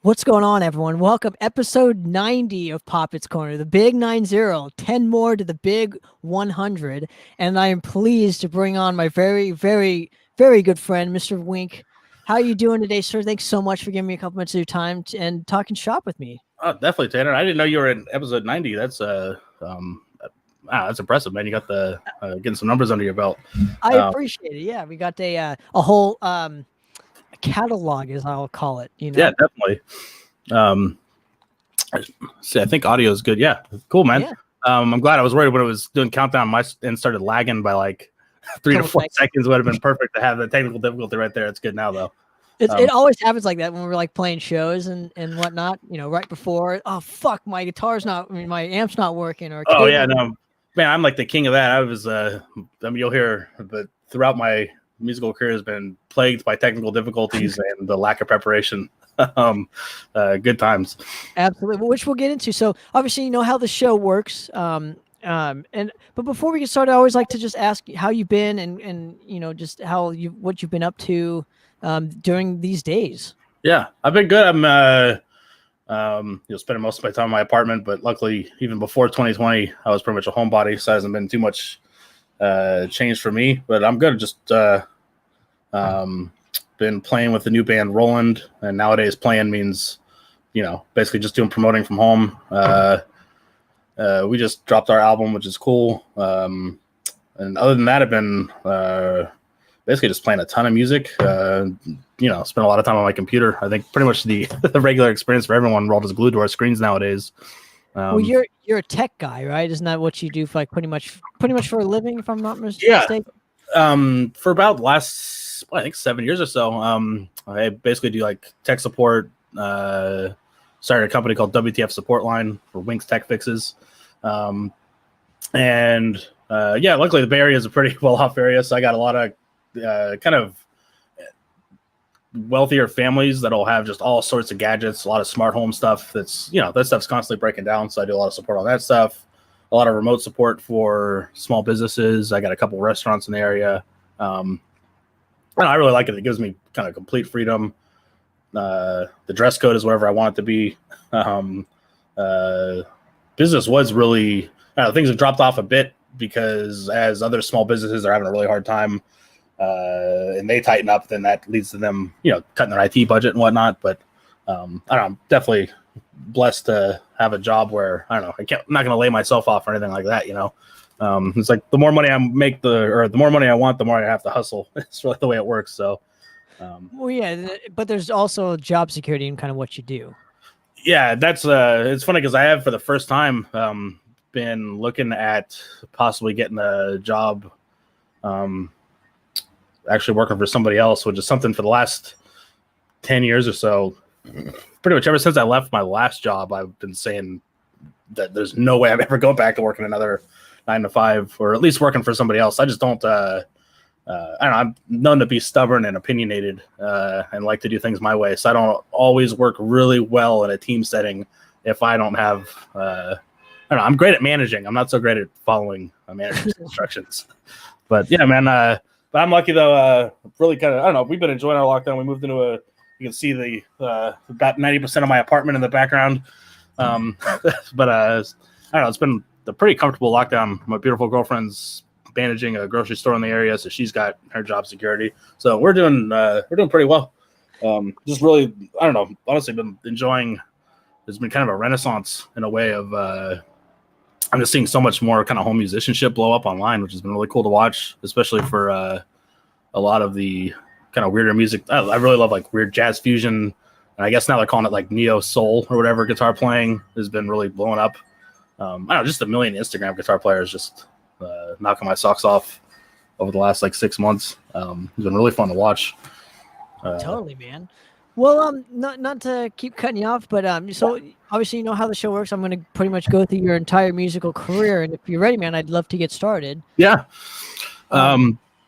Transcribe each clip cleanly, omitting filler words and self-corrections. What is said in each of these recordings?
What's going on, everyone? Welcome, episode 90 of Poppets Corner, the big 90, 10 more to the big 100. And I am pleased to bring on my very, very, very good friend, Mr. Wink. How are you doing today, sir? Thanks so much for giving me a couple minutes of your time and talking shop with me. Oh, definitely, Tanner. I didn't know you were in episode 90. That's impressive, man. You got the getting some numbers under your belt. I appreciate it. Yeah, we got a whole catalog, as I'll call it. Yeah, definitely. I think audio is good. Yeah, cool, man. Yeah. I'm glad. I was worried when it was doing countdown and started lagging by like 3 to 4 seconds. Would have been perfect to have the technical difficulty right there. It's good now though. It always happens like that when we're like playing shows and whatnot, right before, oh, fuck, my my amp's not working. Or oh, yeah, no, man, I'm like the king of that. You'll hear, but throughout my musical career has been plagued by technical difficulties and the lack of preparation. Good times. Absolutely, which we'll get into. So obviously, you know how the show works. But before we get started, I always like to just ask how you've been and just what you've been up to during these days. Yeah, I've been good. I'm spending most of my time in my apartment, but luckily, even before 2020, I was pretty much a homebody, so it hasn't been too much change for me. But I'm good. Just been playing with the new band RLND, and nowadays playing means, basically just doing promoting from home. We just dropped our album, which is cool. And other than that, I've been basically just playing a ton of music. Spend a lot of time on my computer. I think pretty much the regular experience for everyone. We're all just glued to our screens nowadays. Well, you're a tech guy, right? Isn't that what you do for like pretty much for a living, if I'm not mistaken? Yeah. For about last, I think 7 years or so, I basically do like tech support. Started a company called WTF Support Line for Wink's Tech Fixes. Luckily the Bay Area is a pretty well-off area, so I got a lot of kind of wealthier families that'll have just all sorts of gadgets, a lot of smart home stuff that stuff's constantly breaking down. So I do a lot of support on that stuff, a lot of remote support for small businesses. I got a couple restaurants in the area. And I really like it. It gives me kind of complete freedom. The dress code is whatever I want it to be. Business was really, things have dropped off a bit because as other small businesses are having a really hard time, and they tighten up, then that leads to them, cutting their IT budget and whatnot. But I'm definitely blessed to have a job where I'm not going to lay myself off or anything like that. It's like the more money I make, the more money I want, the more I have to hustle. It's really the way it works. So, well, yeah, but there's also job security in kind of what you do. Yeah, that's it's funny because I have for the first time been looking at possibly getting a job. Actually working for somebody else, which is something for the last 10 years or so. Pretty much ever since I left my last job, I've been saying that there's no way I'm ever going back to working another 9 to 5, or at least working for somebody else. I just don't, I don't know, I'm known to be stubborn and opinionated and like to do things my way. So I don't always work really well in a team setting if I don't have, I don't know, I'm great at managing. I'm not so great at following a manager's instructions. But yeah, man, but I'm lucky though. Really kind of, I don't know. We've been enjoying our lockdown. We moved into you can see the about 90% of my apartment in the background. But I don't know. It's been a pretty comfortable lockdown. My beautiful girlfriend's managing a grocery store in the area, so she's got her job security. So we're doing pretty well. Just really, I don't know. Honestly, been enjoying. There's been kind of a renaissance in a way of. I'm just seeing so much more kind of home musicianship blow up online, which has been really cool to watch, especially for a lot of the kind of weirder music. I really love like weird jazz fusion. And I guess now they're calling it like neo soul or whatever guitar playing has been really blowing up. I don't know, just a million Instagram guitar players just knocking my socks off over the last like 6 months. It's been really fun to watch. Totally, man. Well, not to keep cutting you off, but so obviously you know how the show works. I'm going to pretty much go through your entire musical career, and if you're ready, man, I'd love to get started. Yeah.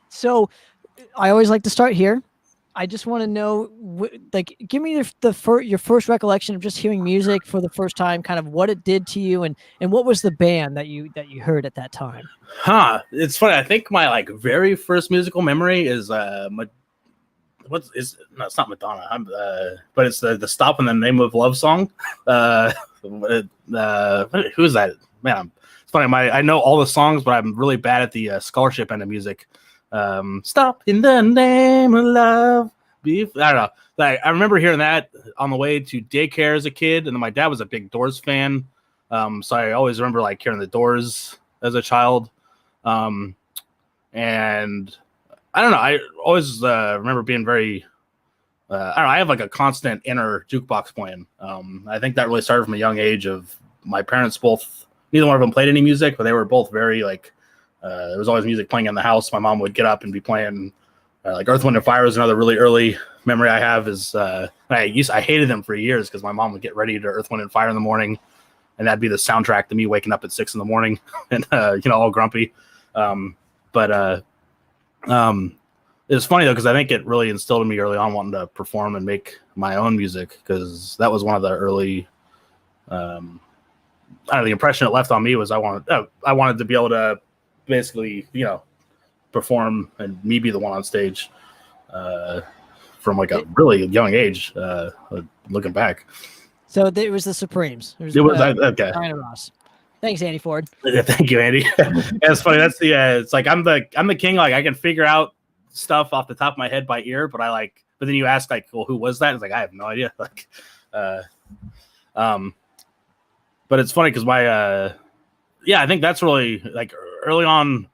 So I always like to start here. I just want to know, give me your first recollection of just hearing music for the first time, kind of what it did to you, and what was the band that you heard at that time? It's funny. I think my like very first musical memory is what's is no, it's not Madonna. But it's the Stop in the Name of Love song. Who's that? Man, it's funny. I know all the songs, but I'm really bad at the scholarship end of music. Stop in the name of love. I don't know. Like, I remember hearing that on the way to daycare as a kid, and then my dad was a big Doors fan. So I always remember like hearing the Doors as a child. And I don't know. I always remember being very. I don't know. I have like a constant inner jukebox playing. I think that really started from a young age. Of my parents both, neither one of them played any music, but they were both very like. There was always music playing in the house. My mom would get up and be playing like Earth, Wind, and Fire. Is another really early memory I have. Is I hated them for years because my mom would get ready to Earth, Wind, and Fire in the morning, and that'd be the soundtrack to me waking up at 6 a.m. and all grumpy. It's funny though because I think it really instilled in me early on wanting to perform and make my own music, because that was one of the early. I don't know, the impression it left on me was I wanted to be able to basically perform and me be the one on stage from like a really young age. Looking back, so it was the Supremes. It was okay. Diana Ross. Thanks, Andy Ford. Yeah, thank you, Andy. It's funny. That's it's like I'm the king. Like I can figure out stuff off the top of my head by ear, but but then you ask like, well, who was that? It's like I have no idea. Like, but it's funny because I think that's really like early on.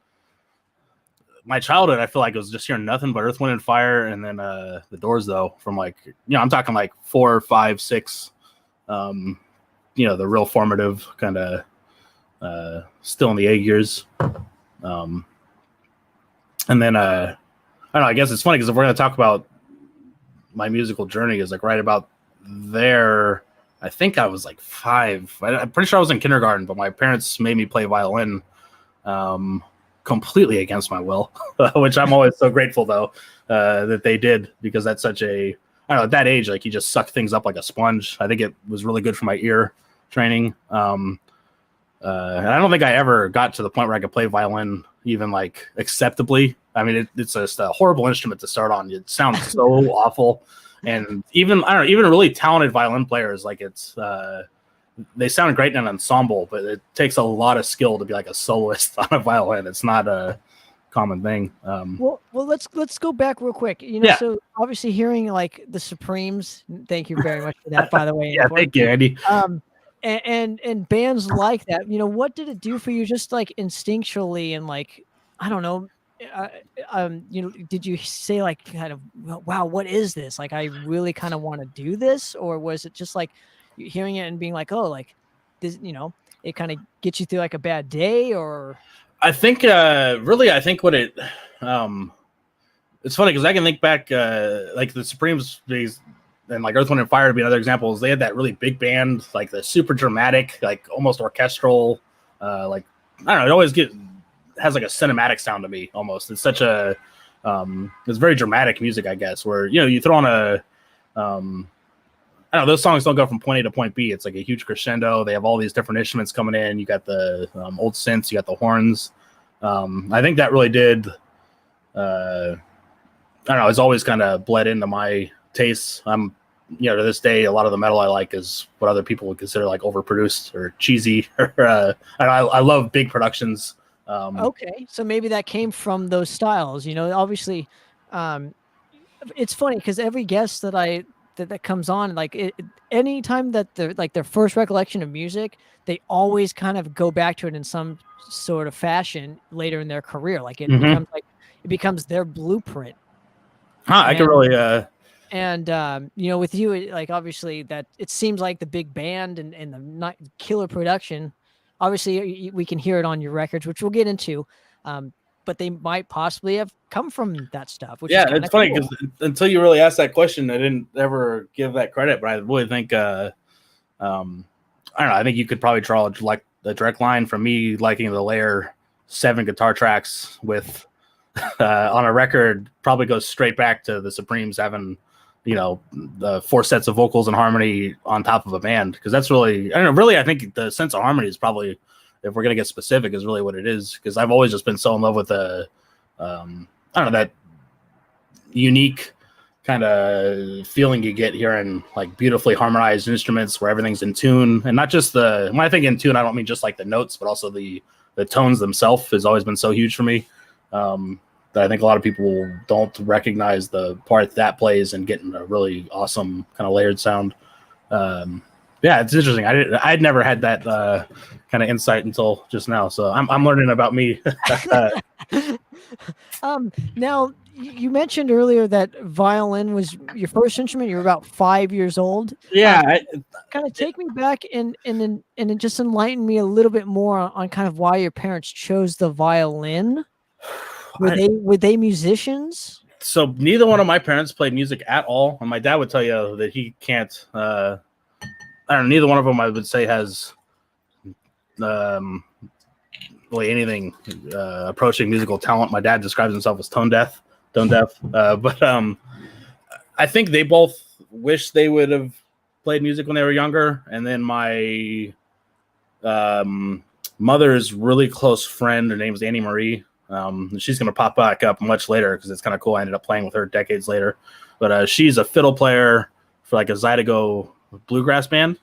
My childhood, I feel like it was just hearing nothing but Earth, Wind, and Fire, and then the Doors, though. From like, I'm talking like 4, 5, 6. The real formative kind of still in the egg years. And then I don't know. I guess it's funny because if we're going to talk about my musical journey, is like right about there. I think I was like 5. I'm pretty sure I was in kindergarten, but my parents made me play violin. Completely against my will, which I'm always so grateful though that they did, because that's such I don't know, at that age, like you just suck things up like a sponge. I think it was really good for my ear training. And I don't think I ever got to the point where I could play violin even like acceptably. I mean, it's just a horrible instrument to start on. It sounds so awful. And even really talented violin players, like they sound great in an ensemble, but it takes a lot of skill to be like a soloist on a violin. It's not a common thing. Well, let's go back real quick. So obviously hearing like the Supremes. Thank you very much for that, by the way. Yeah, thank you, Andy. And bands like that. What did it do for you, just like instinctually, and like I don't know. Did you say like kind of, wow, what is this? Like I really kind of want to do this, or was it just like hearing it and being like, oh, like this, it kind of gets you through like a bad day? Or I think I think what it it's funny because I can think back like the Supremes days and like Earth, Wind, and Fire to be another examples. They had that really big band, like the super dramatic, like almost orchestral, like I don't know, it always has like a cinematic sound to me almost. It's such a it's very dramatic music, I guess, where you throw on a I don't know, those songs don't go from point A to point B. It's like a huge crescendo. They have all these different instruments coming in. You got the old synths, you got the horns. I think that really did. I don't know. It's always kind of bled into my tastes. I'm, to this day, a lot of the metal I like is what other people would consider like overproduced or cheesy. I love big productions. Okay, so maybe that came from those styles. Obviously, it's funny because every guest that comes on, like anytime that they're like their first recollection of music, they always kind of go back to it in some sort of fashion later in their career. Like it becomes their blueprint. I can really and with you, like obviously that it seems like the big band and the killer production. Obviously, we can hear it on your records, which we'll get into. But they might possibly have come from that stuff. Which is it's funny because until you really asked that question, I didn't ever give that credit. But I really think, I don't know. I think you could probably draw like the direct line from me liking to layer 7 guitar tracks with on a record. Probably goes straight back to the Supremes having, the 4 sets of vocals and harmony on top of a band, because that's really, I don't know. Really, I think the sense of harmony is probably, if we're gonna get specific, is really what it is. Because I've always just been so in love with I don't know, that unique kind of feeling you get hearing like beautifully harmonized instruments where everything's in tune, and not just when I think in tune, I don't mean just like the notes, but also the tones themselves has always been so huge for me. That I think a lot of people don't recognize the part that plays in getting a really awesome kind of layered sound. Yeah, it's interesting. I'd never had that kind of insight until just now, so I'm learning about me. Now you mentioned earlier that violin was your first instrument. You were about 5 years old. Yeah, Kind of take me back and just enlighten me a little bit more on kind of why your parents chose the violin. Were they musicians? So neither one of my parents played music at all, and my dad would tell you that he can't. I don't know. Neither one of them, I would say, has really anything approaching musical talent. My dad describes himself as tone deaf. But I think they both wish they would have played music when they were younger. And then my mother's really close friend, her name is Annie Marie. She's going to pop back up much later because it's kind of cool. I ended up playing with her decades later. But she's a fiddle player for like a Zydeco bluegrass band.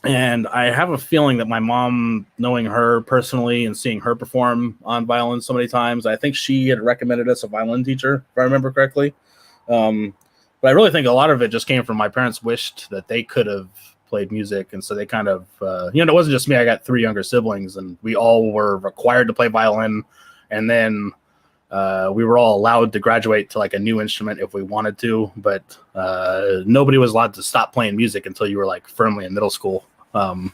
And I have a feeling that my mom, knowing her personally and seeing her perform on violin so many times, I think she had recommended us a violin teacher, if I remember correctly. But I really think a lot of it just came from my parents wished that they could have played music. And so they kind of, it wasn't just me. I got 3 younger siblings, and we all were required to play violin. And then we were all allowed to graduate to like a new instrument if we wanted to, but nobody was allowed to stop playing music until you were like firmly in middle school. Do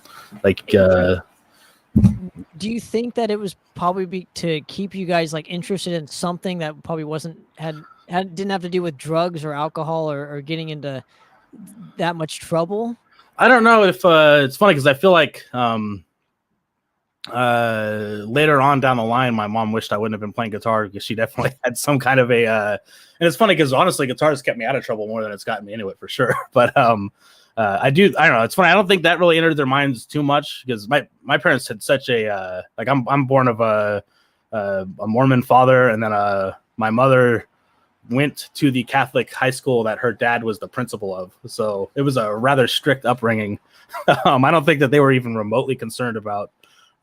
you think that it was probably to keep you guys like interested in something that probably didn't have to do with drugs or alcohol or getting into that much trouble? I don't know if it's funny because I feel like later on down the line, my mom wished I wouldn't have been playing guitar because she definitely had some kind of and it's funny because honestly, guitars kept me out of trouble more than it's gotten me into it for sure. But I don't know. It's funny. I don't think that really entered their minds too much because my parents had such a I'm born of a Mormon father, and then my mother went to the Catholic high school that her dad was the principal of. So it was a rather strict upbringing. I don't think that they were even remotely concerned about.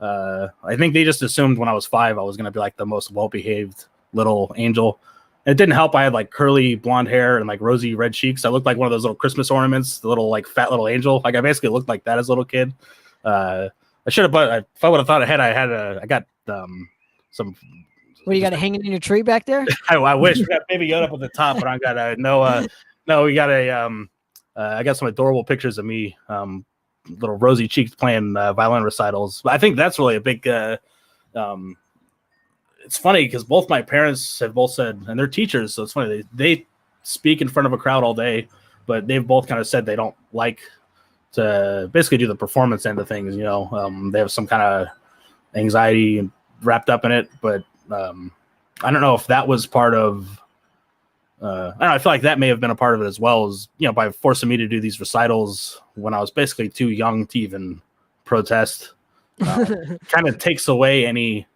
I think they just assumed when I was 5, I was going to be like the most well-behaved little angel. And it didn't help. I had like curly blonde hair and like rosy red cheeks. I looked like one of those little Christmas ornaments, the little like fat little angel. Like I basically looked like that as a little kid. I should have, but if I would have thought ahead, I got some. What, you got it hanging in your tree back there? I wish we got Baby Yoda up at the top, but I got no. We got I got some adorable pictures of me, little rosy cheeks playing violin recitals. But I think that's really a big. It's funny because both my parents have both said, and they're teachers, so it's funny they speak in front of a crowd all day, but they've both kind of said they don't like to basically do the performance end of things. They have some kind of anxiety wrapped up in it, but I don't know if that was part of. I don't know. I feel like that may have been a part of it as well, as by forcing me to do these recitals when I was basically too young to even protest. Kind of takes away any.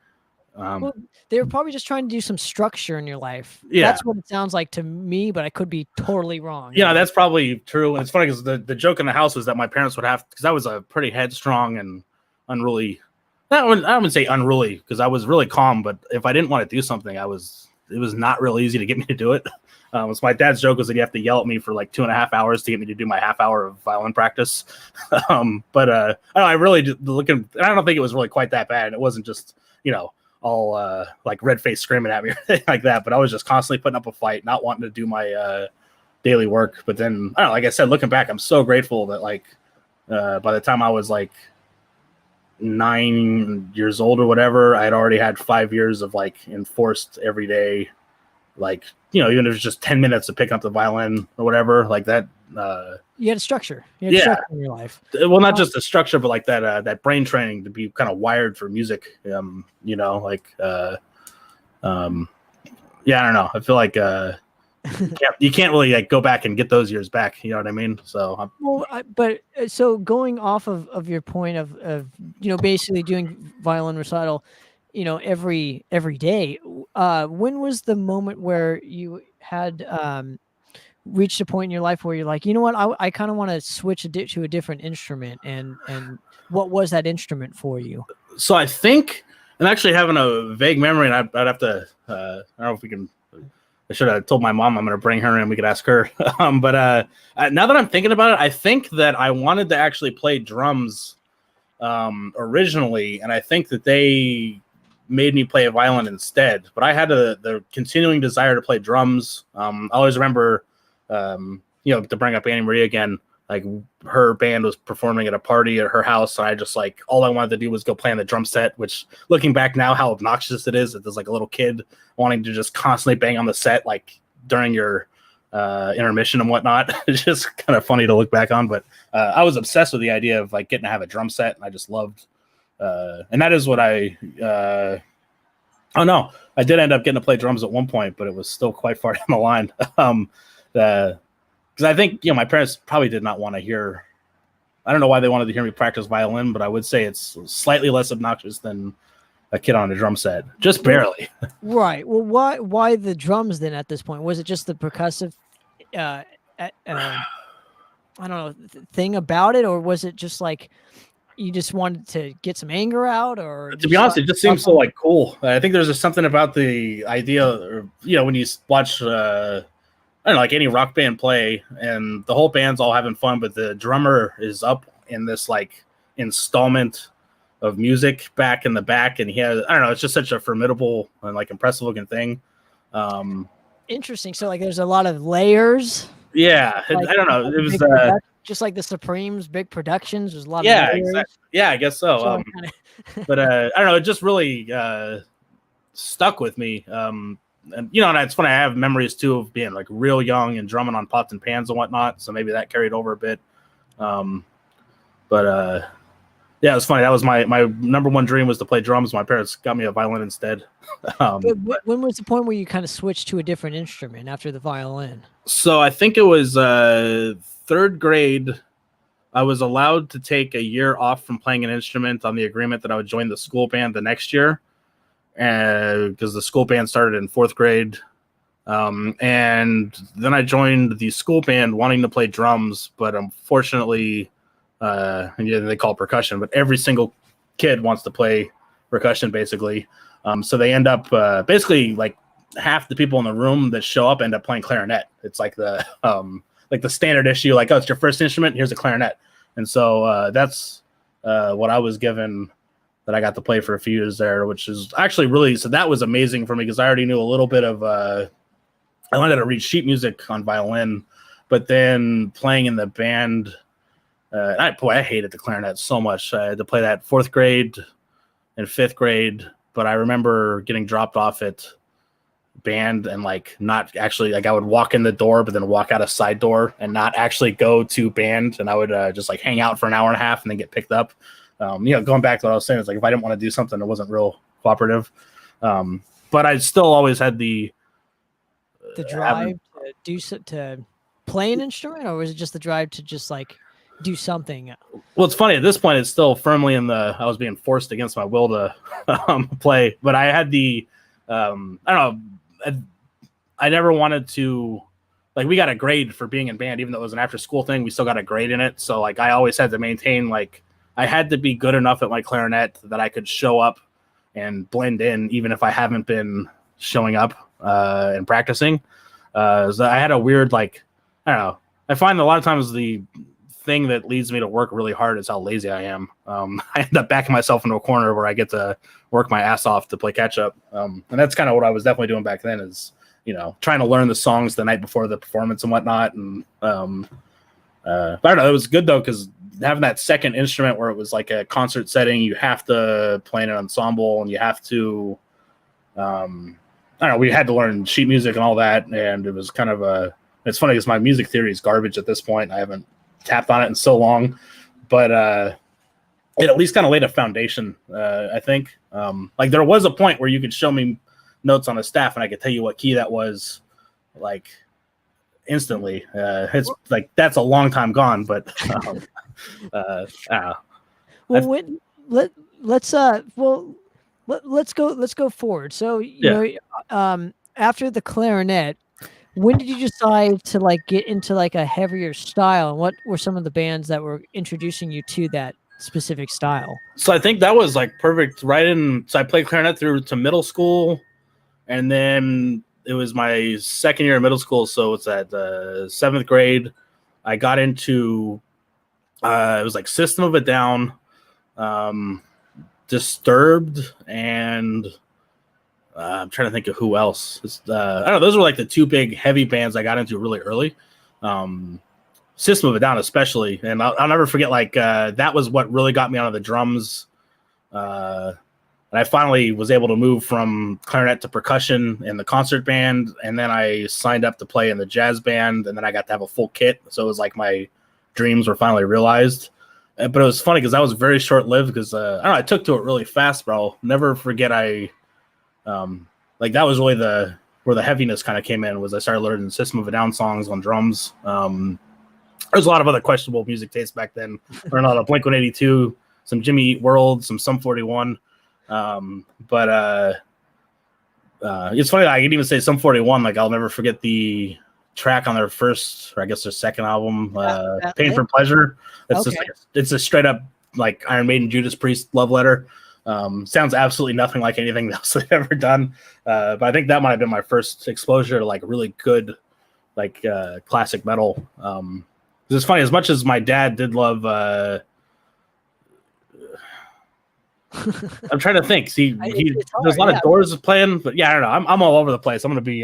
Well, they were probably just trying to do some structure in your life. Yeah, that's what it sounds like to me, but I could be totally wrong. Yeah, that's probably true. And it's funny because the joke in the house was that my parents would have, because I was a pretty headstrong and unruly. I wouldn't say unruly because I was really calm, but if I didn't want to do something, it was not real easy to get me to do it. So my dad's joke was that you have to yell at me for like 2.5 hours to get me to do my half hour of violin practice. But I don't know, I really I don't think it was really quite that bad. It wasn't just, all like red face screaming at me or anything like that. But I was just constantly putting up a fight, not wanting to do my daily work. But then, I don't know, like I said, looking back, I'm so grateful that like by the time I was like 9 years old or whatever, I had already had 5 years of like enforced every day, like, even if it's just 10 minutes of picking up the violin or whatever, like that. You had a structure. You had structure in your life. Well, not just the structure, but like that brain training to be kind of wired for music. I don't know. I feel like you can't really like go back and get those years back. You know what I mean? So, so going off of your point of basically doing violin recital, every day. When was the moment where you had reached a point in your life where you're like, you know what, I kind of want to switch to a different instrument, and what was that instrument for you? So I think I'm actually having a vague memory, and I'd have to. I don't know if we can. I should have told my mom I'm going to bring her in. We could ask her. But now that I'm thinking about it, I think that I wanted to actually play drums originally, and I think that they made me play a violin instead. But I had the continuing desire to play drums. I always remember, to bring up Annie Marie again, like her band was performing at a party at her house, and I just like all I wanted to do was go play on the drum set. Which, looking back now, how obnoxious it is that there's like a little kid wanting to just constantly bang on the set, like during your intermission and whatnot. It's just kind of funny to look back on, but I was obsessed with the idea of like getting to have a drum set, and I just loved. And that is what I did end up getting to play drums at one point, but it was still quite far down the line. Because I think my parents probably did not want to hear. I don't know why they wanted to hear me practice violin, but I would say it's slightly less obnoxious than a kid on a drum set, just barely. Right. Well, why the drums then at this point? Was it just the percussive, I don't know, thing about it, or was it just like you just wanted to get some anger out? Or to be honest, it just seems so like cool. I think there's just something about the idea, or when you watch, I don't know, like any rock band play, and the whole band's all having fun, but the drummer is up in this like installment of music back in the back, and he has, I don't know, it's just such a formidable and like impressive looking thing. Interesting. So like there's a lot of layers. Yeah, like, I don't know. It was just like the Supremes, big productions. There's a lot of layers. Exactly. Yeah, I guess so. But I don't know. It just really stuck with me. And it's funny. I have memories too of being like real young and drumming on pots and pans and whatnot. So maybe that carried over a bit. Yeah, it was funny. That was my number one dream, was to play drums. My parents got me a violin instead. When was the point where you kind of switched to a different instrument after the violin? So I think it was third grade. I was allowed to take a year off from playing an instrument on the agreement that I would join the school band the next year, because the school band started in fourth grade. And then I joined the school band wanting to play drums, but unfortunately, they call it percussion, but every single kid wants to play percussion basically. So they end up basically like half the people in the room that show up end up playing clarinet. It's like the standard issue, like, oh, it's your first instrument, here's a clarinet. And so that's what I was given, that I got to play for a few years there, which is actually really, so that was amazing for me, because I already knew a little bit of I learned how to read sheet music on violin, but then playing in the band, I hated the clarinet so much. I had to play that fourth grade and fifth grade, but I remember getting dropped off at band and like not actually, like I would walk in the door but then walk out a side door and not actually go to band, and I would just like hang out for an hour and a half and then get picked up. Going back to what I was saying, it's like if I didn't want to do something, it wasn't real cooperative. But I still always had the drive to play an instrument, or was it just the drive to just like do something? Well, it's funny, at this point it's still firmly I was being forced against my will to play, but I had I don't know, I never wanted to, like, we got a grade for being in band, even though it was an after school thing, we still got a grade in it. So like I always had to maintain, like, I had to be good enough at my clarinet that I could show up and blend in even if I haven't been showing up and practicing. So I had a weird, like, I don't know, I find a lot of times the thing that leads me to work really hard is how lazy I am. I end up backing myself into a corner where I get to work my ass off to play catch up. And that's kind of what I was definitely doing back then, is, trying to learn the songs the night before the performance and whatnot. And but I don't know, it was good though, because having that second instrument where it was like a concert setting, you have to play in an ensemble, and you have to, I don't know, we had to learn sheet music and all that. And it was kind of it's funny because my music theory is garbage at this point. I haven't tapped on it in so long, but it at least kind of laid a foundation, I think. Like there was a point where you could show me notes on a staff and I could tell you what key that was, like, instantly. It's like, that's a long time gone, but well, let's let's go forward. So, Yeah. after the clarinet, when did you decide to like get into like a heavier style? And what were some of the bands that were introducing you to that specific style? So I think that was like perfect right in. So I played clarinet through to middle school, and then it was my second year of middle school. So it's at seventh grade. I got into it was like System of a Down, Disturbed, and I'm trying to think of who else. I don't know. Those were like the two big heavy bands I got into really early. System of a Down, especially, and I'll never forget. Like that was what really got me onto the drums. And I finally was able to move from clarinet to percussion in the concert band, and then I signed up to play in the jazz band, and then I got to have a full kit. So it was like my dreams were finally realized. But it was funny because that was very short lived because I don't know, I took to it really fast, but I'll never forget like that was really where the heaviness kind of came in, was I started learning System of a Down songs on drums. There's a lot of other questionable music tastes back then. Learned a lot of Blink-182, some Jimmy Eat World, some Sum 41. But it's funny, I can even say Sum 41, like I'll never forget the track on their first, or I guess their second album, Pain for Pleasure. It's just like it's a straight up like Iron Maiden, Judas Priest love letter. Sounds absolutely nothing like anything else they've ever done. But I think that might have been my first exposure to like really good like classic metal. It's funny, as much as my dad did love I'm trying to think. See, there's a lot of Doors playing, but yeah, I don't know. I'm all over the place. I'm gonna be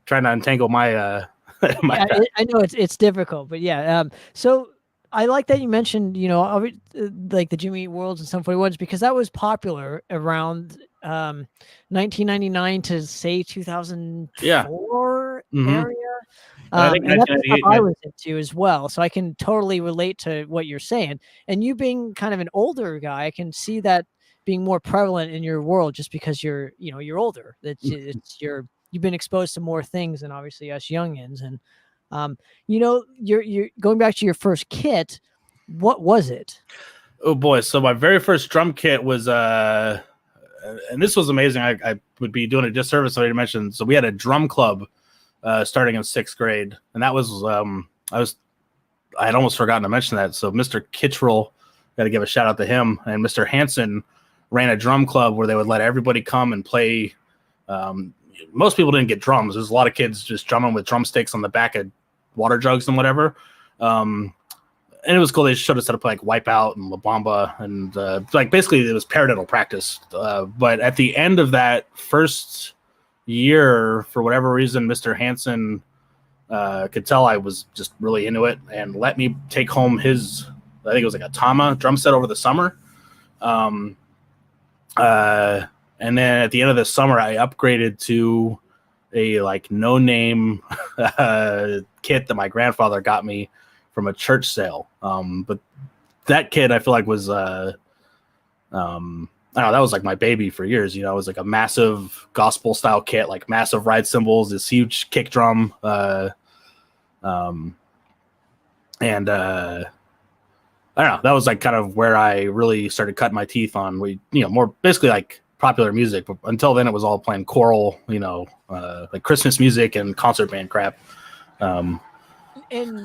trying to untangle my I know it's difficult, but yeah. So I like that you mentioned, like the Jimmy Eat Worlds and Sum 41s, because that was popular around 1999 to say 2004 area. And that's the stuff I was into as well. So I can totally relate to what you're saying. And you being kind of an older guy, I can see that being more prevalent in your world just because you're older. You've been exposed to more things than obviously us youngins. And you're going back to your first kit. What was it? Oh boy. So my very first drum kit was and this was amazing. I would be doing a disservice if I didn't mention. So we had a drum club starting in sixth grade, and that was I had almost forgotten to mention that. So Mr. Kittrell, got to give a shout out to him, and Mr. Hansen ran a drum club where they would let everybody come and play. Most people didn't get drums. There's a lot of kids just drumming with drumsticks on the back of water jugs and whatever. And it was cool. They showed us how to play like Wipeout and La Bamba, and like basically it was paradiddle practice. But at the end of that first year, for whatever reason, Mr. Hansen could tell I was just really into it and let me take home his, I think it was like a Tama drum set over the summer. And then at the end of the summer, I upgraded to a like no name kit that my grandfather got me from a church sale. But that kit I feel like was I don't know, that was like my baby for years. It was like a massive gospel style kit, like massive ride cymbals, this huge kick drum. And I don't know, that was like kind of where I really started cutting my teeth on more basically like popular music. But until then it was all playing choral, like Christmas music and concert band crap. And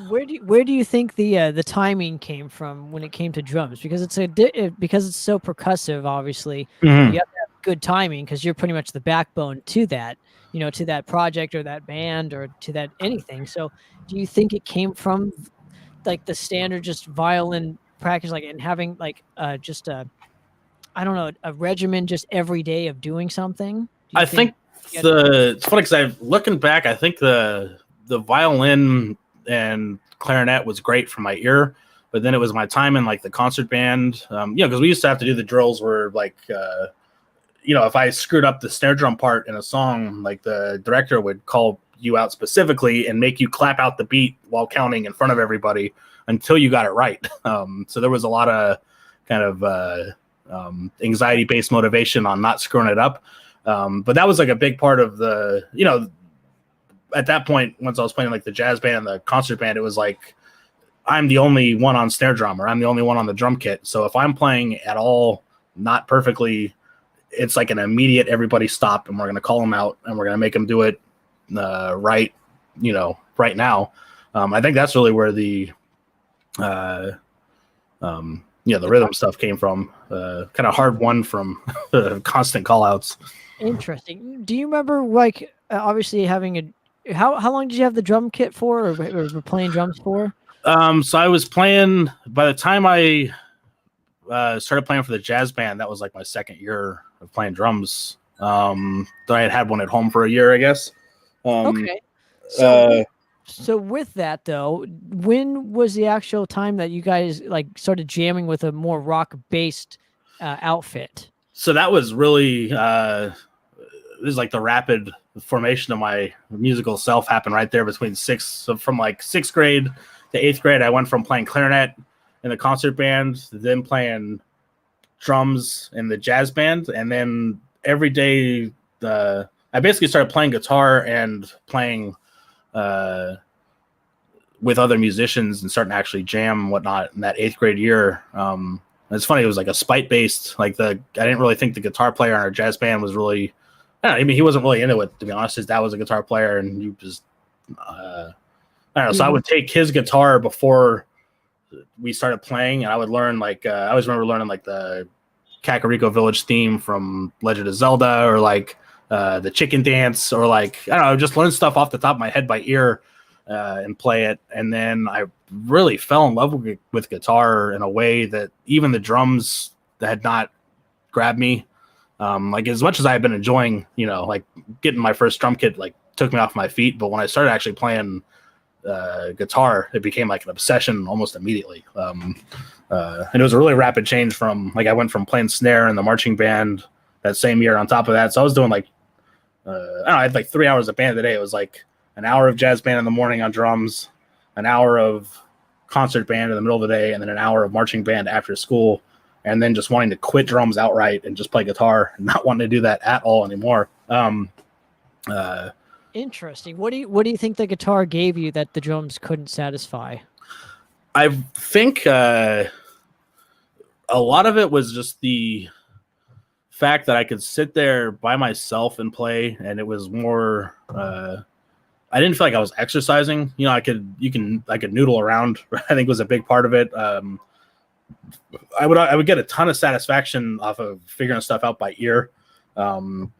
where do you think the timing came from when it came to drums? Because because it's so percussive, obviously, you have to have good timing because you're pretty much the backbone to that, to that project or that band or to that anything. So, do you think it came from like the standard just violin practice, like, and having like just a regimen just every day of doing something? I think it's funny because looking back, I think the violin and clarinet was great for my ear, but then it was my time in like the concert band, because we used to have to do the drills where like if I screwed up the snare drum part in a song, like the director would call you out specifically and make you clap out the beat while counting in front of everybody until you got it right. So there was a lot of kind of anxiety based motivation on not screwing it up, but that was like a big part of the at that point, once I was playing like the jazz band and the concert band, it was like I'm the only one on snare drum, or I'm the only one on the drum kit. So if I'm playing at all not perfectly, it's like an immediate everybody stop, and we're going to call them out, and we're going to make them do it right, right now. I think that's really where the the rhythm stuff came from. Kind of hard won from constant call outs. Interesting. Do you remember, like, obviously having how long did you have the drum kit for, or playing drums for? So I was playing, by the time I started playing for the jazz band, that was like my second year of playing drums. I had one at home for a year, I guess. Okay. So with that though, when was the actual time that you guys like started jamming with a more rock based outfit? So that was really it was like the rapid formation of my musical self happened right there between from like sixth grade to eighth grade. I went from playing clarinet in the concert band to then playing drums in the jazz band, and then every day I basically started playing guitar and playing with other musicians and starting to actually jam and whatnot in that eighth grade year. It's funny, it was like a spite based, like I didn't really think the guitar player in our jazz band was really, I mean, he wasn't really into it, to be honest. His dad was a guitar player, and he just, I don't know. So I would take his guitar before we started playing, and I would learn I always remember learning like the Kakariko Village theme from Legend of Zelda, or like the chicken dance, or like, I don't know, just learn stuff off the top of my head by ear and play it. And then I really fell in love with guitar in a way that even the drums had not grabbed me. Like, as much as I've been enjoying, like getting my first drum kit, like took me off my feet. But when I started actually playing guitar, it became like an obsession almost immediately. And it was a really rapid change from, like, I went from playing snare in the marching band that same year on top of that. So I was doing like, I don't know, I had like 3 hours of band a day. It was like an hour of jazz band in the morning on drums, an hour of concert band in the middle of the day, and then an hour of marching band after school. And then just wanting to quit drums outright and just play guitar, and not wanting to do that at all anymore. Interesting. What do you think the guitar gave you that the drums couldn't satisfy? I think a lot of it was just the fact that I could sit there by myself and play, and it was more. I didn't feel like I was exercising. I could noodle around. I think was a big part of it. I would get a ton of satisfaction off of figuring stuff out by ear. And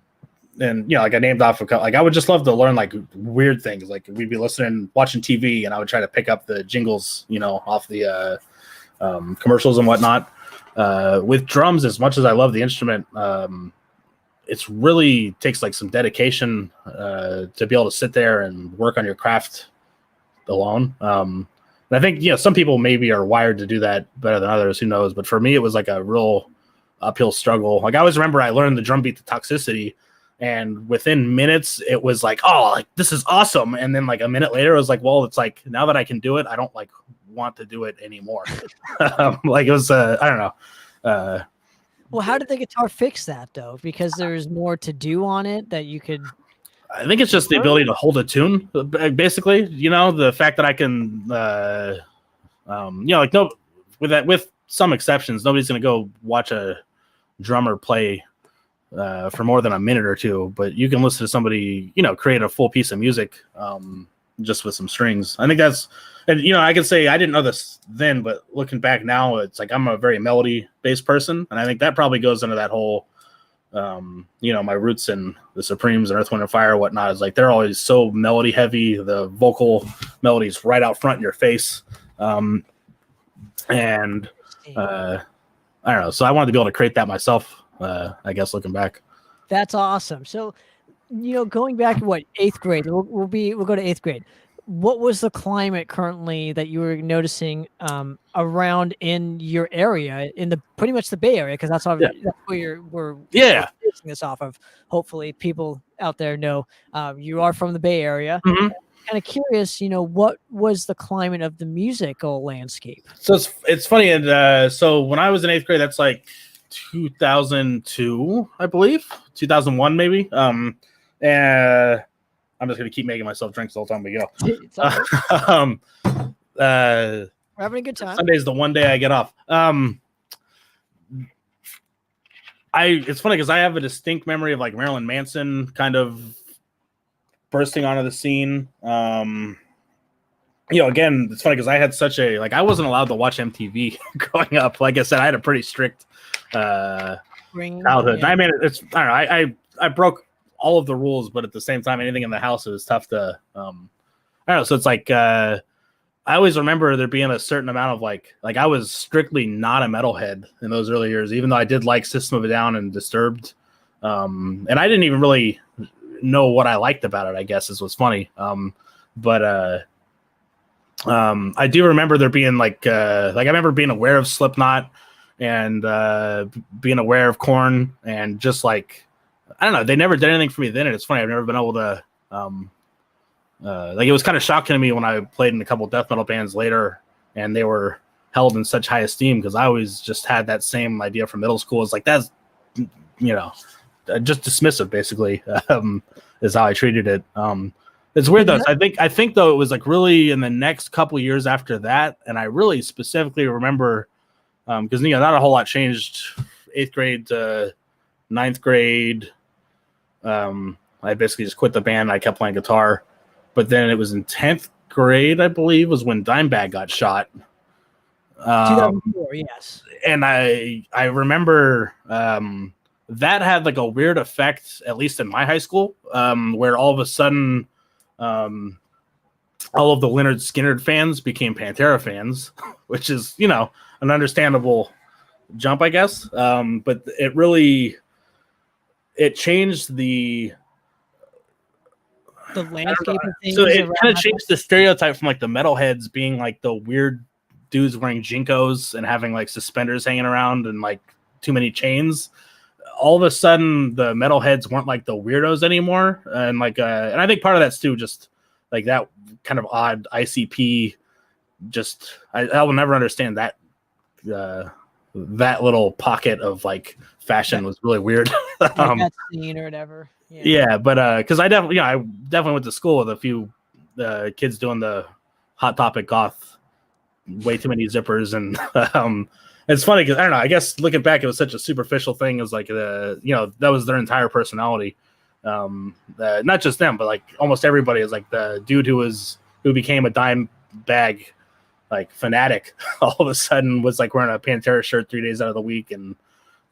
like I named off like I would just love to learn like weird things. Like we'd be watching TV, and I would try to pick up the jingles, off the commercials and whatnot. With drums, as much as I love the instrument, it's really takes like some dedication to be able to sit there and work on your craft alone. And I think, some people maybe are wired to do that better than others, who knows? But for me, it was like a real uphill struggle. Like I always remember I learned the drum beat to Toxicity, and within minutes it was like, oh, like this is awesome. And then like a minute later, it was like, well, it's like now that I can do it, I don't like want to do it anymore. Like it was, I don't know. Well, how did the guitar fix that though? Because there's more to do on it that you could. I think it's just the ability to hold a tune, basically. The fact that I can, like with some exceptions, nobody's going to go watch a drummer play for more than a minute or two. But you can listen to somebody, create a full piece of music just with some strings. I think that's, and I can say I didn't know this then, but looking back now, it's like I'm a very melody-based person, and I think that probably goes into that whole. My roots in the Supremes and Earth, Wind and Fire and whatnot is like they're always so melody heavy. The vocal melodies right out front in your face. I don't know. So I wanted to be able to create that myself, I guess, looking back. That's awesome. So, going back to eighth grade, we'll go to eighth grade. What was the climate currently that you were noticing around in your area, in pretty much the Bay Area? Because that's where we're basing this off of. Hopefully, people out there know you are from the Bay Area. Mm-hmm. Kind of curious, what was the climate of the musical landscape? So it's funny, and so when I was in eighth grade, that's like 2002, I believe, 2001 maybe. I'm just going to keep making myself drinks the whole time we go. We're having a good time. Sunday's the one day I get off. it's funny because I have a distinct memory of like Marilyn Manson kind of bursting onto the scene. Again, it's funny because I had such a I wasn't allowed to watch MTV growing up. Like I said, I had a pretty strict childhood. Yeah. I mean, I don't know. I broke all of the rules, but at the same time, anything in the house, it was tough to. I don't know. So it's I always remember there being a certain amount of like I was strictly not a metalhead in those early years, even though I did like System of a Down and Disturbed, and I didn't even really know what I liked about it. I guess is what's funny. But I do remember there being I remember being aware of Slipknot and being aware of Korn, and just I don't know, they never did anything for me then. And it's funny, I've never been able to it was kind of shocking to me when I played in a couple death metal bands later and they were held in such high esteem, because I always just had that same idea from middle school. It's that's just dismissive basically, is how I treated it. It's weird though. I think though it was really in the next couple years after that, and I really specifically remember because not a whole lot changed 8th grade to 9th grade. I basically just quit the band. I kept playing guitar, but then it was in 10th grade, I believe, was when Dimebag got shot. 2004, yes. And I remember that had a weird effect, at least in my high school, where all of a sudden all of the Lynyrd Skynyrd fans became Pantera fans, which is, an understandable jump, I guess. But it changed the landscape of things. So it kind of changed the stereotype from the metalheads being the weird dudes wearing Jinkos and having suspenders hanging around and too many chains. All of a sudden the metalheads weren't the weirdos anymore. And and I think part of that's too, just that kind of odd ICP, just, I will never understand that, that little pocket of fashion was really weird. That scene or whatever. Yeah, but because I definitely went to school with a few kids doing the Hot Topic goth, way too many zippers, and it's funny because I don't know. I guess looking back, it was such a superficial thing. It was that was their entire personality. Not just them, but almost everybody is the dude who became a dime bag fanatic. All of a sudden was wearing a Pantera shirt 3 days out of the week, and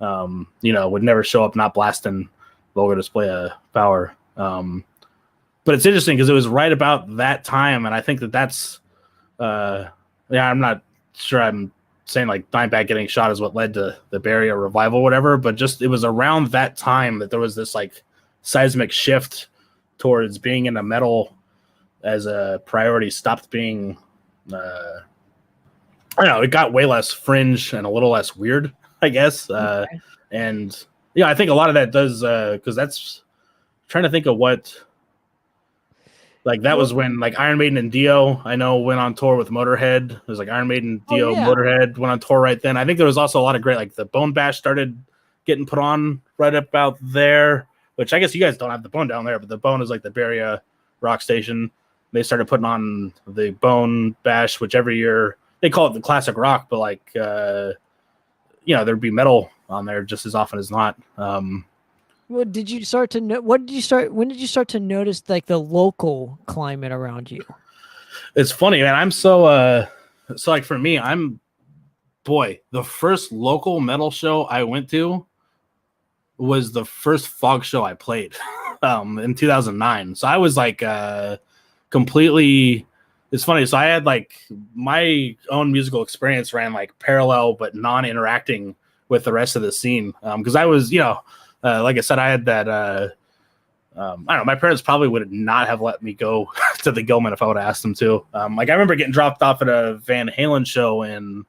would never show up not blasting Vulgar Display of Power. But it's interesting because it was right about that time, and I think that's I'm not sure I'm saying Dimebag getting shot is what led to the Bay Area revival or whatever, but just it was around that time that there was this seismic shift towards being in a metal as a priority, stopped being I don't know, it got way less fringe and a little less weird, I guess. Okay. And I think a lot of that does because that's trying to think of what that was when Iron Maiden and Dio, I know, went on tour with Motorhead. It was Iron Maiden, Dio, Motorhead went on tour right then. I think there was also a lot of great the Bone Bash started getting put on right about there, which I guess you guys don't have the Bone down there, but the Bone is the Bay Area rock station. They started putting on the Bone Bash, which every year they call it the classic rock, but there'd be metal on there just as often as not. Well, did you start to when did you start to notice the local climate around you? It's funny, man. I'm so for me, the first local metal show I went to was the first Fog show I played in 2009. So I was completely, it's funny. So I had my own musical experience ran parallel but non-interacting with the rest of the scene. Because I was, like I said, I had that, I don't know, my parents probably would not have let me go to the Gilman if I would have asked them to. I remember getting dropped off at a Van Halen show in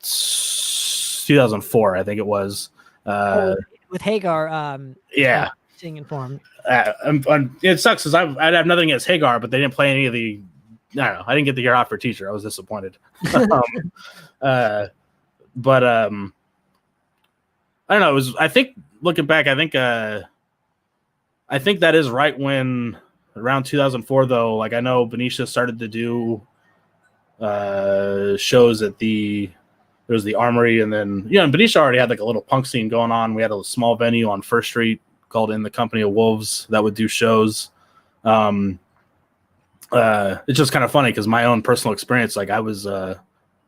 2004, I think it was. With Hagar. Yeah. Singing for him. It sucks because I'd have nothing against Hagar, but they didn't play any of the. I don't know. I didn't get to hear Hot for Teacher. I was disappointed. But I don't know. It was. I think looking back, I think that is right when around 2004 though. I know Benicia started to do shows at the there was the Armory, and then in Benicia already had like a little punk scene going on. We had a small venue on First Street called In the Company of Wolves that would do shows. It's just kind of funny because my own personal experience, like I was I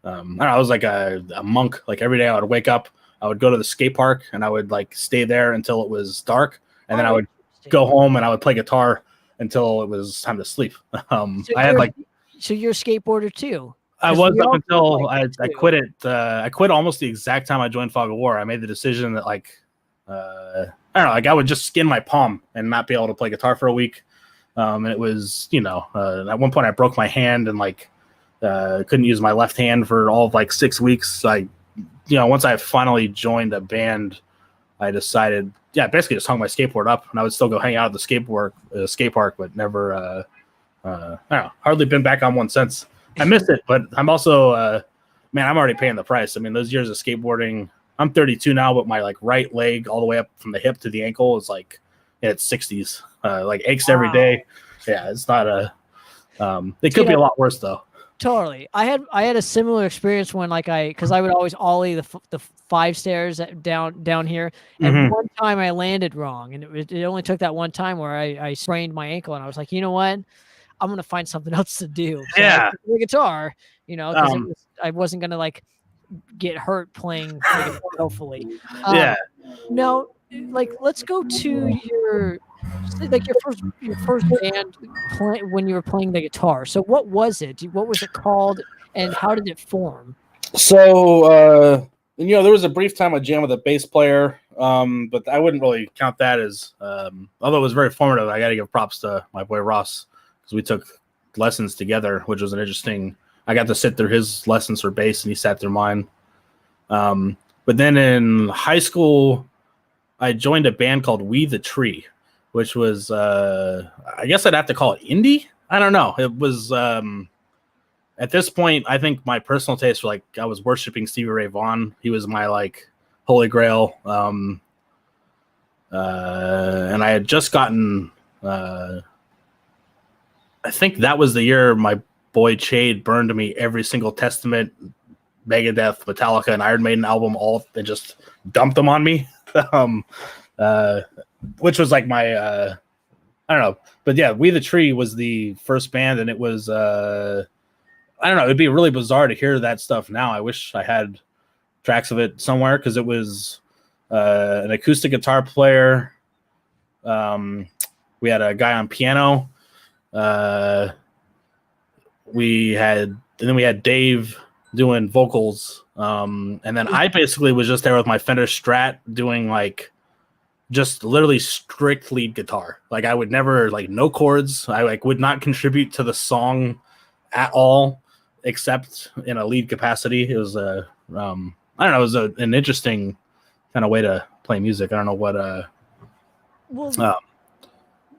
don't know, I was like a monk. Like every day I would wake up, I would go to the skate park, and I would like stay there until it was dark, and then I would go home and I would play guitar until it was time to sleep. So you're a skateboarder too. I was up until I quit it. I quit almost the exact time I joined Fog of War. I made the decision that like I don't know, like I would just skin my palm and not be able to play guitar for a week. And it was, at one point I broke my hand and like couldn't use my left hand for all of like 6 weeks. Once I finally joined a band, I decided, basically just hung my skateboard up, and I would still go hang out at the skate park, but never, I don't know, hardly been back on one since. I miss it, but I'm also, man, I'm already paying the price. I mean, those years of skateboarding, I'm 32 now, but my like right leg all the way up from the hip to the ankle is like in its 60s. Like aches every day. Yeah, it's not it could be a lot worse though. Totally. I had a similar experience when because I would always ollie the 5 stairs down here, and one time I landed wrong, and it only took that one time where I sprained my ankle, and I was like, you know what, I'm gonna find something else to do. So I picked the guitar, because I wasn't gonna like get hurt playing the guitar, hopefully. Now, like, let's go to your first band when you were playing the guitar. So what was it? What was it called, and how did it form? So there was a brief time I jammed with a bass player, but I wouldn't really count that as although it was very formative. I got to give props to my boy Ross, because we took lessons together, which was an interesting. I got to sit through his lessons for bass, and he sat through mine. But then in high school, I joined a band called We the Tree, which was, I guess I'd have to call it indie. I don't know. It was, at this point, I think my personal taste, like I was worshiping Stevie Ray Vaughan. He was my like holy grail. And I had just gotten, I think that was the year my boy Chade burned to me every single Testament, Megadeth, Metallica, and Iron Maiden album, all, and just dumped them on me. Which was like my, I don't know, but yeah, We the Tree was the first band, and it was, I don't know, it'd be really bizarre to hear that stuff now. I wish I had tracks of it somewhere, because it was an acoustic guitar player. We had a guy on piano. We had Dave doing vocals. And then I basically was just there with my Fender Strat doing like just literally strict lead guitar. Like I would never, like, no chords. I like would not contribute to the song at all, except in a lead capacity. It was I don't know, it was an interesting kind of way to play music. I don't know what well,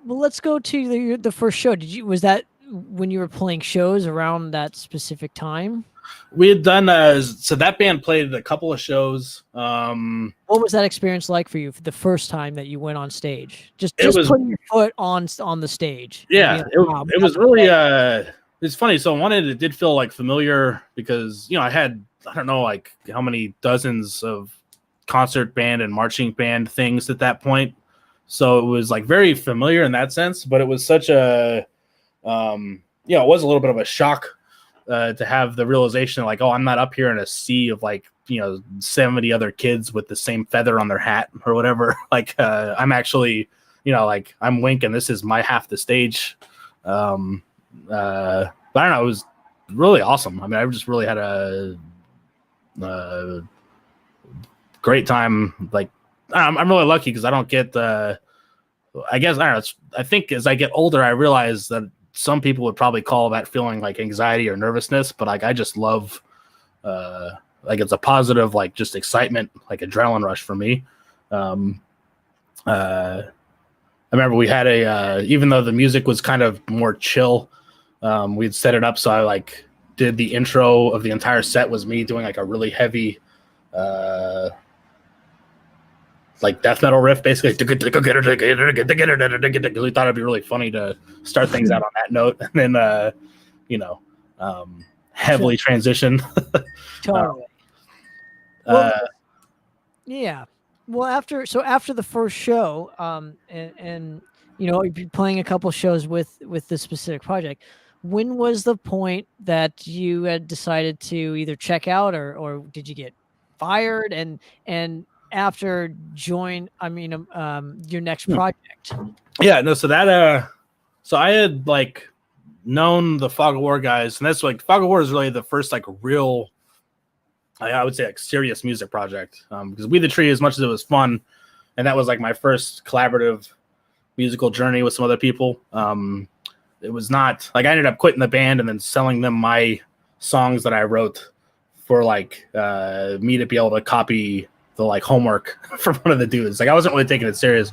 let's go to the first show. Was that when you were playing shows around that specific time? We had done so that band played a couple of shows. What was that experience like for you for the first time that you went on stage? Just putting your foot on the stage. Yeah, it was really it's funny. So on one end, it did feel like familiar, because I had, I don't know, like how many dozens of concert band and marching band things at that point. So it was like very familiar in that sense, but it was such a it was a little bit of a shock to have the realization, like, oh, I'm not up here in a sea of like 70 other kids with the same feather on their hat or whatever. Like I'm actually, like I'm Wink, and this is my half the stage. But I don't know, it was really awesome. I mean, I just really had a great time. Like I'm really lucky because I don't get I guess I don't know. I think as I get older, I realize that some people would probably call that feeling like anxiety or nervousness, but like I just love like it's a positive, like just excitement, like adrenaline rush for me. I remember we had even though the music was kind of more chill, we'd set it up so I like did the intro of the entire set was me doing like a really heavy like death metal riff, basically. We thought it'd be really funny to start things out on that note, and then heavily transition. Totally. Well, yeah. Well, after the first show, and you've been playing a couple shows with this specific project. When was the point that you had decided to either check out, or did you get fired, and after join? I mean, your next project. Yeah, no. So I had like known the Fog of War guys, and that's like Fog of War is really the first like real, I would say, like serious music project. Because We the Tree, as much as it was fun, and that was like my first collaborative musical journey with some other people. It was not like I ended up quitting the band and then selling them my songs that I wrote for like me to be able to copy the like homework from one of the dudes. Like I wasn't really taking it serious,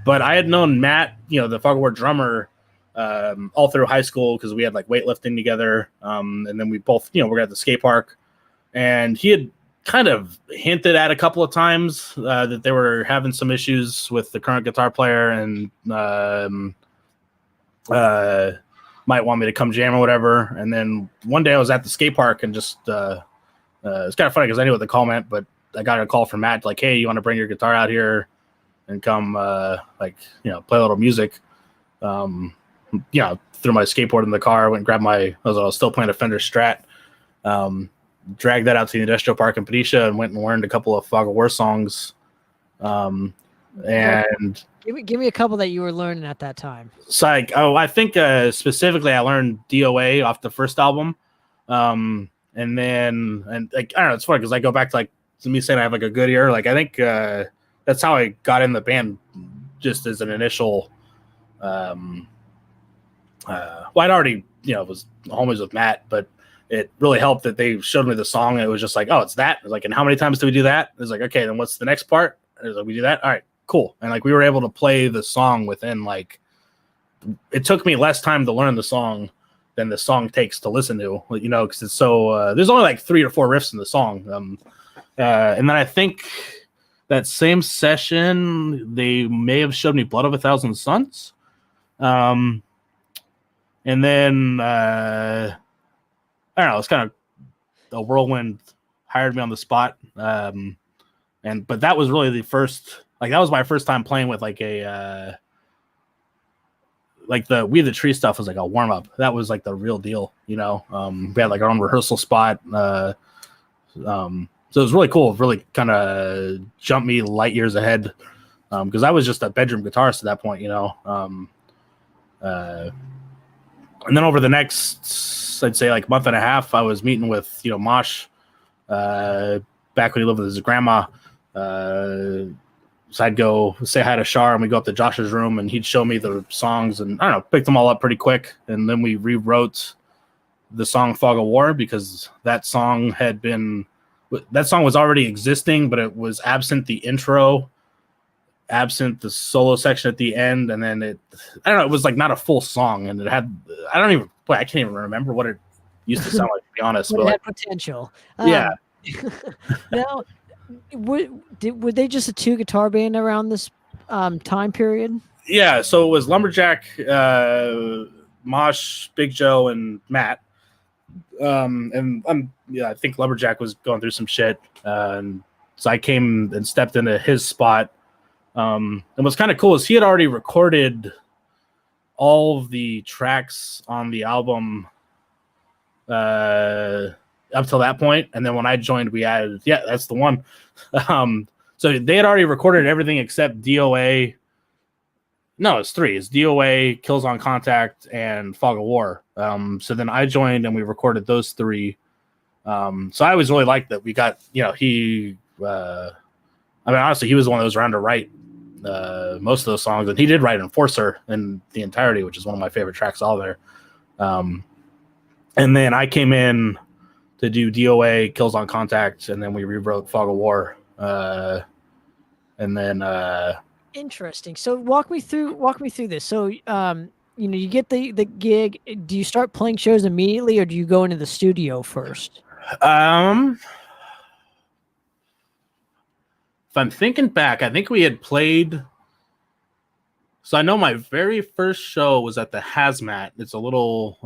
but I had known Matt, the Fog of War drummer, all through high school because we had like weightlifting together, and then we both, we're at the skate park, and he had kind of hinted at a couple of times that they were having some issues with the current guitar player, and might want me to come jam or whatever. And then one day I was at the skate park and just it's kind of funny because I knew what the call meant, but I got a call from Matt like, hey, you want to bring your guitar out here and come play a little music. Threw my skateboard in the car, went and grabbed I was still playing a Fender Strat, dragged that out to the industrial park in Phoenicia and went and learned a couple of Fog of War songs. And give me a couple that you were learning at that time. So I think specifically I learned DOA off the first album. And like, I don't know, it's funny because I go back to like me saying I have like a good ear. Like I think that's how I got in the band, just as an initial I'd already, was homies with Matt, but it really helped that they showed me the song. And it was just like, oh, it's that. It was like, and how many times do we do that? It was like, okay, then what's the next part? It was like, we do that. All right, cool. And like, we were able to play the song within like, it took me less time to learn the song than the song takes to listen to, because it's so, there's only like 3 or 4 riffs in the song. And then I think that same session, they may have showed me Blood of a Thousand Suns. And then I don't know, it's kind of a whirlwind hired me on the spot. But that was really the first, like that was my first time playing with like a like the We the Tree stuff was like a warm up. That was like the real deal, we had like our own rehearsal spot. So it was really cool. It really kind of jumped me light years ahead, because I was just a bedroom guitarist at that point, and then over the next, I'd say like month and a half, I was meeting with, Mosh, back when he lived with his grandma. So I'd go say hi to Shar, and we go up to Josh's room, and he'd show me the songs, and I don't know, picked them all up pretty quick. And then we rewrote the song Fog of War, because that song was already existing, but it was absent the intro, absent the solo section at the end, and then it was like not a full song, and it had, I can't even remember what it used to sound like, to be honest. But it had potential. Yeah. Now, were they just a 2-guitar band around this time period? Yeah, so it was Lumberjack, Mosh, Big Joe, and Matt. I think Lumberjack was going through some shit, and so I came and stepped into his spot. And what's kind of cool is he had already recorded all of the tracks on the album up till that point, and then when I joined, we added, that's the one. So they had already recorded everything except DOA. No, it's 3. It's DOA, Kills on Contact, and Fog of War. So then I joined, and we recorded those 3. So I always really liked that we got, honestly, he was the one that was around to write most of those songs, and he did write Enforcer in the entirety, which is one of my favorite tracks all there. And then I came in to do DOA, Kills on Contact, and then we rewrote Fog of War. And then interesting. So walk me through this. So you get the gig. Do you start playing shows immediately, or do you go into the studio first? If I'm thinking back, I think we had played. So I know my very first show was at the Hazmat. It's a little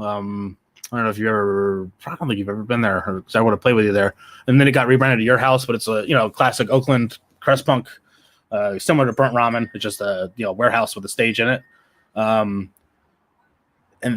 I don't know if you ever, I don't think you've ever been there, because I would have played with you there. And then it got rebranded to Your House, but it's a classic Oakland crust punk, similar to Burnt Ramen. It's just a warehouse with a stage in it. And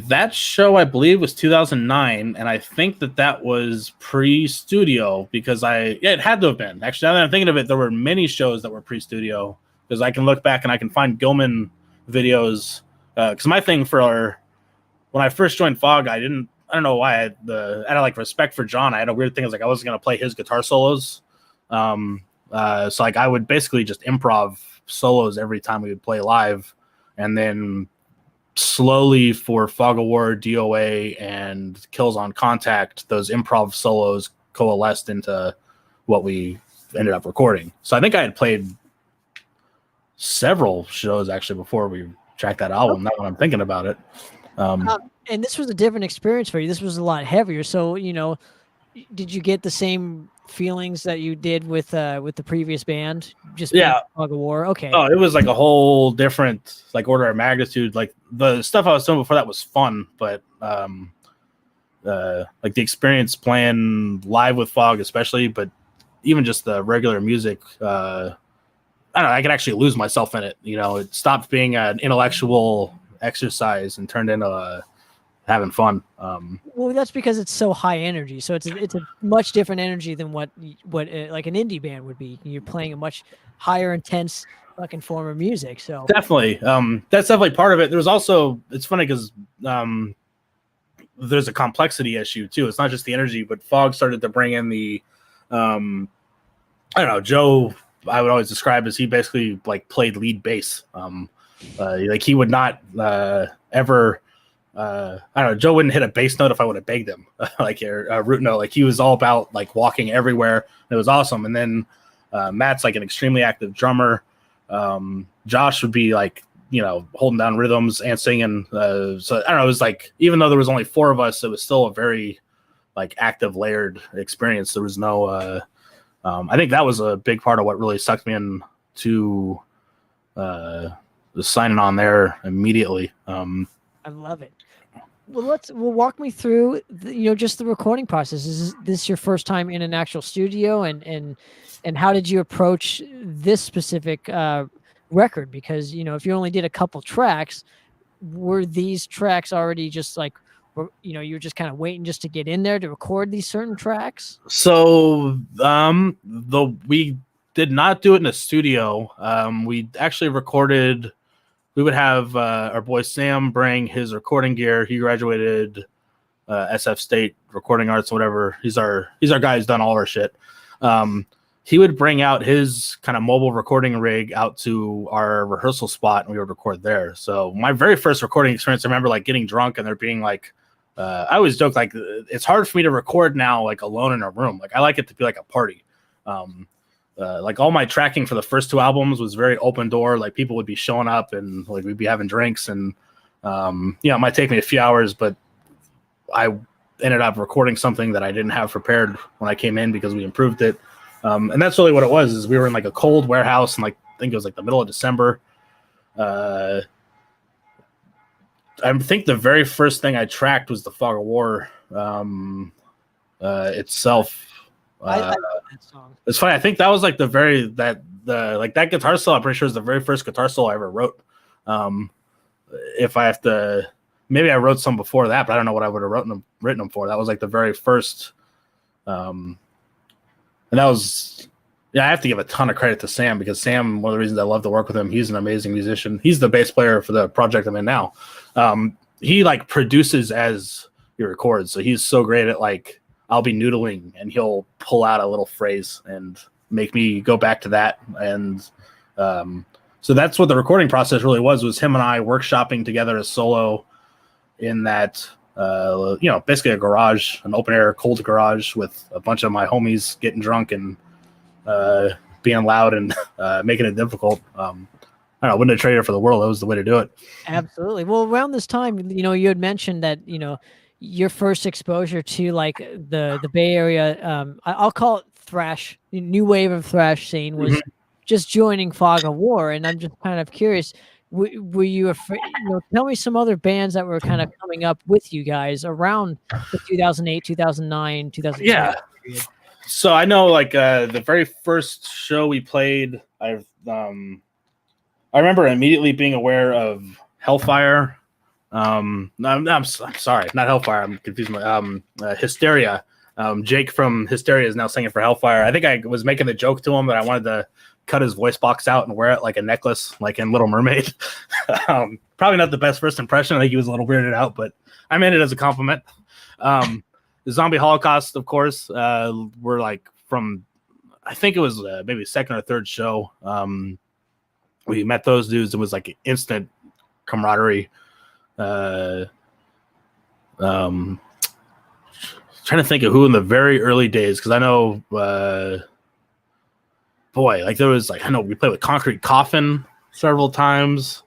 that show, I believe, was 2009, and I think that was pre-studio because it had to have been. Actually, now that I'm thinking of it, there were many shows that were pre-studio because I can look back and I can find Gilman videos. Because my thing when I first joined Fog, I don't know why I had like respect for John. I had a weird thing. I was like, I wasn't going to play his guitar solos. So like I would basically just improv solos every time we would play live. And then slowly for Fog of War, DOA, and Kills on Contact, those improv solos coalesced into what we ended up recording. So I think I had played several shows actually before we tracked that album. Now when I'm thinking about it. And this was a different experience for you. This was a lot heavier. So, did you get the same feelings that you did with the previous band? Just Fog of War. Okay. Oh, it was like a whole different like order of magnitude. Like the stuff I was doing before that was fun, but like the experience playing live with Fog, especially, but even just the regular music, I don't know. I could actually lose myself in it. It stopped being an intellectual exercise and turned into having fun. Well, that's because it's so high energy. So it's a much different energy than what like an indie band would be. You're playing a much higher intense fucking form of music. So definitely, that's definitely part of it. There's also, it's funny because there's a complexity issue too. It's not just the energy, but Fog started to bring in the, I don't know, Joe, I would always describe as he basically like played lead bass. Like he would not ever, I don't know, Joe wouldn't hit a bass note if I would have begged him, like a root note. Like he was all about like walking everywhere. It was awesome. And then Matt's like an extremely active drummer. Josh would be like, holding down rhythms and singing. So I don't know, it was like, even though there was only 4 of us, it was still a very like active, layered experience. There was no, I think that was a big part of what really sucked me into signing on there immediately. I love it. Well, walk me through just the recording process. Is this your first time in an actual studio, and how did you approach this specific record? Because if you only did a couple tracks, were these tracks already just like, you were just kind of waiting just to get in there to record these certain tracks? So we did not do it in a studio. We actually recorded. We would have our boy Sam bring his recording gear. He graduated SF State Recording Arts, whatever. He's our guy who's done all our shit. He would bring out his kind of mobile recording rig out to our rehearsal spot, and we would record there. So my very first recording experience, I remember like getting drunk and there being like, I always joke like it's hard for me to record now like alone in a room. Like I like it to be like a party. Like all my tracking for the first 2 albums was very open door. Like people would be showing up and like we'd be having drinks and it might take me a few hours, but I ended up recording something that I didn't have prepared when I came in because we improved it. And that's really what it was, is we were in like a cold warehouse and like I think it was like the middle of December. I think the very first thing I tracked was the Fog of War itself. I love that song. It's funny. I think that was like that guitar solo, I'm pretty sure is the very first guitar solo I ever wrote. If I have to, maybe I wrote some before that, but I don't know what I would have written them for. That was like the very first. And that was, I have to give a ton of credit to Sam, because Sam, one of the reasons I love to work with him, he's an amazing musician. He's the bass player for the project I'm in now. He like produces as he records. So he's so great at like, I'll be noodling and he'll pull out a little phrase and make me go back to that. And so that's what the recording process really was him and I workshopping together as solo in that, basically a garage, an open air, cold garage with a bunch of my homies getting drunk and being loud and making it difficult. I don't know, I wouldn't have traded it for the world. That was the way to do it. Absolutely. Well, around this time, you had mentioned that, your first exposure to like the Bay Area, I'll call it thrash, new wave of thrash scene was just joining Fog of War. And I'm just kind of curious, were you afraid? Tell me some other bands that were kind of coming up with you guys around the 2008, 2009, 2010 Yeah. period. So I know like the very first show we played, I remember immediately being aware of Hellfire. No, I'm sorry, not Hellfire. I'm confusing my Hysteria. Jake from Hysteria is now singing for Hellfire. I think I was making the joke to him that I wanted to cut his voice box out and wear it like a necklace, like in Little Mermaid. Probably not the best first impression. I think he was a little weirded out, but I meant it as a compliment. The Zombie Holocaust, of course, were like from, I think it was maybe second or third show. We met those dudes. It was like instant camaraderie. Trying to think of who in the very early days, because I know, like there was like, I know we played with Concrete Coffin several times.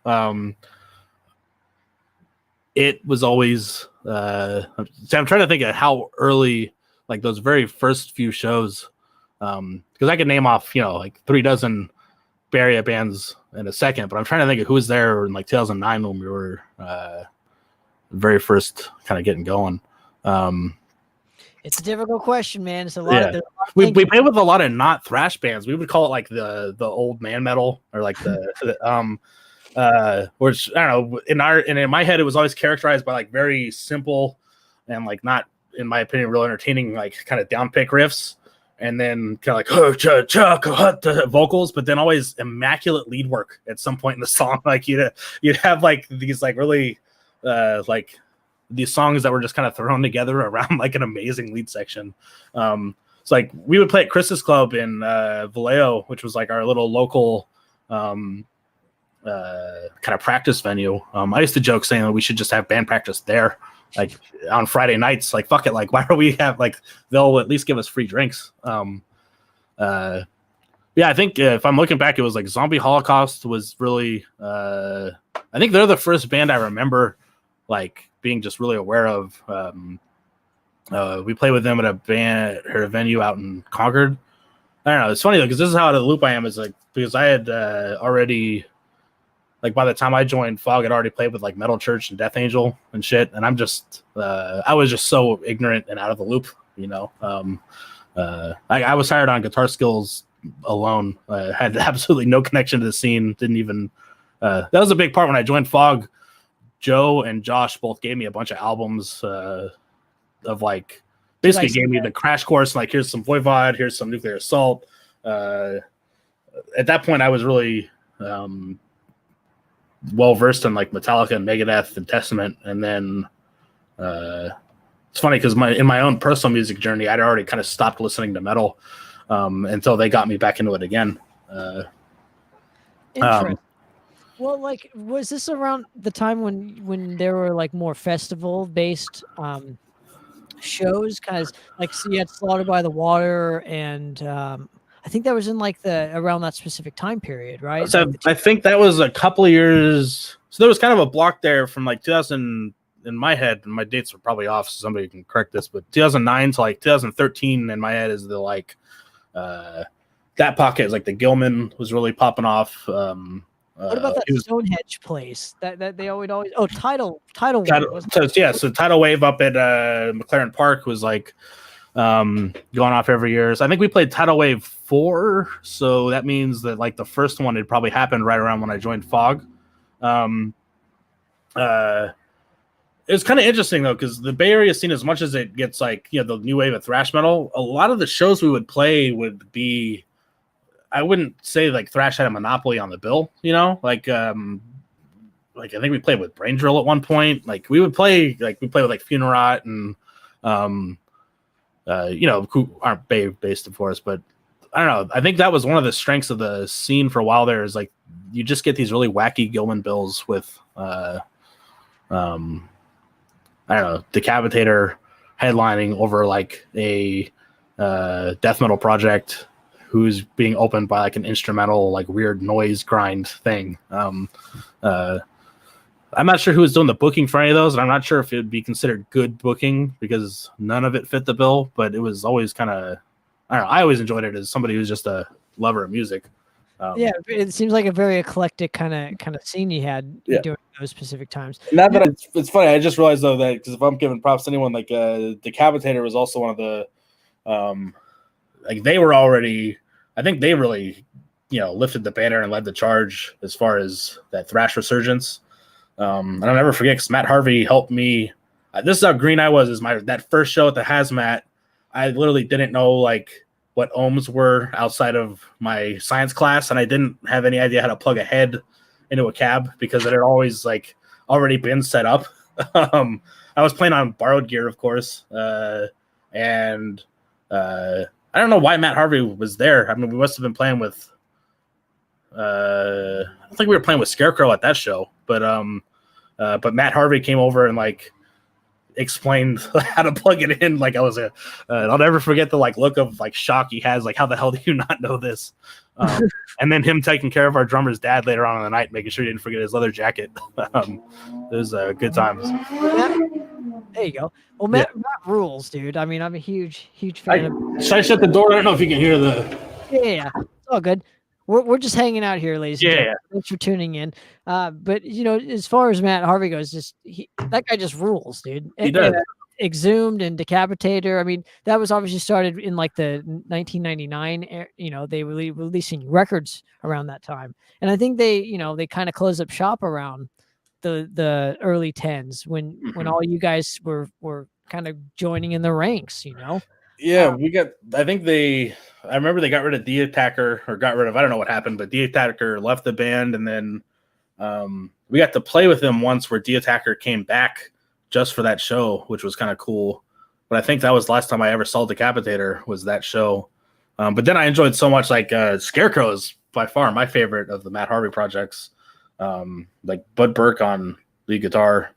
It was always so I'm trying to think of how early, like those very first few shows, because I could name off like 36 Bay Area bands in a second, but I'm trying to think of who was there in like 2009 when we were very first kind of getting going. It's a difficult question, man. It's a lot. Yeah. We played with a lot of not thrash bands. We would call it like the old man metal, or like which I don't know. In my head, it was always characterized by like very simple and like not, in my opinion, real entertaining, like kind of downpick riffs, and then kind of like vocals, but then always immaculate lead work at some point in the song. Like you'd have like these like really like these songs that were just kind of thrown together around like an amazing lead section. It's like we would play at Chris's Club in Vallejo, which was like our little local kind of practice venue. I used to joke saying that we should just have band practice there, like on Friday nights. Like fuck it, like why don't we have, like, they'll at least give us free drinks. Yeah, I think if I'm looking back, it was like Zombie Holocaust was really I think they're the first band I remember like being just really aware of. We played with them at a venue out in Concord. I don't know. It's funny though, because this is how out of the loop I am. Is like, because I had already, like, by the time I joined Fog, I'd already played with like Metal Church and Death Angel and shit. And I'm just, I was just so ignorant and out of the loop, I was hired on guitar skills alone. Had absolutely no connection to the scene. Didn't even, that was a big part when I joined Fog. Joe and Josh both gave me a bunch of albums of like, basically gave me the crash course. Like, here's some Voivod, here's some Nuclear Assault. At that point, I was really well versed in like Metallica and Megadeth and Testament. And then it's funny because in my own personal music journey, I'd already kind of stopped listening to metal until they got me back into it again. Interesting. Well, like, was this around the time when there were like more festival based shows? Because like, so you had Slaughter by the Water, and I think that was in like around that specific time period, right? So like I think that was a couple of years. So there was kind of a block there from like 2000 in my head, and my dates are probably off, so somebody can correct this, but 2009 to like 2013 in my head is the like that pocket is like the Gilman was really popping off. What about that Stonehenge place that they always Tidal Wave? So Tidal Wave up at McLaren Park was like going off every year. So I think we played Tidal Wave 4, so that means that like the first one had probably happened right around when I joined Fog. It was kind of interesting though, because the Bay Area scene, as much as it gets like the new wave of thrash metal, a lot of the shows we would play would be, I wouldn't say like thrash had a monopoly on the bill, like I think we played with Brain Drill at one point. Like we play with like Funerat and who aren't Bay based, of course, but I don't know. I think that was one of the strengths of the scene for a while there, is like you just get these really wacky Gilman bills with I don't know, Decapitator headlining over like a death metal project who's being opened by like an instrumental, like weird noise grind thing. I'm not sure who was doing the booking for any of those, and I'm not sure if it would be considered good booking because none of it fit the bill, but it was always kind of, I don't know, I always enjoyed it as somebody who's just a lover of music. Yeah, it seems like a very eclectic kind of scene you had Yeah. during those specific times. Now that it's funny, I just realized though that because if I'm giving props to anyone, like Decapitator was also one of the, like they were already, I think they really, lifted the banner and led the charge as far as that thrash resurgence. And I'll never forget because Matt Harvey helped me. This is how green I was. Is that first show at the Hazmat? I literally didn't know like what ohms were outside of my science class, and I didn't have any idea how to plug a head into a cab because it had always like already been set up. I was playing on borrowed gear, of course, and I don't know why Matt Harvey was there. I mean, we must have been playing with. I don't think we were playing with Scarecrow at that show, but Matt Harvey came over and like explained how to plug it in. Like I was I'll never forget the like look of like shock he has. Like, how the hell do you not know this? And then him taking care of our drummer's dad later on in the night, making sure he didn't forget his leather jacket. It was good times. There you go. Well, Matt rules, dude. I mean, I'm a huge fan Should I shut the door? I don't know if you can hear the. Yeah, it's all good. We're just hanging out here, ladies and gentlemen. Thanks for tuning in. But as far as Matt Harvey goes, that guy just rules, dude. He does. Exhumed and Decapitator. I mean, that was obviously started in like the 1999. They were releasing records around that time, and I think they kind of closed up shop around the early 10s when all you guys were kind of joining in the ranks. Yeah, I remember they got rid of The Attacker, or got rid of, I don't know what happened, but The Attacker left the band, and then we got to play with them once where The Attacker came back just for that show, which was kind of cool. But I think that was the last time I ever saw Decapitator, was that show. But then I enjoyed so much, like Scarecrow is by far my favorite of the Matt Harvey projects. Like Bud Burke on lead guitar.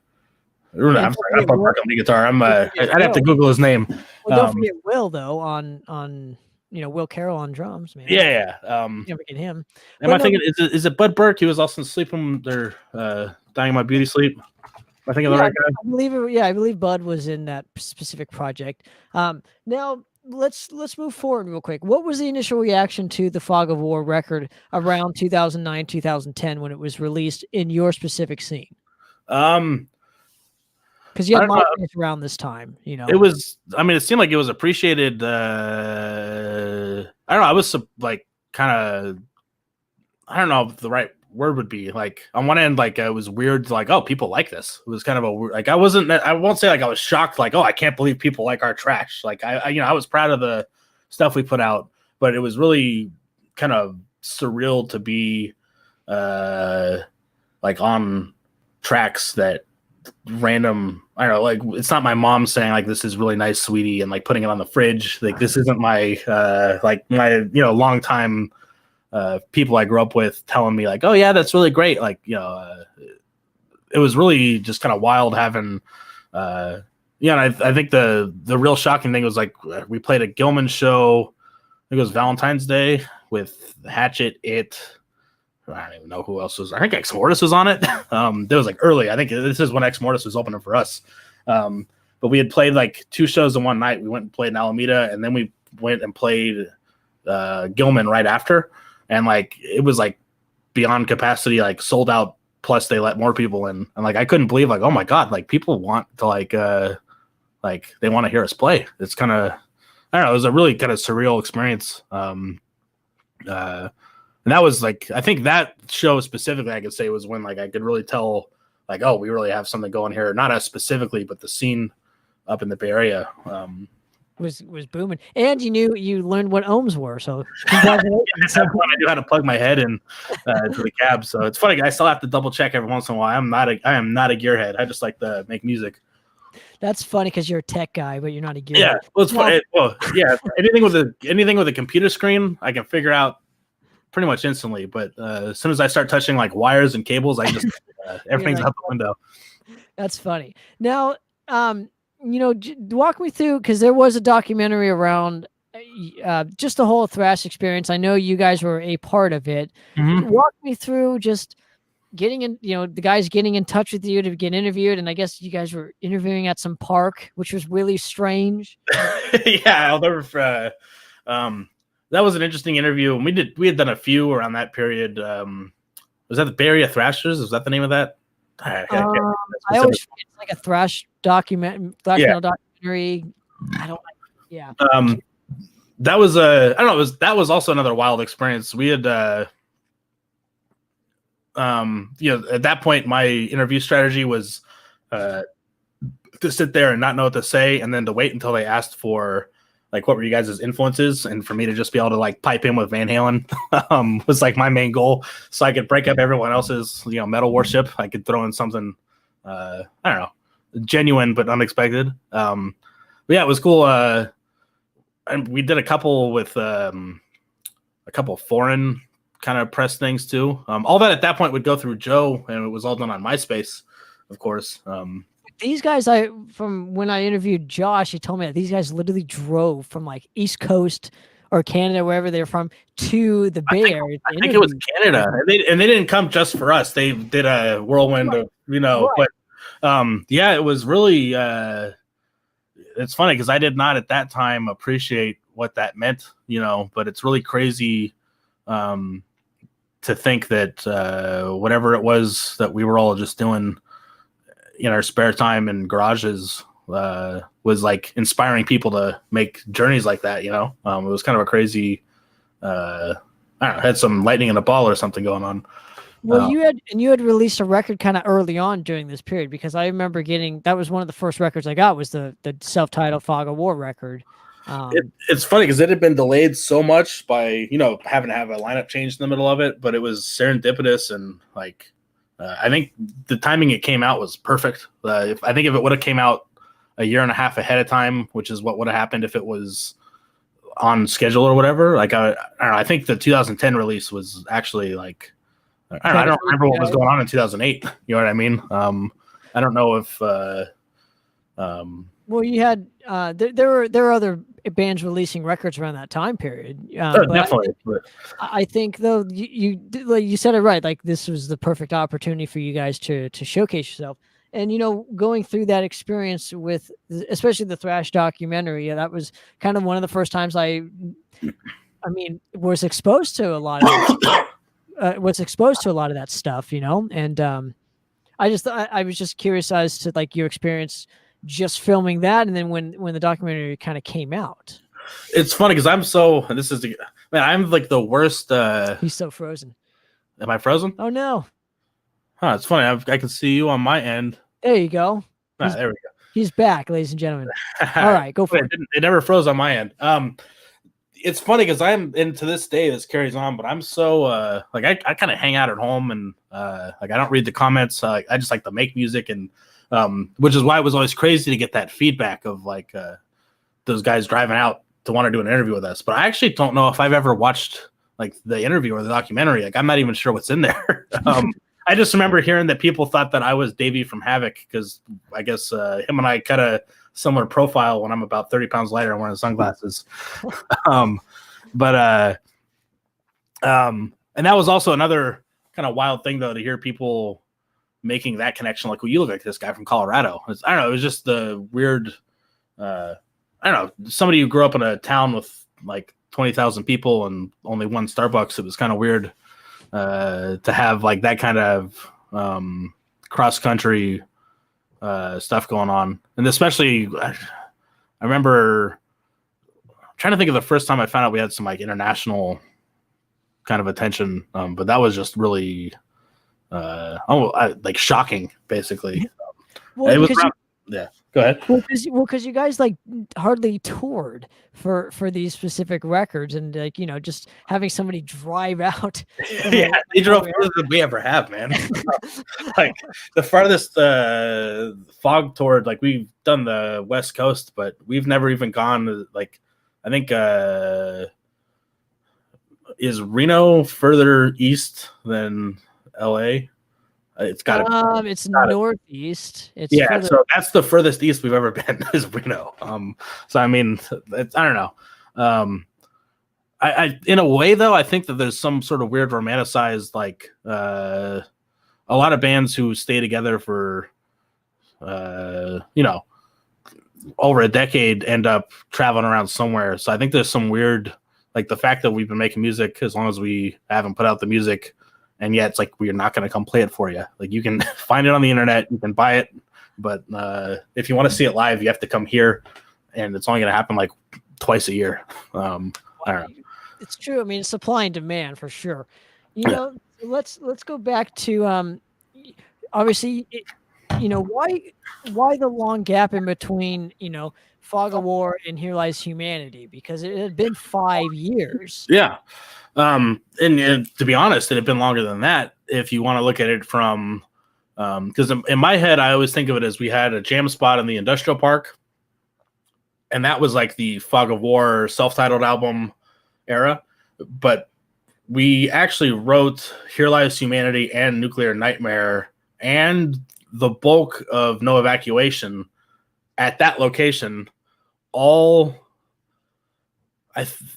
I'm sorry, not Bud Burke on lead guitar. I'd have to Google his name. Well, don't forget Will though on Will Carroll on drums, man. Yeah. Can't forget him. Am I thinking? Is it Bud Burke? He was also sleeping. They're dying in my beauty sleep. Am I thinking of the right guy? I believe Bud was in that specific project. Now let's move forward real quick. What was the initial reaction to the Fog of War record around 2009, 2010 when it was released in your specific scene? Because you had markings around this time, It was. I mean, it seemed like it was appreciated. I don't know. I was like kind of. I don't know if the right word would be. Like on one end, like it was weird. Like, oh, people like this. It was kind of like I wasn't. I won't say like I was shocked. Like, oh, I can't believe people like our trash. Like I was proud of the stuff we put out, but it was really kind of surreal to be, like on tracks that. Random, I don't know, like it's not my mom saying like this is really nice, sweetie, and like putting it on the fridge. Like this isn't my like my long time people I grew up with telling me like, oh yeah, that's really great. Like it was really just kind of wild having and I think the real shocking thing was like we played a Gilman show. I think it was Valentine's Day with Hatchet, I don't even know who else was. I think Ex Mortis was on it. There was like early. I think this is when Ex Mortis was opening for us. But we had played like 2 shows in one night. We went and played in Alameda, and then we went and played Gilman right after. And like it was like beyond capacity, like sold out. Plus they let more people in, and like I couldn't believe like, oh my god, like people want to like they want to hear us play. It's kind of, I don't know. It was a really kind of surreal experience. And that was like, I think that show specifically, I could say was when like I could really tell like, oh, we really have something going here. Not us specifically, but the scene up in the Bay Area was booming. And you learned what ohms were. So congratulations. I knew how to plug my head in to the cab. So it's funny. I still have to double check every once in a while. I am not a gearhead. I just like to make music. That's funny because you're a tech guy, but you're not a gearhead. Yeah. Well, it's funny. Well, yeah. Anything with a computer screen, I can figure out pretty much instantly, but as soon as I start touching like wires and cables, I just everything's out the window. That's funny. Now, walk me through, because there was a documentary around just the whole thrash experience. I know you guys were a part of it. Mm-hmm. Walk me through just getting in, the guys getting in touch with you to get interviewed, and I guess you guys were interviewing at some park, which was really strange. Yeah, I'll never. that was an interesting interview. And we had done a few around that period. Was that the Bay Area Thrashers? Was that the name of that? I always forget it's like a thrash metal documentary. I don't like. Yeah. That was I don't know. That was also another wild experience. We had, at that point, my interview strategy was to sit there and not know what to say, and then to wait until they asked for like what were you guys' influences, and for me to just be able to like pipe in with Van Halen was like my main goal, so I could break up everyone else's metal worship. I could throw in something I don't know, genuine but unexpected. But yeah, it was cool. And we did a couple with a couple foreign kind of press things too. All that at that point would go through Joe, and it was all done on MySpace, of course. These guys, from when I interviewed Josh, he told me that these guys literally drove from like East Coast or Canada, wherever they're from, to the Bay Area. I think it was Canada, and they didn't come just for us. They did a whirlwind of Right. But yeah, it was really. It's funny because I did not at that time appreciate what that meant, but it's really crazy to think that whatever it was that we were all just doing in our spare time in garages was like inspiring people to make journeys like that. It was kind of a crazy, I don't know, had some lightning in a ball or something going on. Well, you had released a record kind of early on during this period, because I remember that was one of the first records I got, was the self-titled Fog of War record. It's funny because it had been delayed so much by having to have a lineup change in the middle of it, but it was serendipitous, and like I think the timing it came out was perfect. I think if it would have came out a year and a half ahead of time, which is what would have happened if it was on schedule or whatever, like I don't know, I think the 2010 release was actually like. I don't remember what was going on in 2008. You know what I mean? I don't know if. Well, you had there were other bands releasing records around that time period. Definitely. I think though you said it right. Like this was the perfect opportunity for you guys to showcase yourself. And going through that experience with, especially the thrash documentary, that was kind of one of the first times I was exposed to a lot of it. Was exposed to a lot of that stuff, and I was just curious as to like your experience just filming that, and then when the documentary kind of came out. It's funny because I'm like the worst. He's so frozen. Am I frozen? Oh no. It's funny. I can see you on my end. There you go. There we go. He's back, ladies and gentlemen. All right, go for it. It never froze on my end. It's funny because and to this day this carries on, but I'm so like I kind of hang out at home, and like I don't read the comments. I just like to make music, and which is why it was always crazy to get that feedback of like those guys driving out to want to do an interview with us. But I actually don't know if I've ever watched like the interview or the documentary. Like I'm not even sure what's in there. I just remember hearing that people thought that I was Davey from Havoc because I guess him and I cut a similar profile when I'm about 30 pounds lighter and wearing sunglasses. And that was also another kind of wild thing though, to hear people making that connection. Like, well, you look like this guy from Colorado. I don't know. It was just the weird, I don't know, somebody who grew up in a town with like 20,000 people and only one Starbucks. It was kind of weird to have like that kind of cross country stuff going on. And especially I remember trying to think of the first time I found out we had some like international kind of attention, but that was just really like shocking, basically. Well, it was yeah, go ahead. Well, because you guys like hardly toured for these specific records, and like just having somebody drive out. Yeah, they drove further than we ever have, man. Like the farthest fog tour, like we've done the West Coast, but we've never even gone to, like, I think is Reno further east than LA? It's got to. It's northeast. It's further. So that's the furthest east we've ever been is Reno. So I mean, I don't know. I in a way though, I think that there's some sort of weird romanticized like a lot of bands who stay together for over a decade end up traveling around somewhere. So I think there's some weird Like the fact that we've been making music as long as we haven't put out the music, and yet it's like we're not going to come play it for you. Like you can find it on the internet, you can buy it, but if you want to see it live, you have to come here, and it's only going to happen like twice a year. I don't know. It's true. I mean, supply and demand for sure. You know, let's go back to obviously, why the long gap in between, Fog of War and Here Lies Humanity, because it had been 5 years. Yeah. And to be honest, it had been longer than that. If you want to look at it from, because in my head, I always think of it as we had a jam spot in the industrial park, and that was like the Fog of War self-titled album era. But we actually wrote Here Lies Humanity and Nuclear Nightmare and the bulk of No Evacuation at that location. All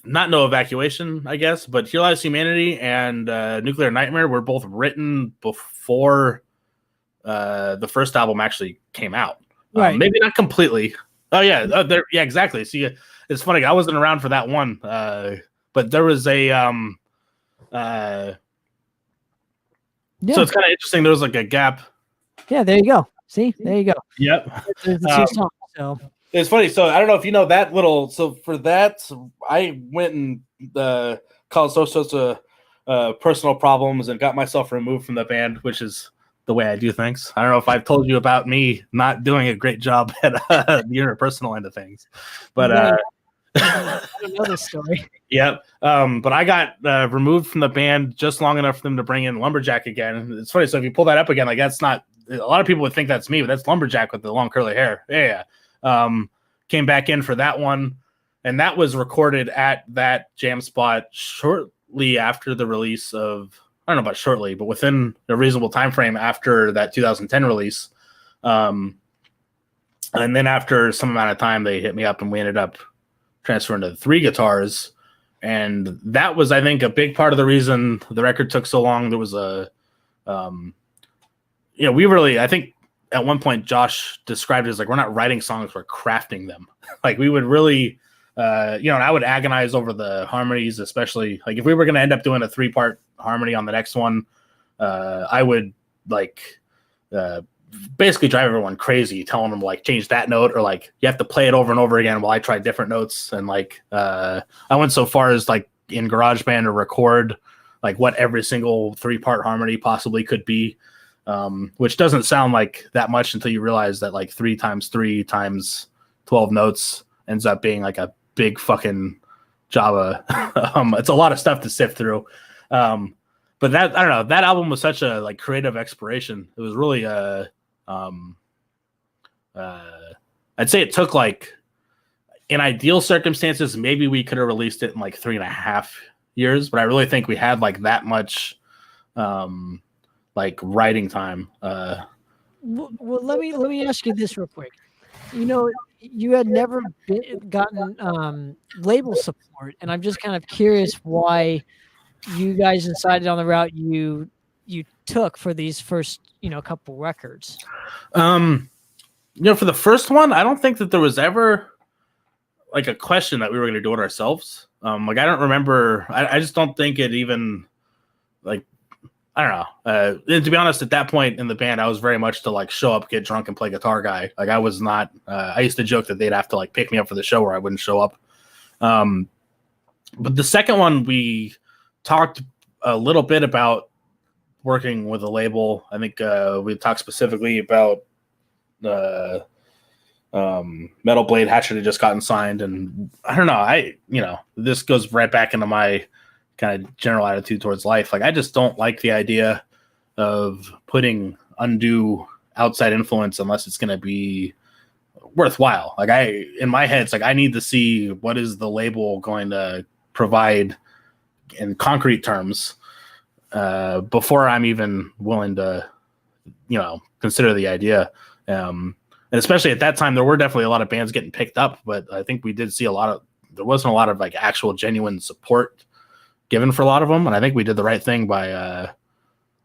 not No Evacuation, I guess, but Here Lies Humanity and Nuclear Nightmare were both written before the first album actually came out. Right. Maybe not completely. Oh yeah, yeah, exactly. See, it's funny. I wasn't around for that one, but there was a. So it's kind of interesting. There was like a gap. Yeah, there you go. See, there you go. Yep. There's the two songs. So it's funny. So I don't know if you know that little. So for that, I went and caused all sorts of personal problems and got myself removed from the band, which is the way I do things. I don't know if I've told you about me not doing a great job at the interpersonal end of things, but I don't know this story. Yep. But I got removed from the band just long enough for them to bring in Lumberjack again. It's funny. So if you pull that up again, like that's not. A lot of people would think that's me, but that's Lumberjack with the long curly hair. Yeah. Came back in for that one, and that was recorded at that jam spot shortly after the release of. I don't know about shortly, but within a reasonable time frame after that 2010 release. And then after some amount of time, they hit me up, and we ended up transferring to 3 guitars. And that was, I think, a big part of the reason the record took so long. There was a, we really, I think at one point Josh described it as like, we're not writing songs, we're crafting them. Like we would really, and I would agonize over the harmonies, especially like if we were going to end up doing a 3-part harmony on the next one, I would like basically drive everyone crazy, telling them like change that note, or like you have to play it over and over again while I try different notes. And like I went so far as like in GarageBand to record like what every single 3-part harmony possibly could be, which doesn't sound like that much until you realize that like 3 times 3 times 12 notes ends up being like a big fucking Java. It's a lot of stuff to sift through. But that, I don't know, that album was such a like creative exploration. It was really, I'd say it took like, in ideal circumstances, maybe we could have released it in like 3.5 years, but I really think we had like that much, like writing time. Well, let me ask you this real quick. You had never gotten label support, and I'm just kind of curious why you guys decided on the route you took for these first couple records. For the first one, I don't think that there was ever like a question that we were going to do it ourselves. Like I don't remember. I just don't think it even like. I don't know. And to be honest, at that point in the band, I was very much to like show up, get drunk, and play guitar guy. Like I was not. I used to joke that they'd have to like pick me up for the show, or I wouldn't show up. But the second one, we talked a little bit about working with a label. I think we talked specifically about Metal Blade Hatchet had just gotten signed, and I don't know. This goes right back into my kind of general attitude towards life. Like I just don't like the idea of putting undue outside influence unless it's going to be worthwhile. Like in my head, it's like I need to see what is the label going to provide in concrete terms before I'm even willing to, consider the idea. And especially at that time, there were definitely a lot of bands getting picked up, but I think we did see there wasn't a lot of like actual genuine support given for a lot of them. And I think we did the right thing by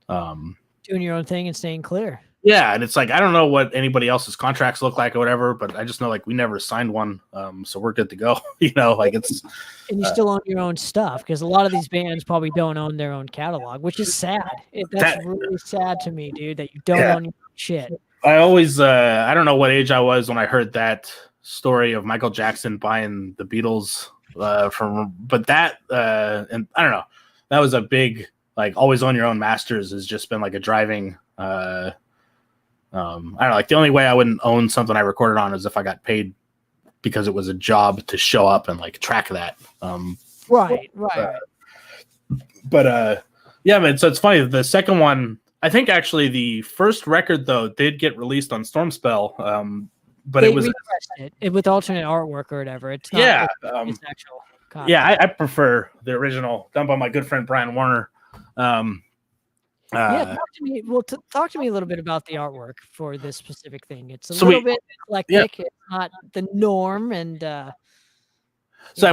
doing your own thing and staying clear. Yeah, and it's like I don't know what anybody else's contracts look like or whatever, but I just know like we never signed one, so we're good to go. Like it's And you still own your own stuff, because a lot of these bands probably don't own their own catalog, which is sad. That's that. really sad to me, dude, that you don't Yeah, own your own shit. I always I don't know what age I was when I heard that story of Michael Jackson buying the Beatles but that and I don't know, that was a big like always own your own masters has just been like a driving. I don't know, like the only way I wouldn't own something I recorded on is if I got paid because it was a job to show up and like track that. Right. But yeah, man. So it's funny. The second one, I think actually the first record though did get released on Stormspell. But it was it with alternate artwork or whatever. It's not, yeah, it's actual copy. yeah. I prefer the original done by my good friend Brian Warner. Talk to me. Well, talk to me a little bit about the artwork for this specific thing. It's a little bit eclectic. Yeah. It's not the norm, and so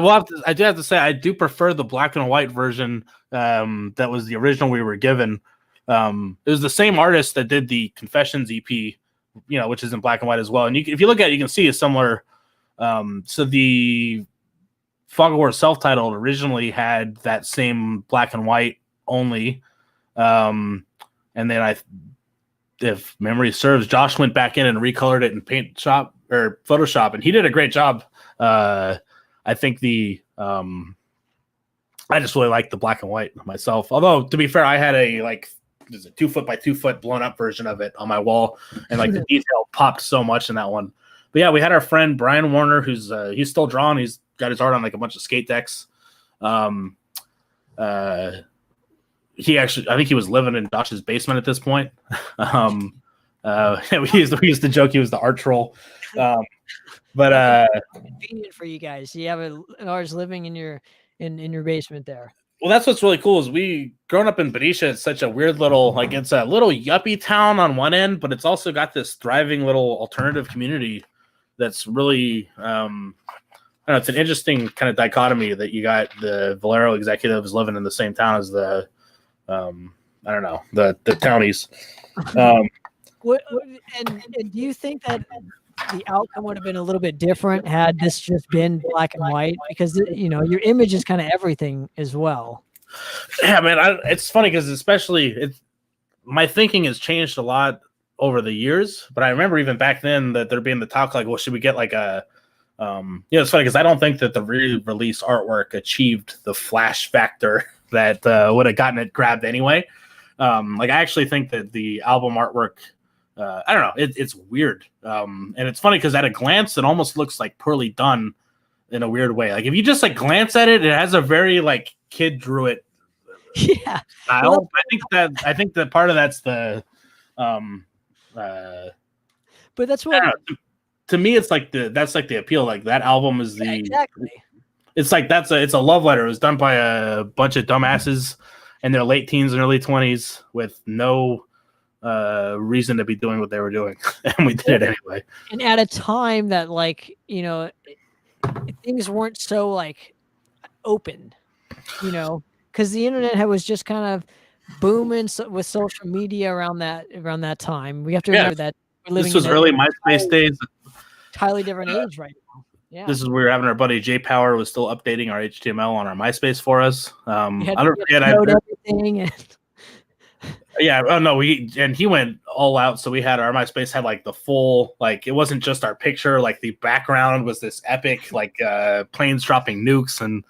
I do have to say I do prefer the black and white version. That was the original we were given. It was the same artist that did the Confessions EP, which is in black and white as well. And if you look at it, you can see a similar. So the Fog of War self-titled originally had that same black and white only. And then if memory serves, Josh went back in and recolored it in Photoshop, and he did a great job. I think I just really like the black and white myself. Although to be fair, I had there's a 2 foot by 2 foot blown up version of it on my wall, and like the detail popped so much in that one. But yeah, we had our friend Brian Warner, who's he's still drawing. He's got his art on like a bunch of skate decks. He actually, I think he was living in Josh's basement at this point. We used to joke he was the art troll. But convenient for you guys. You have an artist living in your basement there. Well, that's what's really cool is we growing up in Benicia. It's such a weird little it's a little yuppie town on one end, but it's also got this thriving little alternative community that's really I don't know. It's an interesting kind of dichotomy that you got the Valero executives living in the same town as the I don't know, the townies. And do you think that the outcome would have been a little bit different had this just been black and white? Because your image is kind of everything as well. Yeah, man. It's funny because especially my thinking has changed a lot over the years. But I remember even back then that there being the talk like, well, should we get like a it's funny because I don't think that the re-release artwork achieved the flash factor that would have gotten it grabbed anyway. I actually think that the album artwork, I don't know, it's weird. And it's funny because at a glance, it almost looks like poorly done in a weird way. Like if you just like glance at it, it has a very like kid drew it style. Well, I think that part of that's the, but that's what. To me, it's like that's like the appeal. Like that album is exactly. It's like it's a love letter. It was done by a bunch of dumbasses in their late teens and early 20s with no reason to be doing what they were doing, and we did it anyway. And at a time that things weren't so like open, because the internet was just kind of booming with social media around that time. We have to remember that this was early MySpace days. Entirely different age right now. Yeah. This is we were having our buddy Jay Power was still updating our HTML on our MySpace for us. I'll never forget everything. Yeah. Oh no, he went all out. So we had our MySpace had like the full, like it wasn't just our picture, like the background was this epic, like planes dropping nukes. And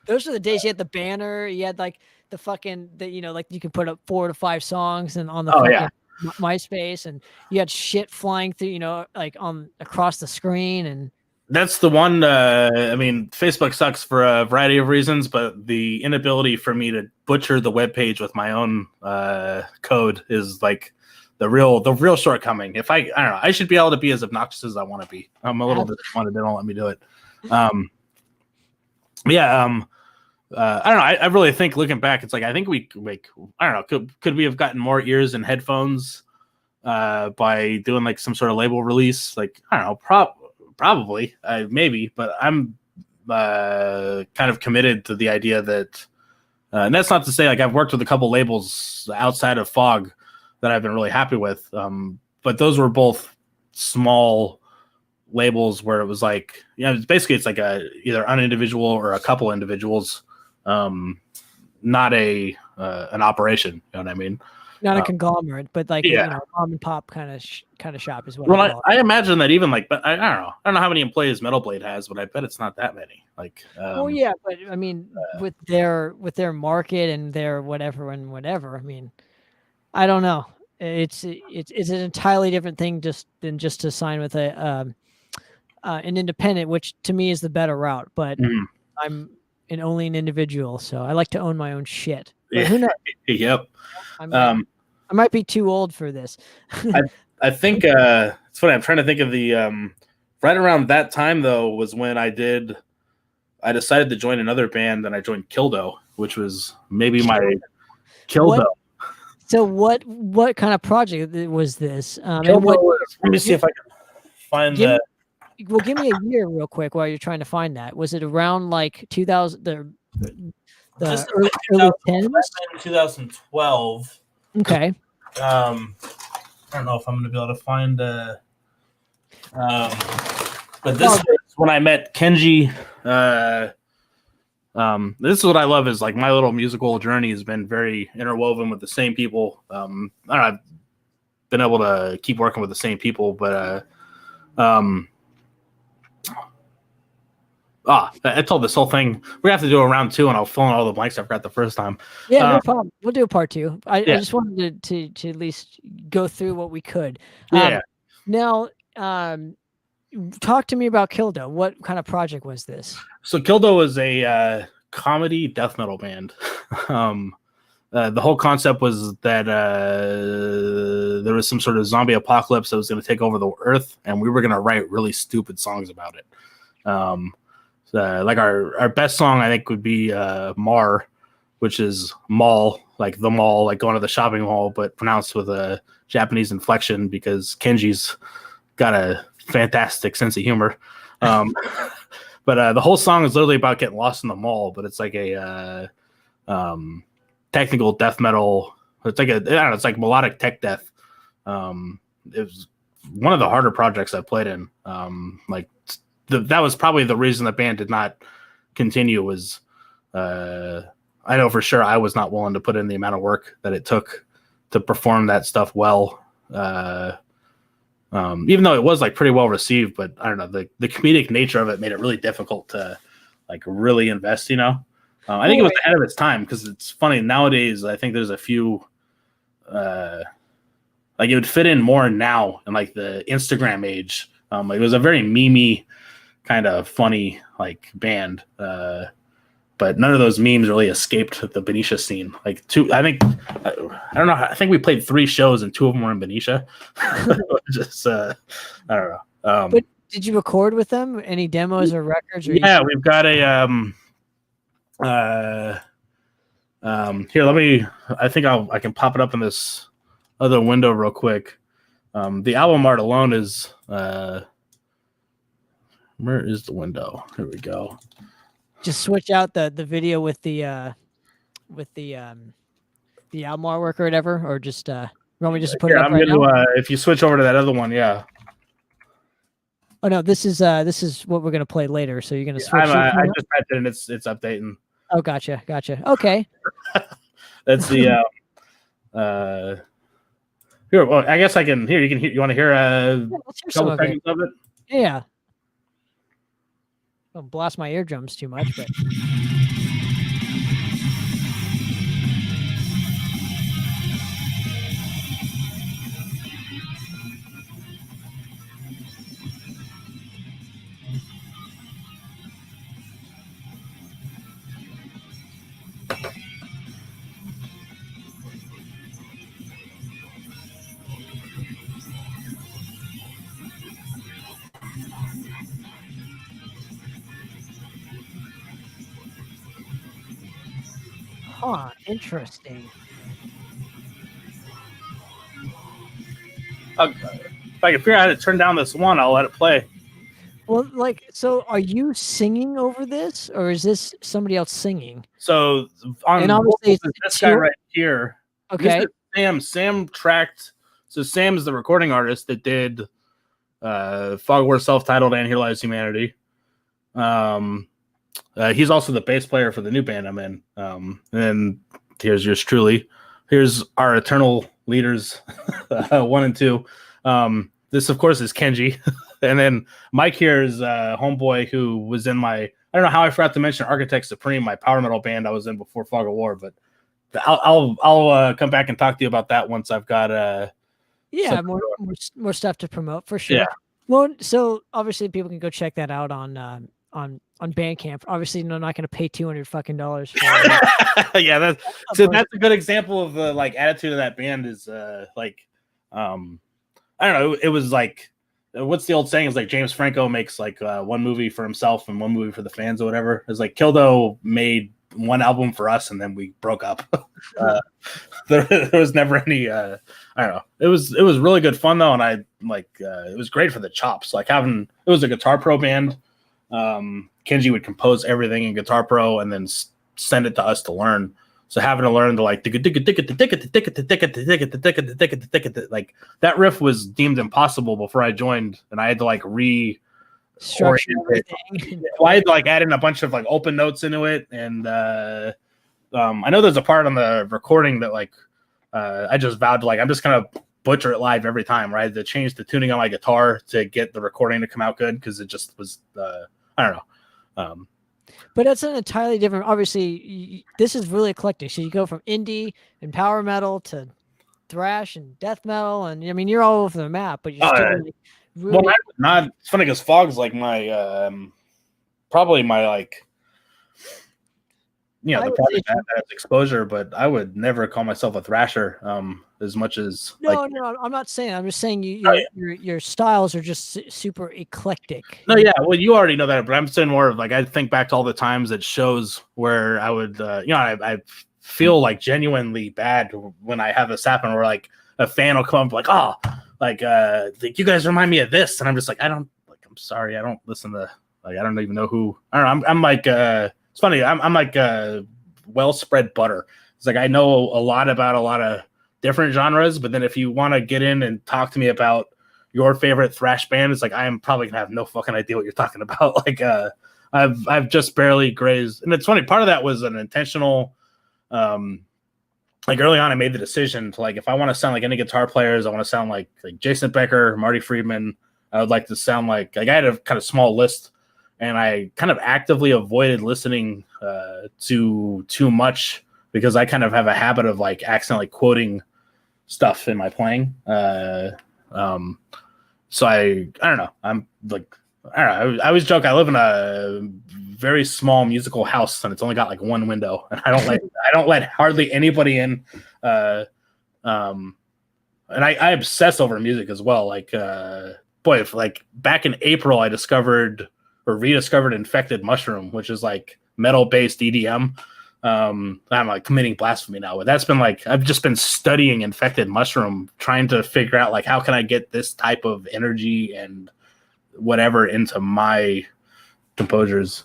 those are the days you had the banner, you had like the fucking like you could put up 4 to 5 songs and on the MySpace, and you had shit flying through, like across the screen. And that's the one. I mean, Facebook sucks for a variety of reasons, but the inability for me to butcher the web page with my own code is like the real shortcoming. If I don't know, I should be able to be as obnoxious as I want to be. I'm a little disappointed they don't let me do it. I don't know. I really think looking back, it's like I think we like I don't know. Could we have gotten more ears and headphones by doing like some sort of label release? Like I don't know, probably maybe. But I'm kind of committed to the idea that, and that's not to say like I've worked with a couple labels outside of Fog, that I've been really happy with. But those were both small labels where it was like, it's like either an individual or a couple individuals, not an operation. You know what I mean? Not a conglomerate, but like Yeah. mom and pop kind of shop is what Well, I call it. I imagine that even like, but I don't know. I don't know how many employees Metal Blade has, but I bet it's not that many. Like, Well, yeah, but I mean, with their market and their whatever and whatever, I mean, I don't know. It's an entirely different thing than just to sign with an independent, which to me is the better route. But I'm only an individual, so I like to own my own shit. But who knows? Yep. I might be too old for this. I think it's funny. I'm trying to think of the right around that time though was when I decided to join another band, and I joined Kildo, which was maybe my Kildo. So what kind of project was this? Let me see if I can find that. Well, give me a year real quick while you're trying to find that. Was it around like 2000, the early 10s? 2012. Okay. I don't know if I'm going to be able to find. But this is when I met Kenji. This is what I love is like my little musical journey has been very interwoven with the same people. I don't know, I've been able to keep working with the same people, but I told this whole thing. We have to do a round 2, and I'll fill in all the blanks I forgot the first time. Yeah, no problem. We'll do a part 2. I just wanted to at least go through what we could. Now, talk to me about Kildo. What kind of project was this? So Kildo was a comedy death metal band. The whole concept was that there was some sort of zombie apocalypse that was going to take over the earth, and we were going to write really stupid songs about it. Like our best song, I think, would be Mar, which is mall, like the mall, like going to the shopping mall, but pronounced with a Japanese inflection because Kenji's got a fantastic sense of humor. But the whole song is literally about getting lost in the mall, but it's like a technical death metal. It's like it's like melodic tech death. It was one of the harder projects I played in. That was probably the reason the band did not continue was I know for sure I was not willing to put in the amount of work that it took to perform that stuff well. Even though it was like pretty well received, but I don't know, the comedic nature of it made it really difficult to like really invest, I think it was ahead of its time because it's funny nowadays. I think there's a few, like it would fit in more now in like the Instagram age. It was a very memey kind of funny like band, but none of those memes really escaped the Benicia scene. Like I don't know. I think we played 3 shows and 2 of them were in Benicia. Just I don't know. But did you record with them? Any demos or records? Or we've got a here. I think I can pop it up in this other window real quick. The album art alone is where is the window? Here we go. Just switch out the video with the album artwork or whatever, or just you want me just to put it up right now? If you switch over to that other one, yeah. Oh no, this is what we're gonna play later. So you're gonna switch. I just typed it and it's updating. Oh, gotcha. Okay. That's the here. Well, I guess I can. Here, you can hear. You want to hear let's hear couple seconds of it? Yeah. Don't blast my eardrums too much, but. Huh, interesting. If I can figure out how to turn down this one, I'll let it play. Well, like, so are you singing over this, or is this somebody else singing? So on and obviously this guy right here, okay, Sam tracked. So Sam's the recording artist that did Fog War self-titled and Here Lies Humanity. He's also the bass player for the new band I'm in. And here's yours truly. Here's our eternal leaders, 1 and 2. This, of course, is Kenji. And then Mike here is homeboy who was in my, I don't know how I forgot to mention Architect Supreme, my power metal band I was in before Fog of War, but I'll come back and talk to you about that once I've got more stuff to promote for sure. Yeah. Well, so obviously people can go check that out on Bandcamp. Obviously, they're not going to pay $200 fucking dollars for it. Yeah, that's a good example of the like attitude of that band is I don't know, it was like, what's the old saying? It's like James Franco makes like one movie for himself and one movie for the fans or whatever. It's like Kildo made one album for us and then we broke up. There was never any I don't know. It was really good fun though, and I like it was great for the chops. Like it was a Guitar Pro band. Kenji would compose everything in Guitar Pro and then send it to us to learn. So having to learn to like like that riff was deemed impossible before I joined, and I had to like structure everything. Well, I had to like add in a bunch of like open notes into it, and I know there's a part on the recording that like I just vowed to like I'm just gonna butcher it live every time, right? To change the tuning on my guitar to get the recording to come out good because it just was I don't know. But that's an entirely different. Obviously, this is really eclectic. So you go from indie and power metal to thrash and death metal, and I mean you're all over the map. But you're still really well, not. It's funny because Fog's like my probably my like. You know, the project that has exposure, but I would never call myself a thrasher as much as no, I'm not saying. I'm just saying your styles are just super eclectic. No, yeah, well, you already know that, but I'm saying more of like I think back to all the times at shows where I would, I feel like genuinely bad when I have this happen, where like a fan will come up like, oh, like you guys remind me of this, and I'm just like, I'm sorry, I don't listen to like I don't even know who. I don't know. I'm like. It's funny. I'm like well spread butter. It's like I know a lot about a lot of different genres, but then if you want to get in and talk to me about your favorite thrash band, it's like I am probably gonna have no fucking idea what you're talking about. Like I've just barely grazed, and it's funny. Part of that was an intentional. Like early on, I made the decision to like if I want to sound like any guitar players, I want to sound like Jason Becker, Marty Friedman. I would like to sound like I had a kind of small list. And I kind of actively avoided listening to too much because I kind of have a habit of like accidentally quoting stuff in my playing. So I don't know. I'm like, I don't know. I always joke. I live in a very small musical house and it's only got like one window, and I don't let hardly anybody in. And I obsess over music as well. Like, boy, if like back in April, I rediscovered Infected Mushroom, which is like metal-based EDM. I'm like committing blasphemy now, but that's been like I've just been studying Infected Mushroom, trying to figure out like how can I get this type of energy and whatever into my composers.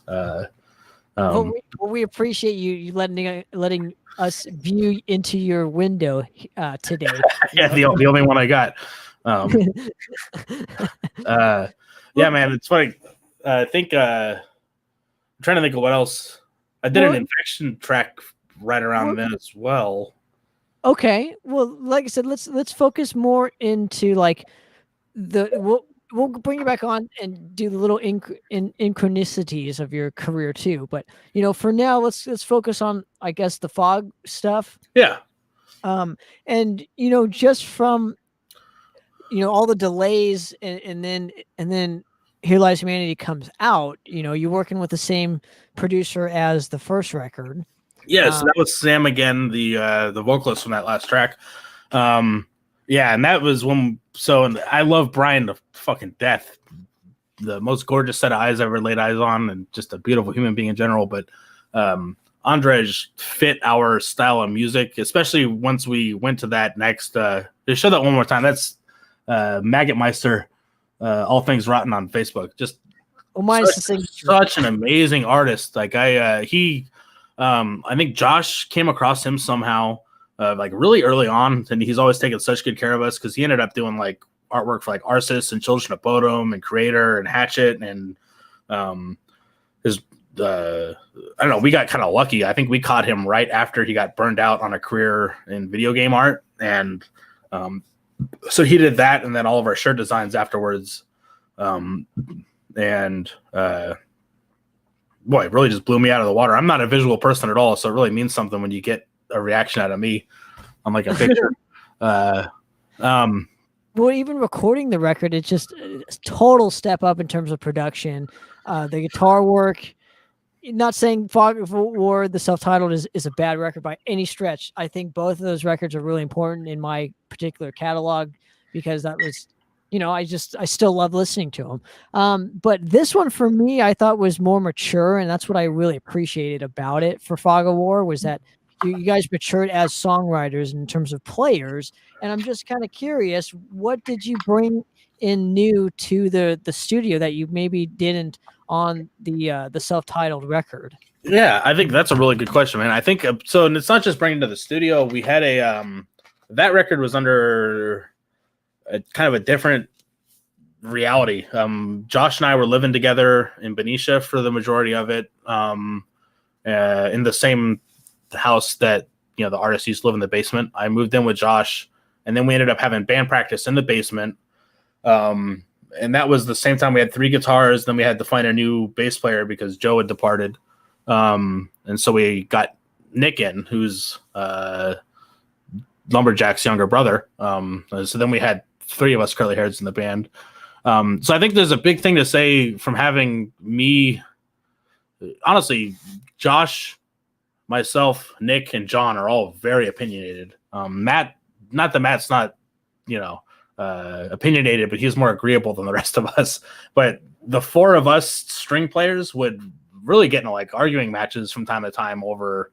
We appreciate you letting us view into your window today. Yeah, the only one I got. Yeah, man, it's funny. I think I'm trying to think of what else. I did an infection track right around then as well. Okay, well, like I said, let's focus more into like we'll bring you back on and do the little synchronicities of your career too. But for now, let's focus on I guess the Fog stuff. Yeah. And just from all the delays and then. Here Lies Humanity comes out, you're working with the same producer as the first record. Yeah, so that was Sam again, the vocalist from that last track. Yeah, and that was when. And I love Brian to fucking death. The most gorgeous set of eyes I ever laid eyes on, and just a beautiful human being in general. But Andrej fit our style of music, especially once we went to that next. Just show that one more time. That's Maggot Meister. All Things Rotten on Facebook. Just such an amazing artist. Like I think Josh came across him somehow. like really early on, and he's always taken such good care of us because he ended up doing like artwork for like Arceus and Children of Bodom and Creator and Hatchet and his I don't know, we got kind of lucky. I think we caught him right after he got burned out on a career in video game art, and so he did that, and then all of our shirt designs afterwards. Boy, it really just blew me out of the water. I'm not a visual person at all, so it really means something when you get a reaction out of me on like a picture. Well, even recording the record, it's just a total step up in terms of production. The guitar work, not saying Fog of War, the self-titled, is a bad record by any stretch. I think both of those records are really important in my particular catalog because that was, I still love listening to them. But this one for me, I thought was more mature, and that's what I really appreciated about it for Fog of War was that you guys matured as songwriters in terms of players. And I'm just kind of curious, what did you bring in new to the studio that you maybe didn't on the self-titled record? Yeah, I think that's a really good question, man. I think so. And it's not just bringing to the studio. We had that record was under a kind of a different reality. Josh and I were living together in Benicia for the majority of it, in the same house that the artists used to live in the basement. I moved in with Josh, and then we ended up having band practice in the basement. And that was the same time we had 3 guitars. Then we had to find a new bass player because Joe had departed. And so we got Nick in, who's Lumberjack's younger brother. So then we had 3 of us curly hairs in the band. So I think there's a big thing to say from having me. Honestly, Josh, myself, Nick, and John are all very opinionated. Matt, not that Matt's not, opinionated, but he's more agreeable than the rest of us. But the 4 of us string players would really get into like arguing matches from time to time over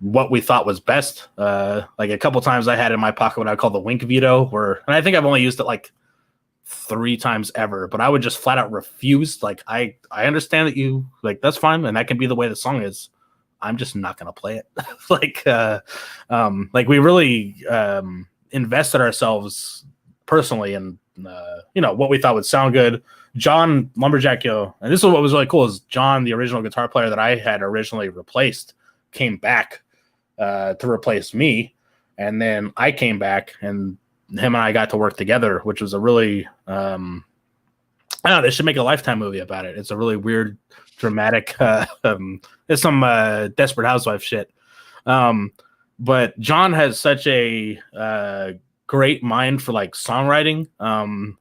what we thought was best. Like a couple times I had in my pocket what I call the wink veto, and I think I've only used it like 3 times ever, but I would just flat out refuse. Like I understand that you like, that's fine, and that can be the way the song is. I'm just not gonna play it. Like we really invested ourselves personally in what we thought would sound good. John Lumberjack, and this is what was really cool is John, the original guitar player that I had originally replaced, came back to replace me, and then I came back, and him and I got to work together, which was a really I don't know, they should make a Lifetime movie about it. It's a really weird, dramatic it's some Desperate Housewife shit. But John has such a great mind for like songwriting. I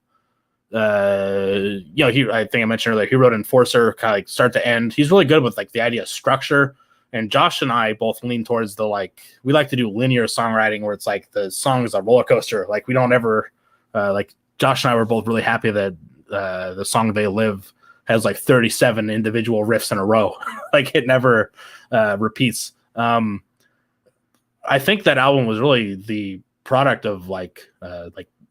think I mentioned earlier, he wrote Enforcer kind of like start to end. He's really good with like the idea of structure. And Josh and I both lean towards we like to do linear songwriting where it's like the song is a roller coaster. Like we don't ever like Josh and I were both really happy that the song They Live has like 37 individual riffs in a row. Like it never repeats. I think that album was really the product of like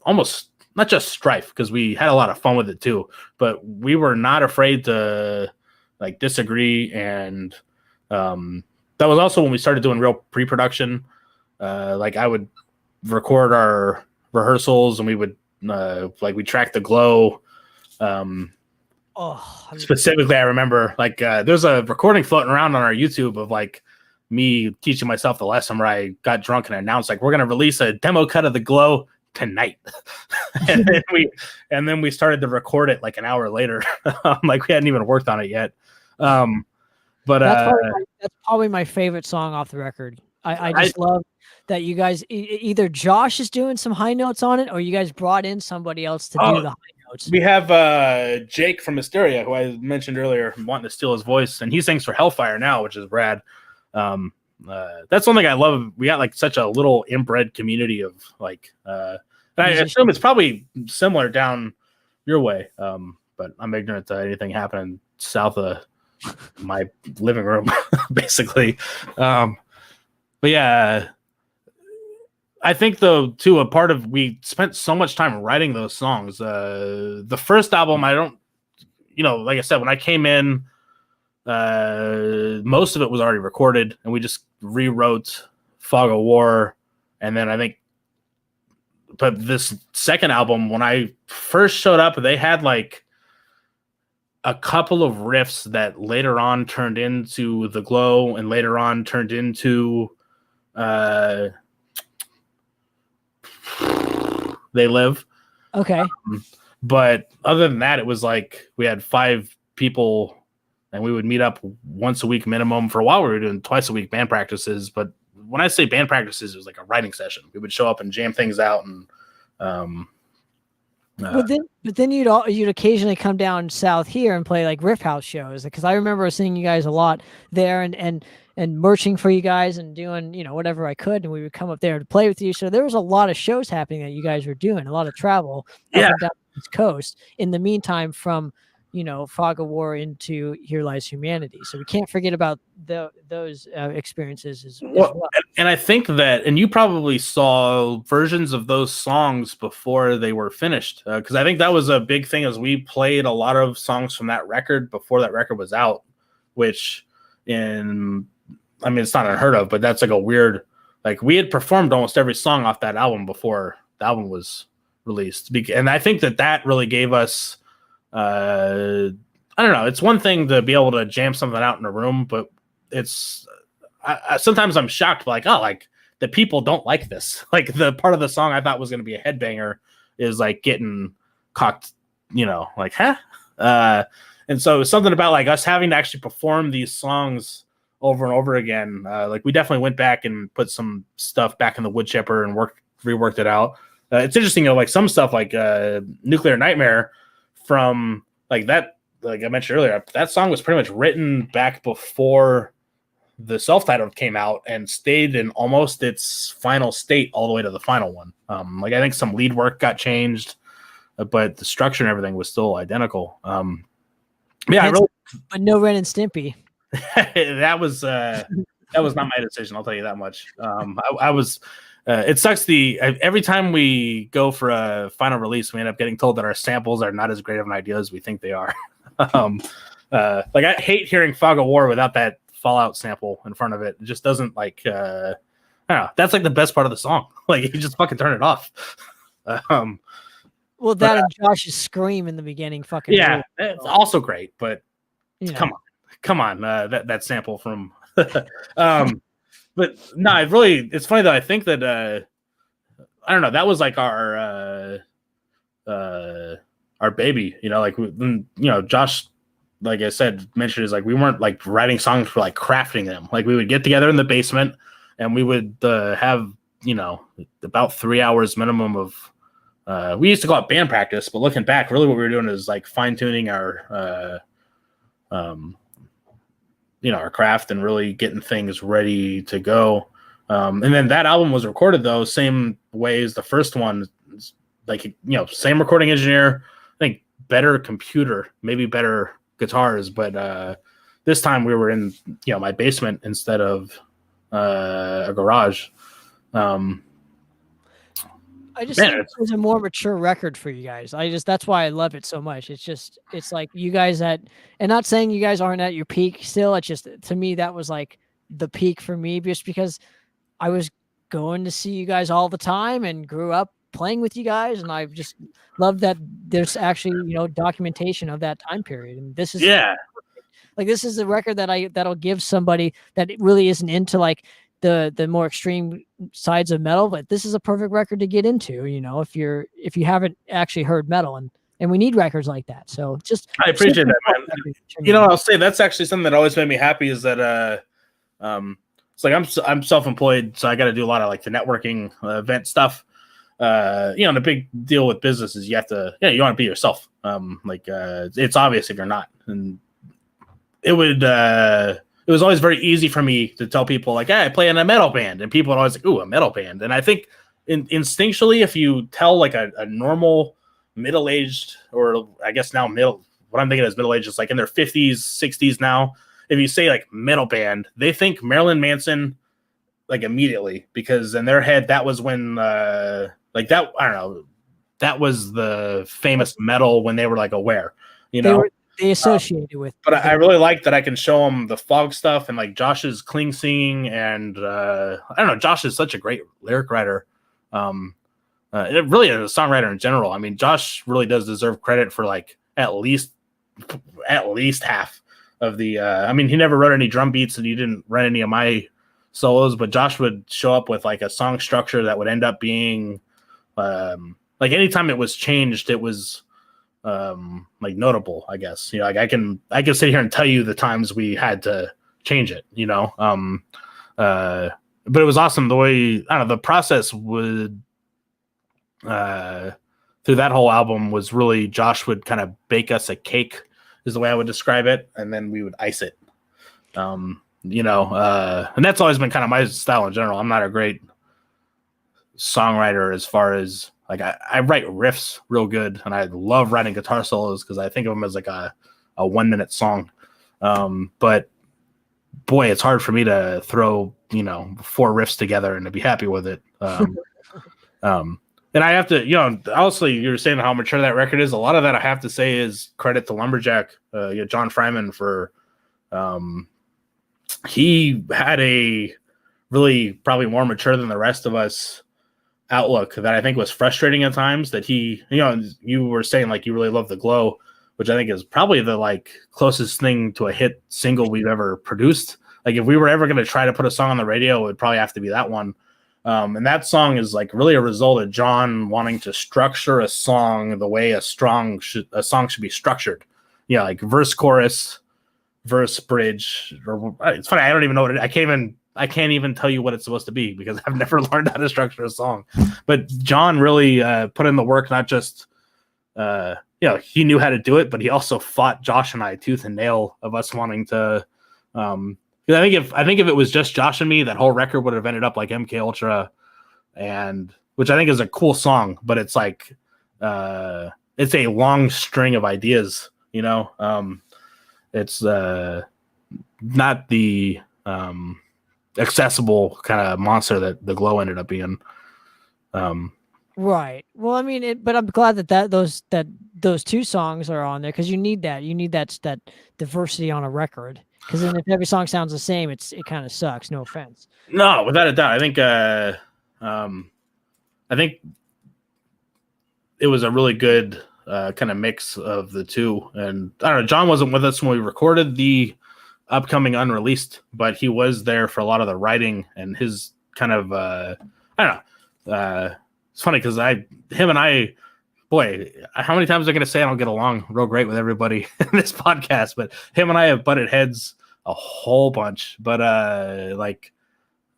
almost not just strife, because we had a lot of fun with it too, but we were not afraid to like disagree. And that was also when we started doing real pre-production. Like I would record our rehearsals and we would we track the glow. Specifically, I remember there's a recording floating around on our YouTube of like me teaching myself the lesson where I got drunk and announced like we're gonna release a demo cut of the glow tonight. and then we started to record it like an hour later. Like we hadn't even worked on it yet. But that's probably my favorite song off the record. I just love that you guys either Josh is doing some high notes on it or you guys brought in somebody else to do the high notes. We have Jake from Hysteria, who I mentioned earlier, wanting to steal his voice, and he sings for Hellfire now, which is rad. That's something I love. We got like such a little inbred community of like and I assume it's probably similar down your way, but I'm ignorant to anything happening south of my living room basically. But yeah, I think though too, we spent so much time writing those songs. The first album, I don't, like I said, when I came in, most of it was already recorded, and we just rewrote Fog of War. And then I think, but this second album, when I first showed up, they had like a couple of riffs that later on turned into The Glow, and later on turned into They Live. Okay. But other than that, it was like we had 5 people, and we would meet up once a week minimum. For a while, we were doing twice a week band practices. But when I say band practices, it was like a writing session. We would show up and jam things out, and but then you'd occasionally come down south here and play like riff house shows, because I remember seeing you guys a lot there, and merching for you guys and doing, you know, whatever I could, and we would come up there to play with you. So there was a lot of shows happening that you guys were doing, a lot of travel up and down the East Coast in the meantime, from, you know, Fog of War into Here Lies Humanity. So we can't forget about those experiences as well. And I think that, and you probably saw versions of those songs before they were finished, because I think that was a big thing, as we played a lot of songs from that record before that record was out, which I mean, it's not unheard of, but that's like a weird, like, we had performed almost every song off that album before the album was released. And I think that really gave us, I don't know, it's one thing to be able to jam something out in a room, but it's, sometimes I'm shocked, like, oh, like, the people don't like this. Like, the part of the song I thought was going to be a headbanger is like getting cocked, you know, like, huh? And so something about like us having to actually perform these songs over and over again. Like, we definitely went back and put some stuff back in the wood chipper and reworked it out. It's interesting, you know, like some stuff like Nuclear Nightmare from like that, like I mentioned earlier, that song was pretty much written back before the self-titled came out and stayed in almost its final state all the way to the final one. Like, I think some lead work got changed, but the structure and everything was still identical. Yeah, but no Ren and Stimpy. that was not my decision, I'll tell you that much. I was it sucks, every time we go for a final release, we end up getting told that our samples are not as great of an idea as we think they are. Like, I hate hearing Fog of War without that Fallout sample in front of it. It just doesn't, like, I don't know, that's like the best part of the song. Like, you just fucking turn it off. Well, that and Josh's scream in the beginning, fucking it's also great, but you know. come on, that sample from but no, it's funny though. I think that I don't know, that was like our baby, you know, like, you know, Josh, like I said, mentioned, is like, we weren't like writing songs for like crafting them. Like, we would get together in the basement and we would have, you know, about 3 hours minimum of we used to call it band practice, but looking back, really what we were doing is like fine-tuning our you know, our craft and really getting things ready to go. And then that album was recorded though same way as the first one, like, you know, same recording engineer, I think better computer, maybe better guitars, but this time we were in, you know, my basement instead of a garage. I just think it was a more mature record for you guys. That's why I love it so much. It's like you guys and not saying you guys aren't at your peak still. It's just, to me, that was like the peak for me, just because I was going to see you guys all the time and grew up playing with you guys. And I just love that there's actually, you know, documentation of that time period. And this is like, this is a record that'll give somebody that really isn't into like the more extreme sides of metal, but this is a perfect record to get into, you know, if you haven't actually heard metal, and we need records like that. So I appreciate that, man. You know, I'll say that's actually something that always made me happy, is that it's like I'm self-employed, so I got to do a lot of like the networking event stuff. You know, the big deal with business is you have to, you want to be yourself. It's obvious if you're not, and it was always very easy for me to tell people like, hey, I play in a metal band, and people are always like, ooh, a metal band. And I think instinctually, if you tell like a normal middle-aged, or I guess now what I'm thinking is middle-aged is like in their 50s, 60s now, if you say like metal band, they think Marilyn Manson like immediately, because in their head that was when like that, I don't know, that was the famous metal when they were like aware, you know. they associate it with. But I really like that I can show them the fog stuff and like Josh's clean singing, and I don't know. Josh is such a great lyric writer. It really is a songwriter in general. I mean, Josh really does deserve credit for like at least half of the. I mean, he never wrote any drum beats, and he didn't write any of my solos. But Josh would show up with like a song structure that would end up being like anytime it was changed, it was like notable, I guess. Like I can sit here and tell you the times we had to change it, but it was awesome the way, I don't know, the process would through that whole album was really Josh would kind of bake us a cake is the way I would describe it, and then we would ice it. And that's always been kind of my style in general. I'm not a great songwriter as far as like I write riffs real good, and I love writing guitar solos because I think of them as like a 1-minute song. But boy, it's hard for me to throw 4 riffs together and to be happy with it. And I have to, honestly, you were saying how mature that record is. A lot of that I have to say is credit to Lumberjack, John Fryman for. He had a really probably more mature than the rest of us outlook that I think was frustrating at times. That he, you were saying like you really love The Glow, which I think is probably the like closest thing to a hit single we've ever produced. Like if we were ever going to try to put a song on the radio, it would probably have to be that one. And that song is like really a result of John wanting to structure a song the way a song should be structured. Like verse, chorus, verse, bridge. Or it's funny, I don't even know what I can't even tell you what it's supposed to be because I've never learned how to structure a song. But John really put in the work, not just he knew how to do it, but he also fought Josh and I tooth and nail of us wanting to. I think if it was just Josh and me, that whole record would have ended up like MK Ultra, and which I think is a cool song, but it's like it's a long string of ideas. It's not the accessible kind of monster that The Glow ended up being. Right. Well, I mean, but I'm glad that those 2 songs are on there because you need that. You need that diversity on a record. Because then if every song sounds the same, it kind of sucks. No offense. No, without a doubt. I think it was a really good kind of mix of the two. And I don't know, John wasn't with us when we recorded the upcoming Unreleased, but he was there for a lot of the writing and his kind of I don't know. It's funny because him and I, boy, how many times am I going to say I don't get along real great with everybody in this podcast? But him and I have butted heads a whole bunch. But I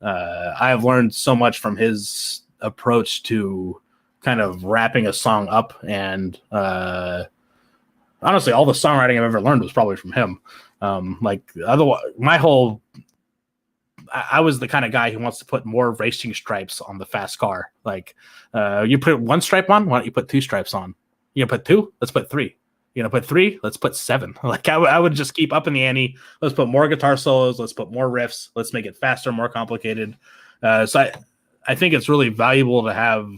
have learned so much from his approach to kind of wrapping a song up. And honestly, all the songwriting I've ever learned was probably from him. Otherwise, I was the kind of guy who wants to put more racing stripes on the fast car. Like, you put 1 stripe on, why don't you put 2 stripes on? You put 2, let's put 3. Put 3, let's put 7. Like I would just keep up in the ante. Let's put more guitar solos. Let's put more riffs. Let's make it faster, more complicated. So I think it's really valuable to have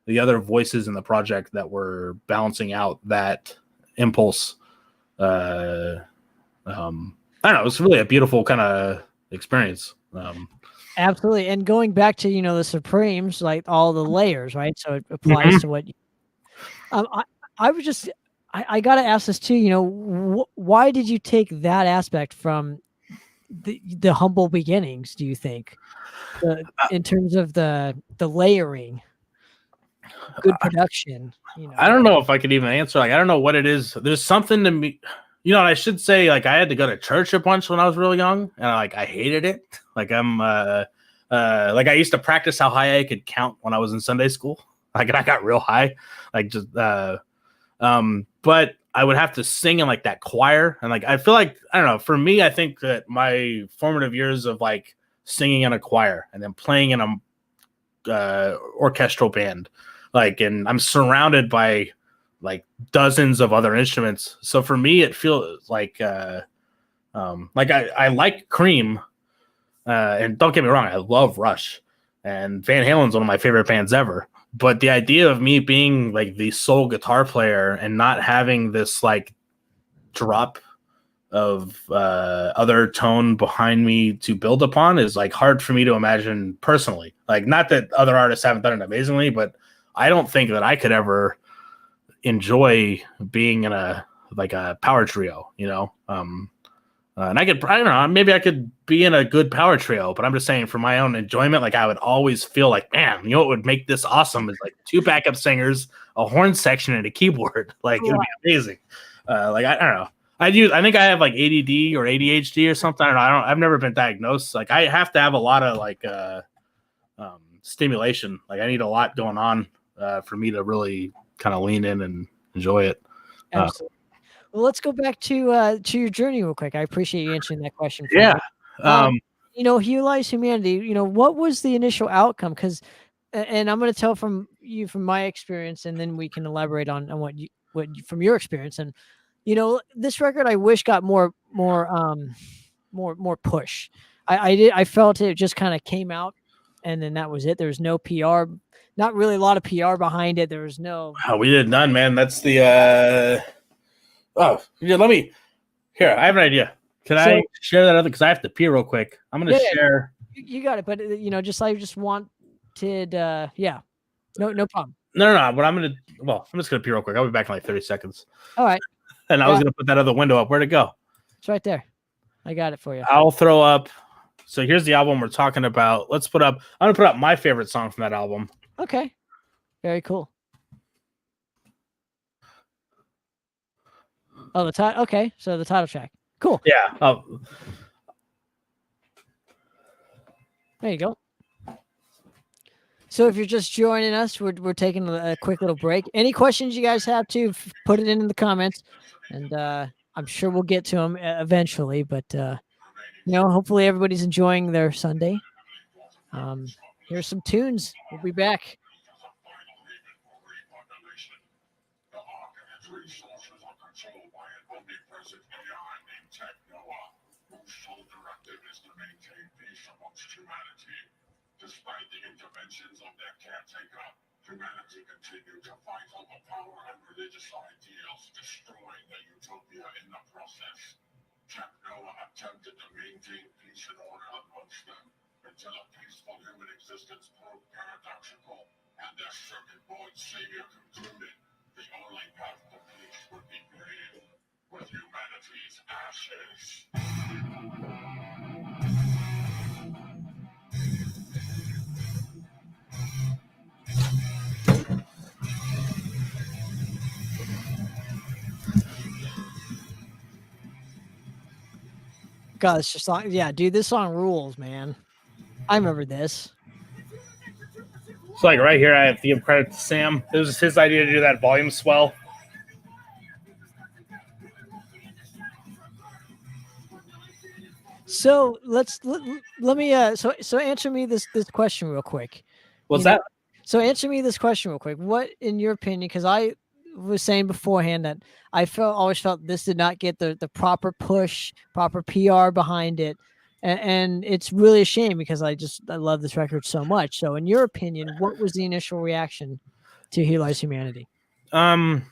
the other voices in the project that were balancing out that impulse. I don't know. It's really a beautiful kind of experience. Absolutely. And going back to, the Supremes, like all the layers, right? So it applies to what I would just, I got to ask this too, why did you take that aspect from the humble beginnings, do you think, in terms of the layering, good production? I don't know if I could even answer. Like, I don't know what it is. There's something to me. And I should say, like, I had to go to church a bunch when I was really young, and I hated it. Like, I used to practice how high I could count when I was in Sunday school. Like, I got real high, but I would have to sing in like that choir, and like I feel like I don't know. For me, I think that my formative years of like singing in a choir and then playing in a orchestral band, and I'm surrounded by like dozens of other instruments. So for me, it feels like I like Cream, and don't get me wrong, I love Rush, and Van Halen's one of my favorite bands ever. But the idea of me being like the sole guitar player and not having this like drop of other tone behind me to build upon is like hard for me to imagine personally. Like, not that other artists haven't done it amazingly, but I don't think that I could ever enjoy being in a power trio, you know. And I don't know, maybe I could be in a good power trio, but I'm just saying for my own enjoyment, like I would always feel like, man, you know what would make this awesome is like 2 backup singers, a horn section, and a keyboard. Like, it would be amazing. Like, I don't know. I think I have like ADD or ADHD or something. I've never been diagnosed. Like, I have to have a lot of like stimulation. Like, I need a lot going on for me to really kind of lean in and enjoy it. Absolutely. Well, let's go back to your journey real quick. I appreciate you answering that question. Yeah. You know, Here Lies Humanity. You know, what was the initial outcome? Because, and I'm going to tell from my experience, and then we can elaborate on what from your experience. And you know, this record I wish got more push. I felt it just kind of came out, and then that was it. There was no PR, not really a lot of PR behind it. There was no. We did none, man. That's the. Oh, yeah, here. I have an idea. Can I share that other? Because I have to pee real quick. I'm gonna share. You got it, but you know, I just wanted. Yeah, no problem. No. But I'm just gonna pee real quick. I'll be back in like 30 seconds. All right. And I was gonna put that other window up. Where'd it go? It's right there. I got it for you. I'll throw up. So here's the album we're talking about. I'm gonna put up my favorite song from that album. Okay. Very cool. Oh, the title. Okay, so the title track. Cool. Yeah. There you go. So if you're just joining us, we're taking a quick little break. Any questions you guys have to put it in the comments, and I'm sure we'll get to them eventually. But you know, hopefully everybody's enjoying their Sunday. Here's some tunes. We'll be back. Despite the interventions of their caretaker, humanity continued to fight over power and religious ideals, destroying their utopia in the process. Captain Noah attempted to maintain peace and order amongst them until a peaceful human existence proved paradoxical, and their circuit board savior concluded the only path to peace would be grave with humanity's ashes. God, it's just song. Yeah, dude, this song rules, man. I remember this. So like right here, I have to give credit to Sam. It was his idea to do that volume swell. So let me so answer me this question real quick. What's that? So answer me this question real quick. What, in your opinion, because I was saying beforehand that I always felt this did not get the proper push, proper PR behind it. And it's really a shame because I love this record so much. So in your opinion, what was the initial reaction to Here Lies Humanity? So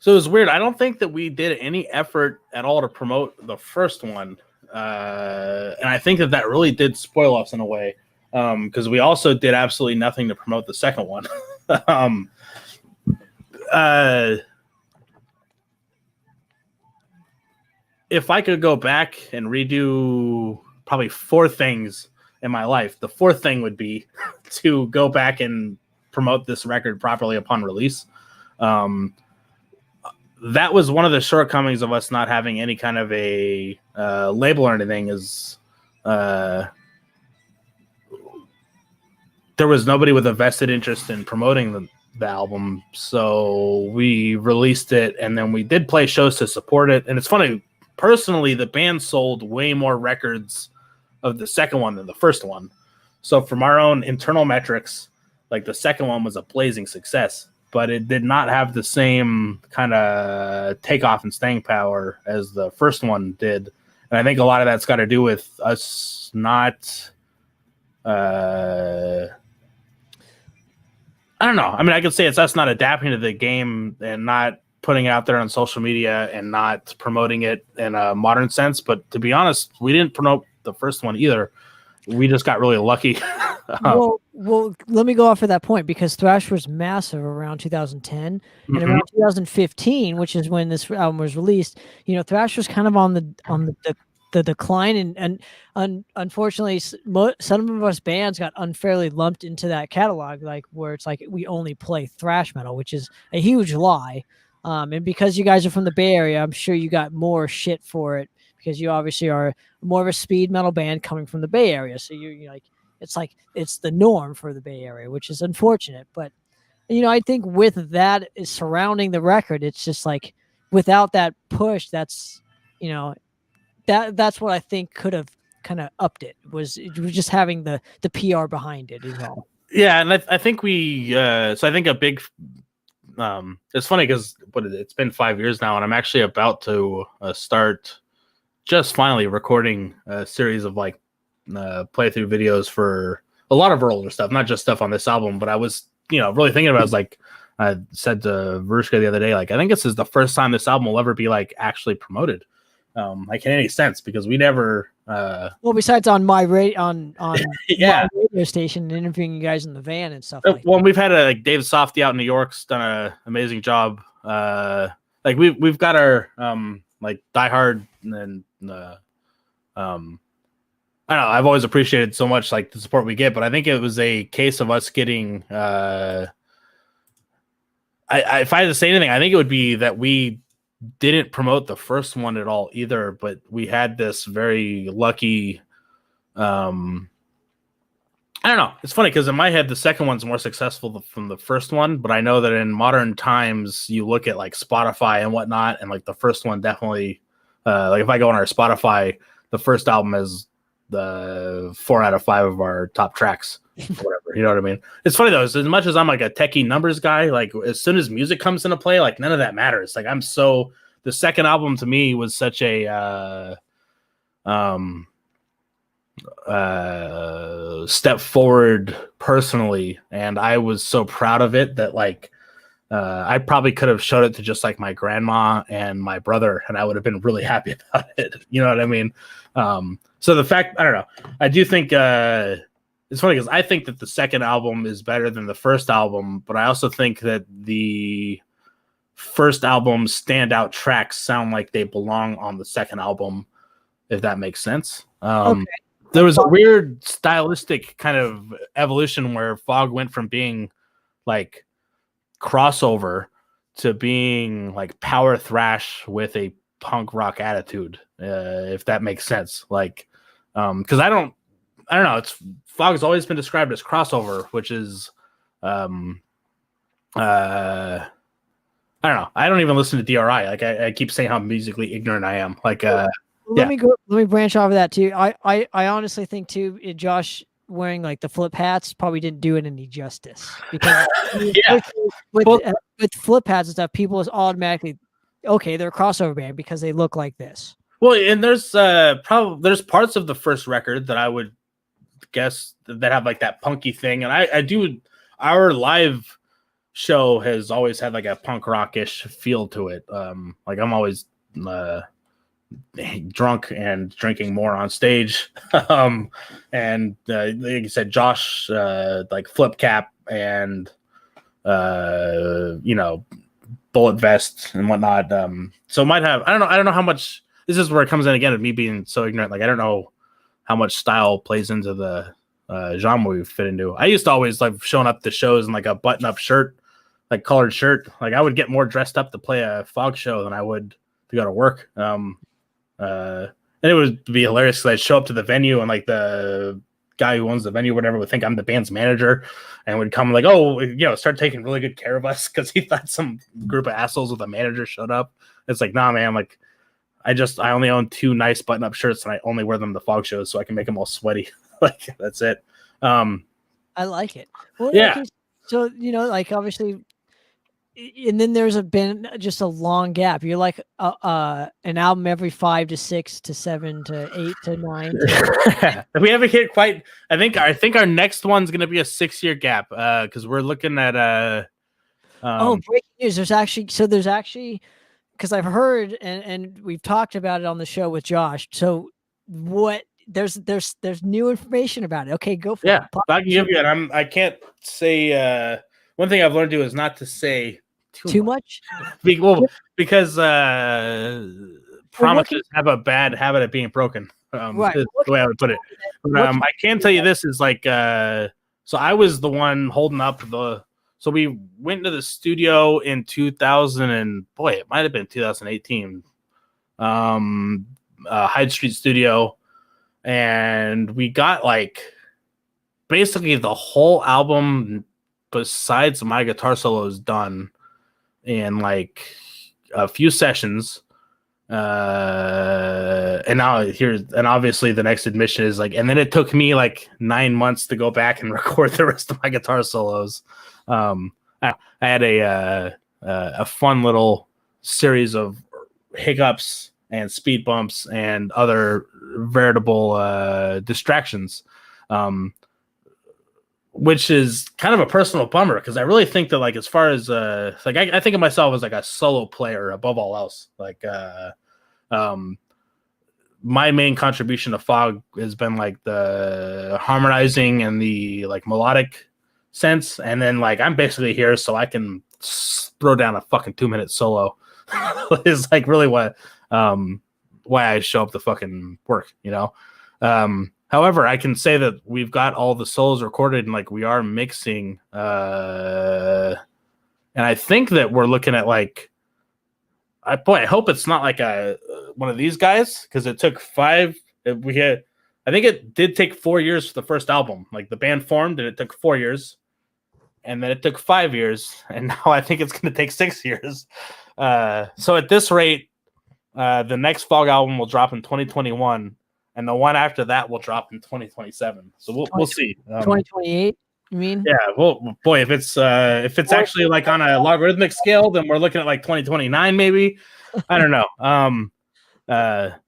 it was weird. I don't think that we did any effort at all to promote the first one. And I think that really did spoil us in a way. Because we also did absolutely nothing to promote the second one. If I could go back and redo probably 4 things in my life, the 4th thing would be to go back and promote this record properly upon release. That was one of the shortcomings of us not having any kind of a label or anything is there was nobody with a vested interest in promoting the album. So we released it, and then we did play shows to support it. And it's funny, personally, the band sold way more records of the second one than the first one. So from our own internal metrics, like the second one was a blazing success, but it did not have the same kind of takeoff and staying power as the first one did. And I think a lot of that's got to do with us not... I don't know. I mean, I could say it's us not adapting to the game and not putting it out there on social media and not promoting it in a modern sense. But to be honest, we didn't promote the first one either. We just got really lucky. Well, let me go off of that point because thrash was massive around 2010 and around 2015, which is when this album was released. You know, thrash was kind of on the decline, and unfortunately, some of us bands got unfairly lumped into that catalog, like where it's like we only play thrash metal, which is a huge lie. And because you guys are from the Bay Area, I'm sure you got more shit for it because you obviously are more of a speed metal band coming from the Bay Area. So you're like it's the norm for the Bay Area, which is unfortunate. But you know, I think with that is surrounding the record, it's just like without that push, that's you know that's what I think could have kind of upped it. It was just having the PR behind it is all. Yeah, and I think we so I think a big it's funny because it's been 5 years now, and I'm actually about to start just finally recording a series of like playthrough videos for a lot of our older stuff, not just stuff on this album. But I was, really thinking about it. I was like, I said to Verushka the other day, like, I think this is the first time this album will ever be like actually promoted, like in any sense, because we never. Well, besides on my on yeah, my radio station, interviewing you guys in the van and stuff. Well, we've had like Dave Softy out in New York's done an amazing job. Like we've got our like Die Hard and I don't know. I've always appreciated so much like the support we get, but I think it was a case of us getting. If I had to say anything, I think it would be that we didn't promote the first one at all either, but we had this very lucky. I don't know. It's funny because in my head, the second one's more successful from the first one, but I know that in modern times, you look at like Spotify and whatnot, and like the first one definitely, like if I go on our Spotify, the first album is the 4 out of 5 of our top tracks, or whatever. You know what I mean? It's funny though, as much as I'm like a techie numbers guy, like as soon as music comes into play, like none of that matters. Like the second album to me was such a, step forward personally, and I was so proud of it that like I probably could have showed it to just like my grandma and my brother, and I would have been really happy about it. You know what I mean? So the fact, I don't know, I do think it's funny because I think that the second album is better than the first album, but I also think that the first album's standout tracks sound like they belong on the second album, if that makes sense. Okay. There was a weird stylistic kind of evolution where Fog went from being like crossover to being like power thrash with a punk rock attitude, if that makes sense. Like, because I don't know. Fog's always been described as crossover, which is, I don't know. I don't even listen to DRI. Like I keep saying how musically ignorant I am. Like, let me branch off of that too. I honestly think too, Josh wearing like the flip hats probably didn't do it any justice because with flip hats and stuff, people is automatically okay. They're a crossover band because they look like this. Well, and there's there's parts of the first record that I would guess that have like that punky thing, and I do. Our live show has always had like a punk rockish feel to it. Like I'm always drunk and drinking more on stage. And like you said, Josh, like flip cap and bullet vest and whatnot. So might have, I don't know how much. This is where it comes in again of me being so ignorant. Like I don't know how much style plays into the genre we fit into. I used to always like showing up to shows in like a button-up shirt, like collared shirt. Like I would get more dressed up to play a Fog show than I would to go to work. And it would be hilarious because I'd show up to the venue and like the guy who owns the venue or whatever would think I'm the band's manager and would come like, oh, start taking really good care of us because he thought some group of assholes with a manager showed up. It's like, nah, man, like I only own 2 nice button-up shirts and I only wear them to Fog shows so I can make them all sweaty. Like that's it. I like it. Well, yeah. Okay, so like obviously and then there's been just a long gap. You're like an album every 5 to 6 to 7 to 8 to 9 to We haven't hit quite. I think our next one's gonna be a 6-year gap because we're looking at breaking news. There's actually because I've heard and we've talked about it on the show with Josh. So what there's new information about it. Okay, go for yeah, it. I can give you it. I can't say one thing I've learned to do is not to say Too much? because what promises have a bad habit of being broken. Right. Is the way I would put it. But, I can tell you this is like so I was the one holding up so we went into the studio in 2000 and boy, it might have been 2018. Hyde Street Studio, and we got like basically the whole album besides my guitar solos done in like a few sessions. And obviously the next admission is like, and then it took me like 9 months to go back and record the rest of my guitar solos. I had a fun little series of hiccups and speed bumps and other veritable distractions, which is kind of a personal bummer because I really think that like as far as like I think of myself as like a solo player above all else. Like my main contribution to Fog has been like the harmonizing and the like melodic sense, and then like I'm basically here so I can throw down a fucking 2-minute solo. Is like really what why I show up to fucking work, you know. However, I can say that we've got all the solos recorded and like we are mixing and I think that we're looking at like I hope it's not like one of these guys because it took 5 I think it did take 4 years for the first album. Like the band formed and it took 4 years and then it took 5 years and now I think it's going to take 6 years. So at this rate, the next Fog album will drop in 2021 and the one after that will drop in 2027. So we'll see. 2028, you mean? Yeah, well, boy, if it's actually like on a logarithmic scale, then we're looking at like 2029 maybe. I don't know.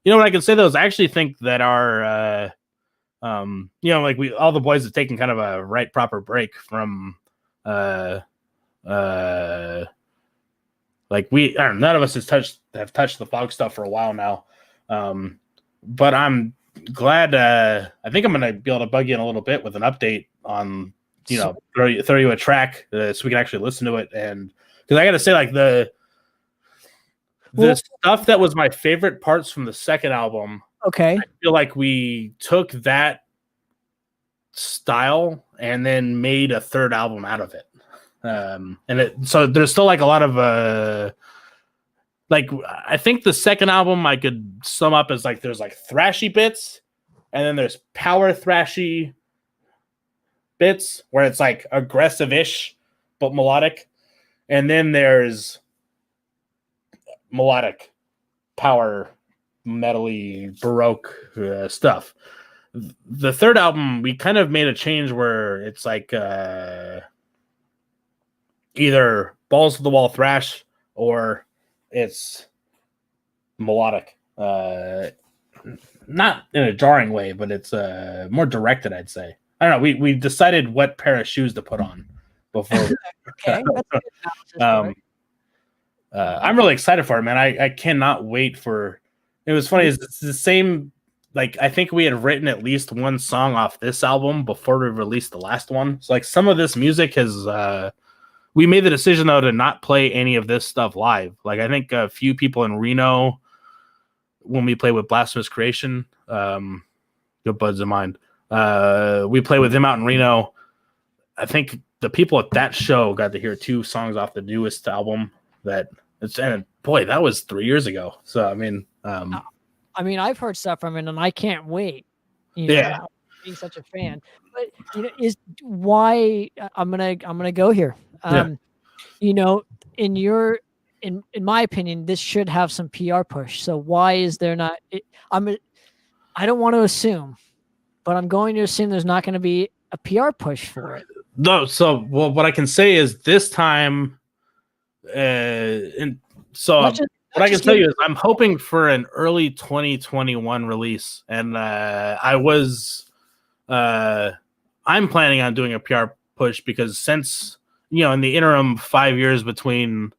You know what I can say though is I actually think that our you know, like all the boys have taken kind of a right proper break from like none of us have touched the Fog stuff for a while now. But I'm glad. I think I'm going to be able to bug you in a little bit with an update on, you know, throw you a track so we can actually listen to it. And because I got to say, like the stuff that was my favorite parts from the second album. Okay. I feel like we took that style and then made a third album out of it. So there's still like a lot of like I think the second album I could sum up as like there's like thrashy bits and then there's power thrashy bits where it's like aggressive-ish but melodic, and then there's melodic power metally baroque stuff. The third album we kind of made a change where it's like either balls to the wall thrash or it's melodic, not in a jarring way, but it's more directed, I'd say. I don't know. We decided what pair of shoes to put on before. Okay. I'm really excited for it, man. I cannot wait for. It was funny. It's the same. Like I think we had written at least one song off this album before we released the last one. So like some of this music has. We made the decision though to not play any of this stuff live. Like I think a few people in Reno, when we played with Blasphemous Creation, good buds of mine, we played with them out in Reno. I think the people at that show got to hear 2 songs off the newest album. And boy, that was 3 years ago. So I mean, I've heard stuff from it, and I can't wait. You know, being such a fan, but you know, is why I'm gonna go here. You know, in my opinion, this should have some PR push. So why is there not? I don't want to assume, but I'm going to assume there's not going to be a PR push for it. No. So what I can say is this time, And so Not just- what not I can just tell give- you is I'm hoping for an early 2021 release, and I'm planning on doing a PR push because since in the interim 5 years between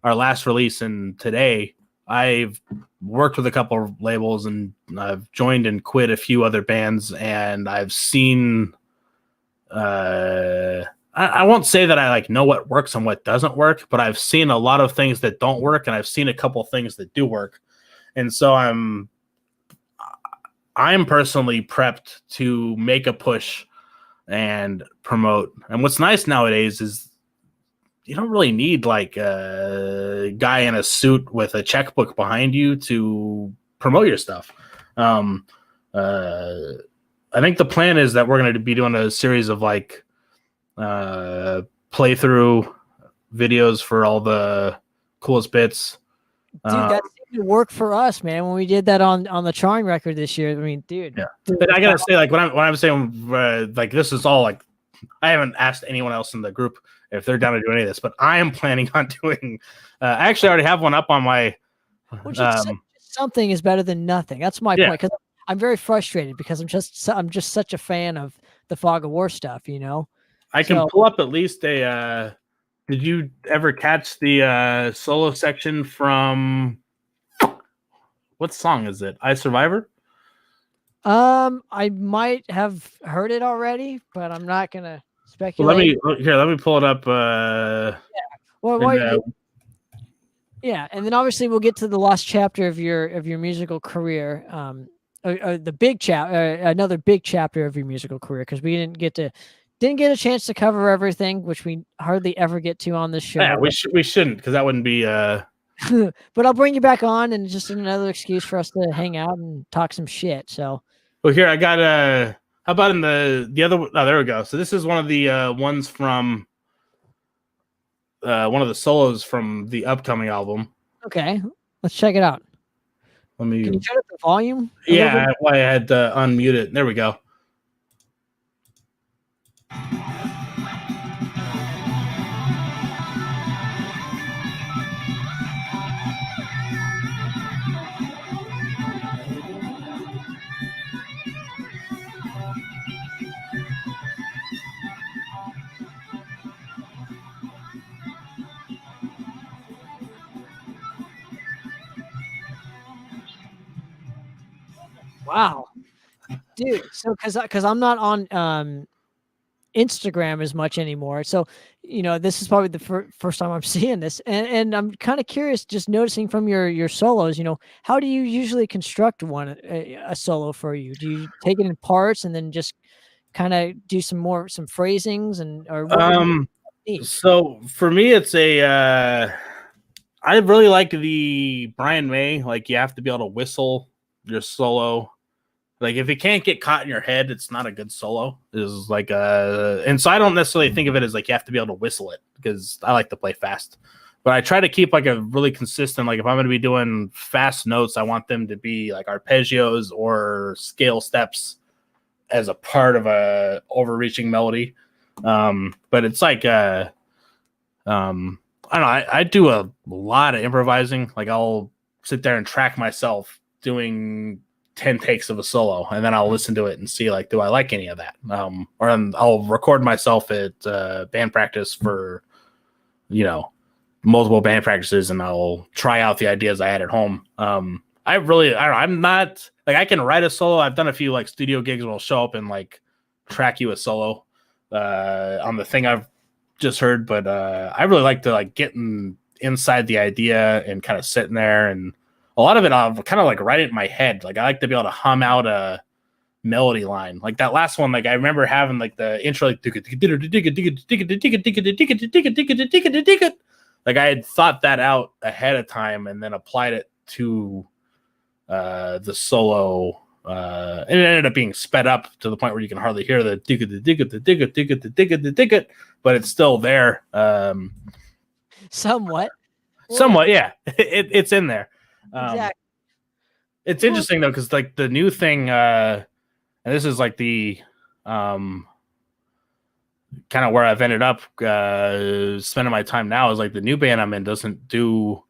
our last release and today, I've worked with a couple of labels and I've joined and quit a few other bands, and I've seen I won't say that I like know what works and what doesn't work, but I've seen a lot of things that don't work, and I've seen a couple things that do work. And so I'm personally prepped to make a push and promote. And what's nice nowadays is you don't really need like a guy in a suit with a checkbook behind you to promote your stuff. I think the plan is that we're going to be doing a series of like playthrough videos for all the coolest bits. Dude, that seemed to work for us, man. When we did that on the Charring record this year, I mean, dude. Yeah. But I gotta say, like when I'm saying like this is all like I haven't asked anyone else in the group if they're down to do any of this, but I am planning on doing. I actually already have one up on my. Something is better than nothing. That's my point. Because I'm very frustrated because I'm just such a fan of the Fog of War stuff. I can pull up at least a. Did you ever catch the solo section from? What song is it? I Survivor? I might have heard it already, but I'm not gonna speculate. Well, let me pull it up. Yeah, and then obviously we'll get to the last chapter of your musical career. The big another big chapter of your musical career, because we didn't get a chance to cover everything, which we hardly ever get to on this show. Yeah, we shouldn't, because that wouldn't be. But I'll bring you back on, and just another excuse for us to hang out and talk some shit. So. Well, here I got how about in the other? Oh, there we go. So this is one of the ones from. One of the solos from the upcoming album. Okay, let's check it out. Can you turn up the volume? Yeah, I had to unmute it. There we go. Wow, dude. So because I'm not on Instagram as much anymore, so this is probably the first time I'm seeing this, and I'm kind of curious, just noticing from your solos. How do you usually construct a solo for you? Do you take it in parts and then just kind of do some phrasings So for me, it's I really like the Brian May. Like you have to be able to whistle your solo. Like if it can't get caught in your head, it's not a good solo. Is like and so I don't necessarily think of it as like you have to be able to whistle it, because I like to play fast. But I try to keep like a really consistent, like if I'm going to be doing fast notes, I want them to be like arpeggios or scale steps as a part of a overreaching melody. But it's like I don't know, I do a lot of improvising. Like I'll sit there and track myself doing 10 takes of a solo, and then I'll listen to it and see like, do I like any of that? Or I'll record myself at band practice for multiple band practices, and I'll try out the ideas I had at home. I'm not like, I can write a solo. I've done a few like studio gigs where I'll show up and like track you a solo on the thing I've just heard, but I really like to like get inside the idea and kind of sitting there, and a lot of it I'll kind of like write it in my head. Like I like to be able to hum out a melody line. Like that last one, like I remember having like the intro, like I had thought that out ahead of time and then applied it to the solo, and it ended up being sped up to the point where you can hardly hear the but it's still there. Somewhat, yeah. It's in there. Exactly. It's interesting though, because like the new thing, and this is like the kind of where I've ended up spending my time now is like the new band I'm in doesn't do.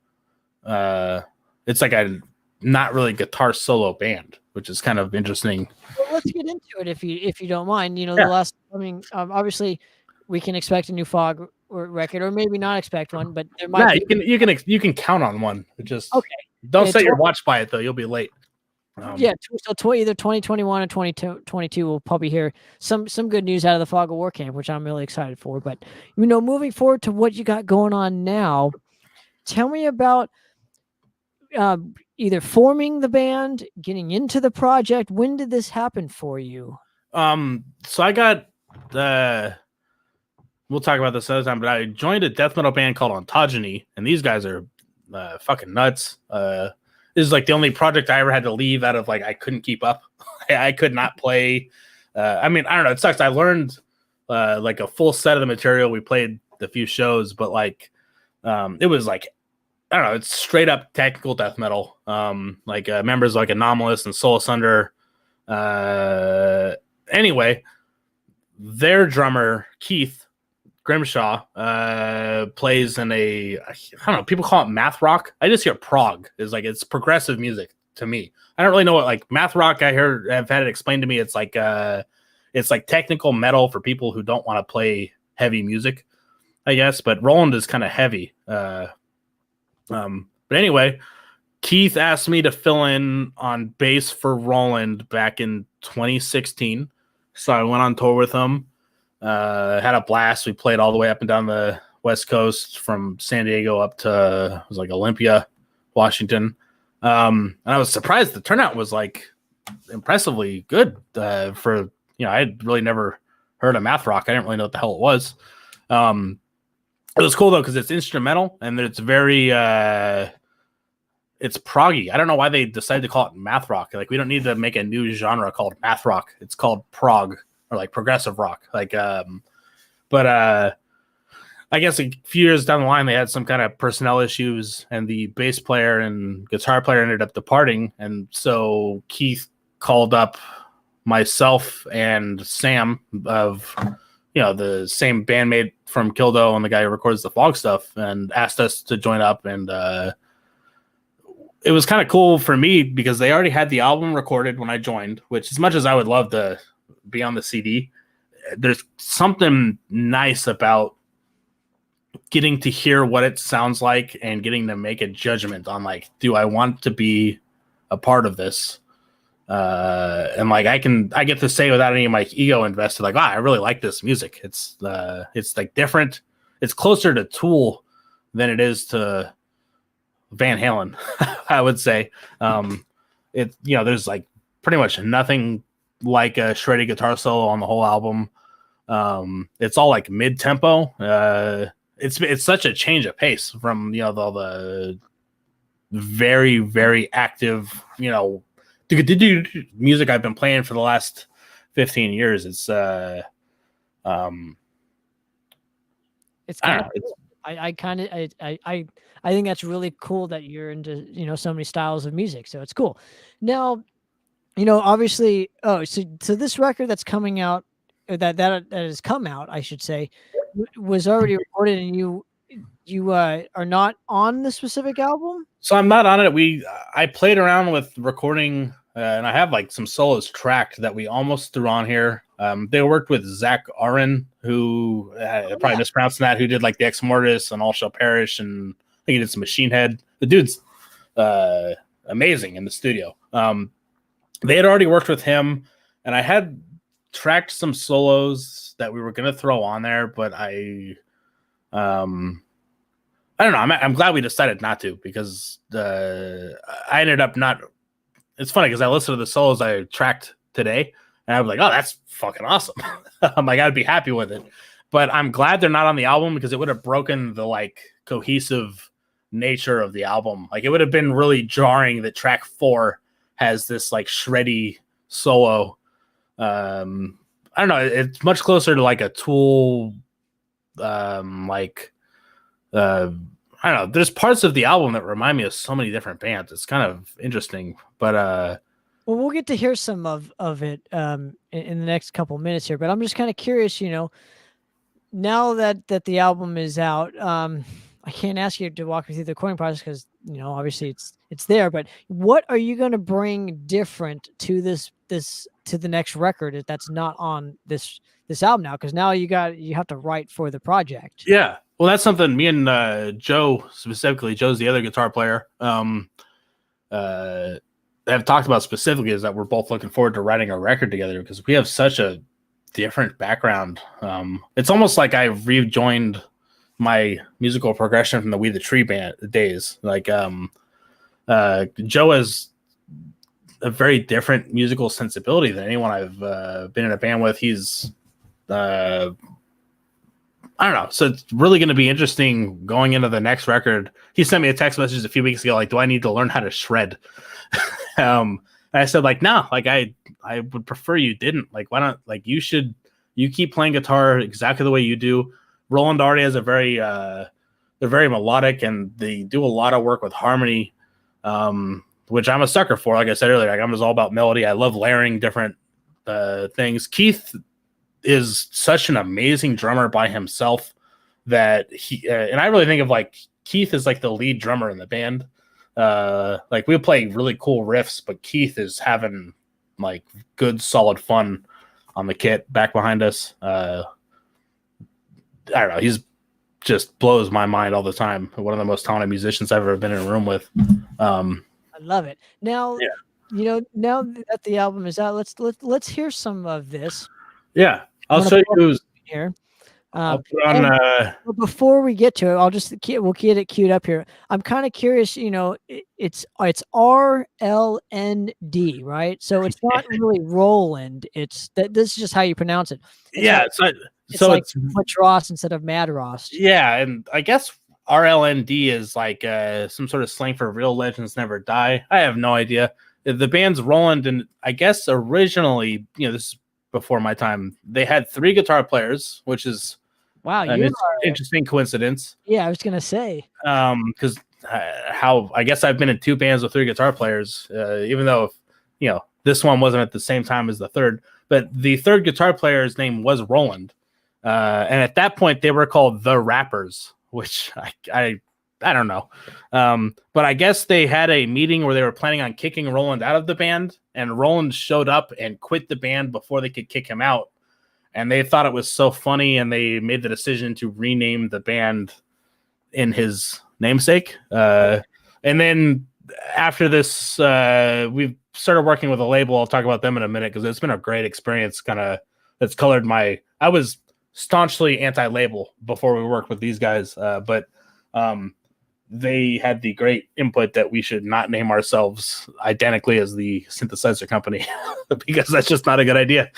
It's like a not really guitar solo band, which is kind of interesting. Well, let's get into it if you don't mind. You know, Yeah. the last. I mean, obviously, we can expect a new Fog record, or maybe not expect one, but there might be. You can count on one. Just Okay. don't Yeah, set your watch by it though. You'll be late. Yeah, so either 2021 or 2022, we'll probably hear some good news out of the Fog of War camp, which I'm really excited for. But you know, moving forward to what you got going on now, tell me about either forming the band, getting into the project. When did this happen for you? So I got we'll talk about this other time, but I joined a death metal band called Ontogeny, and these guys are fucking nuts. This is like the only project I ever had to leave out of like I couldn't keep up. I could not play. I mean, I don't know. It sucks. I learned like a full set of the material. We played a few shows, but like it was like I don't know. It's straight up technical death metal. Like members like Anomalous and Soul Asunder. Anyway, their drummer Keith Grimshaw plays in I don't know, people call it math rock. I just hear prog. Is like it's progressive music to me. I don't really know what like math rock. I've had it explained to me. It's like technical metal for people who don't want to play heavy music, I guess. But Roland is kind of heavy. But anyway, Keith asked me to fill in on bass for Roland back in 2016. So I went on tour with him. Had a blast. We played all the way up and down the West Coast from San Diego up to it was like Olympia, Washington. And I was surprised the turnout was like impressively good for I had really never heard of math rock. I didn't really know what the hell it was. It was cool though because it's instrumental and it's very it's proggy. I don't know why they decided to call it math rock. Like we don't need to make a new genre called math rock. It's called prog. Or like progressive rock, like, but I guess a few years down the line they had some kind of personnel issues, and the bass player and guitar player ended up departing, and so Keith called up myself and Sam of the same bandmate from Kildo and the guy who records the Fog stuff, and asked us to join up, and it was kind of cool for me because they already had the album recorded when I joined, which as much as I would love to be on the CD, there's something nice about getting to hear what it sounds like and getting to make a judgment on like, do I want to be a part of this? And like I get to say without any of my ego invested, like, I really like this music. It's like different. It's closer to Tool than it is to Van Halen, I would say. There's like pretty much nothing like a shredded guitar solo on the whole album. It's all like mid tempo. It's such a change of pace from the very, very active music I've been playing for the last 15 years. It's kind of I think that's really cool that you're into so many styles of music. So it's cool. Now, obviously, so this record that's coming out, that has come out, I should say, was already recorded, and you are not on the specific album. So I'm not on it. I played around with recording, and I have like some solos tracked that we almost threw on here. They worked with Zach Aron, who probably mispronouncing that, who did like the Ex Mortis and All Shall Perish, and I think he did some Machine Head. The dude's amazing in the studio. They had already worked with him, and I had tracked some solos that we were going to throw on there, but I don't know. I'm glad we decided not to, because I ended up not. It's funny because I listened to the solos I tracked today, and I was like, "Oh, that's fucking awesome!" I'm like, I'd be happy with it, but I'm glad they're not on the album because it would have broken the like cohesive nature of the album. Like it would have been really jarring that track 4 has this like shreddy solo. I don't know. It's much closer to like a Tool, I don't know. There's parts of the album that remind me of so many different bands. It's kind of interesting, but well, we'll get to hear some of it in the next couple minutes here. But I'm just kind of curious, now that the album is out, I can't ask you to walk me through the recording process because obviously it's there. But what are you going to bring different to this to the next record that's not on this album now? Because now you have to write for the project. Yeah. Well, that's something me and Joe specifically. Joe's the other guitar player. Have talked about specifically is that we're both looking forward to writing a record together because we have such a different background. It's almost like I rejoined my musical progression from the We the Tree band days. Like Joe has a very different musical sensibility than anyone I've been in a band with. He's I don't know. So it's really going to be interesting going into the next record. He sent me a text message a few weeks ago, like, do I need to learn how to shred? And I said, like, no, like I would prefer you didn't. Like, why not? Like, you keep playing guitar exactly the way you do. Roland already has a very, they're very melodic and they do a lot of work with harmony, which I'm a sucker for. Like I said earlier, like I'm just all about melody. I love layering different things. Keith is such an amazing drummer by himself that he and I really think of like Keith is like the lead drummer in the band. Like we play really cool riffs, but Keith is having like good solid fun on the kit back behind us. I don't know, he's just blows my mind all the time. One of the most talented musicians I've ever been in a room with. I love it. Now, now that the album is out, let's hear some of this. Yeah, I'll show you who's here. I'll put on. Before we get to it, we'll get it queued up here. I'm kind of curious. It's RLND, right? So it's not really Roland. It's that. This is just how you pronounce it. It's like Madras instead of Madras. Yeah, and I guess RLND is like some sort of slang for Real Legends Never Die. I have no idea. The band's Roland, and I guess originally, this is before my time, they had 3 guitar players, which is an interesting coincidence. Yeah, I was gonna say. Because how I guess I've been in 2 bands with 3 guitar players, even though this one wasn't at the same time as the third, but the third guitar player's name was Roland, and at that point they were called the Rappers, which I don't know. But I guess they had a meeting where they were planning on kicking Roland out of the band, and Roland showed up and quit the band before they could kick him out. And they thought it was so funny, and they made the decision to rename the band in his namesake. And then after this, we've started working with a label. I'll talk about them in a minute because it's been a great experience. That's colored I was staunchly anti-label before we worked with these guys, but they had the great input that we should not name ourselves identically as the synthesizer company because that's just not a good idea.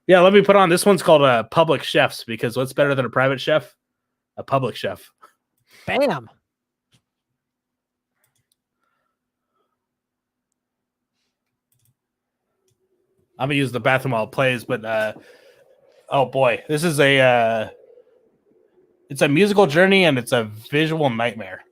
Yeah, let me put on, this one's called Public Chefs, because what's better than a private chef? A public chef. Bam. I'm gonna use the bathroom while it plays, but oh boy, this is it's a musical journey and it's a visual nightmare.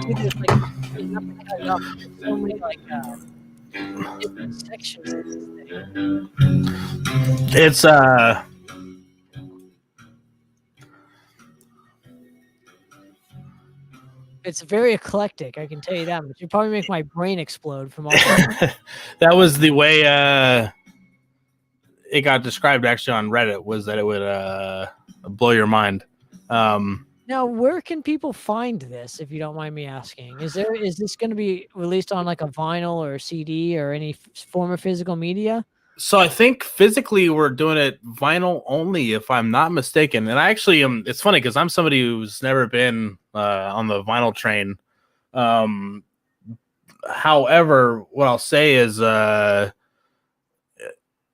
See, there's nothing cut it up. There's so many different sections to this thing. It's very eclectic, I can tell you that much. It'd probably make my brain explode from all that. That was the way it got described actually on Reddit, was that it would blow your mind. Now, where can people find this, if you don't mind me asking? Is this going to be released on like a vinyl or a CD or any form of physical media? So I think physically we're doing it vinyl only, if I'm not mistaken. And I actually am. It's funny because I'm somebody who's never been on the vinyl train. However, what I'll say is,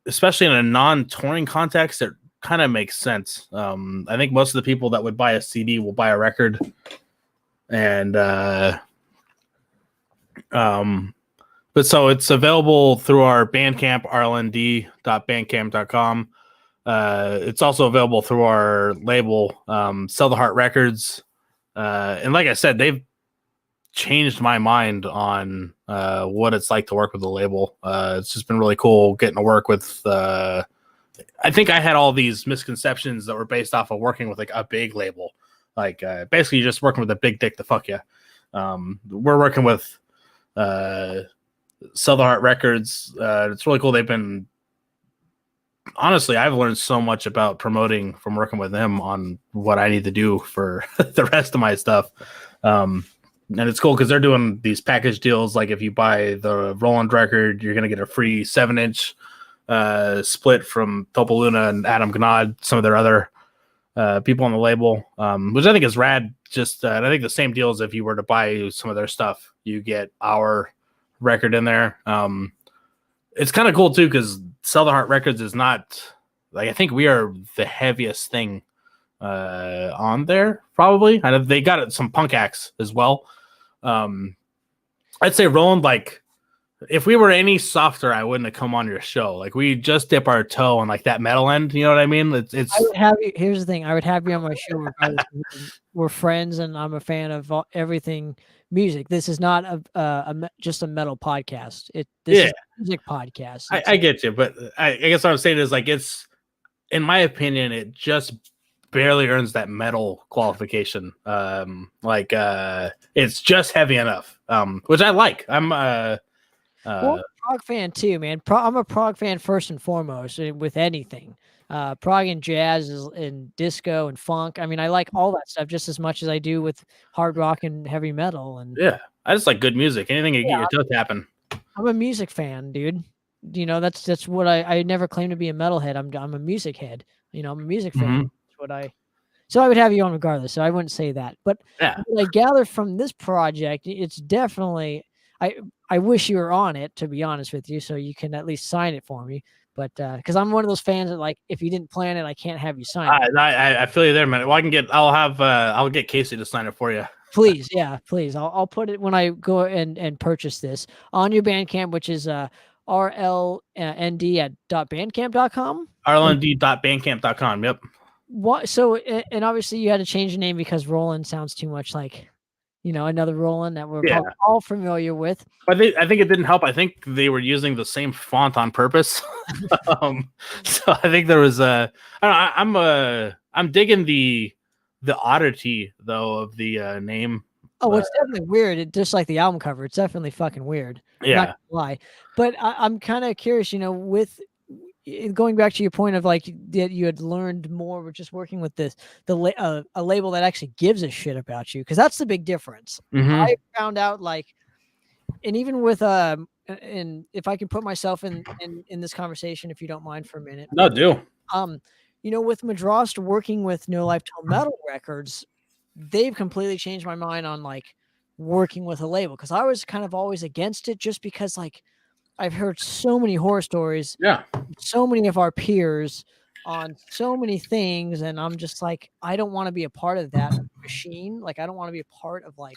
especially in a non-touring context, it kind of makes sense. I think most of the people that would buy a CD will buy a record, and but so it's available through our Bandcamp, rlnd.bandcamp.com. It's also available through our label, Sell the Heart Records. And like I said, they've changed my mind on what it's like to work with a label. It's just been really cool getting to work with. I think I had all these misconceptions that were based off of working with like a big label, like basically just working with a big dick to fuck you. We're working with Sell the Heart Records. It's really cool. They've been, honestly, I've learned so much about promoting from working with them on what I need to do for the rest of my stuff. And it's cool because they're doing these package deals. Like if you buy the Roland record, you're going to get a free 7-inch split from Topoluna and Adam Gnad, some of their other people on the label, which I think is rad. Just and I think the same deal as if you were to buy some of their stuff, you get our record in there. It's kind of cool too because Sell the Heart Records is not like, I think we are the heaviest thing on there probably. I know they got some punk acts as well. I'd say Roland, like if we were any softer, I wouldn't have come on your show. Like we just dip our toe on like that metal end. You know what I mean? It's. I would have you. Here's the thing: I would have you on my show regardless. We're friends, and I'm a fan of everything music. This is not just a metal podcast. This is a music podcast. I get you, but I guess what I'm saying is like it's, in my opinion, it just barely earns that metal qualification. It's just heavy enough, which I like. Well, I'm a prog fan too, man. I'm a prog fan first and foremost with anything. Prog and jazz and disco and funk. I mean, I like all that stuff just as much as I do with hard rock and heavy metal. And Yeah, I just like good music. Anything to get your toe tapping. I'm a music fan, dude. You know, that's what I never claim to be a metalhead. I'm a music head. You know, I'm a music fan. Mhm. That's what so I would have you on regardless. So I wouldn't say that. But Yeah. what I gather from this project, it's definitely I wish you were on it, to be honest with you, so you can at least sign it for me. But because I'm one of those fans that, like, if you didn't plan it, I can't have you sign it. I feel you there, man. Well, I'll get Casey to sign it for you. Please, yeah, please. I'll put it when I go and purchase this on your Bandcamp, which is RLND at .bandcamp.com. RLND.bandcamp.com. Yep. What? So, and obviously you had to change the name because Roland sounds too much like, you know, another Roland that we're probably all familiar with. I think it didn't help. I think they were using the same font on purpose. So I think there was I'm digging the oddity though of the name. Oh, it's definitely weird. Just like the album cover, it's definitely fucking weird. Yeah. Not gonna lie. But I'm kind of curious, you know, with going back to your point of like that you had learned more with just working with a label that actually gives a shit about you, because that's the big difference. Mhm. I found out, like, and even with and if I can put myself in this conversation, if you don't mind for a minute. No, do. You know, with Madrost working with No Life Till Metal Records, they've completely changed my mind on like working with a label, because I was kind of always against it just because, like, I've heard so many horror stories, so many of our peers on so many things, and I'm just like, I don't want to be a part of that machine. Like, I don't want to be a part of like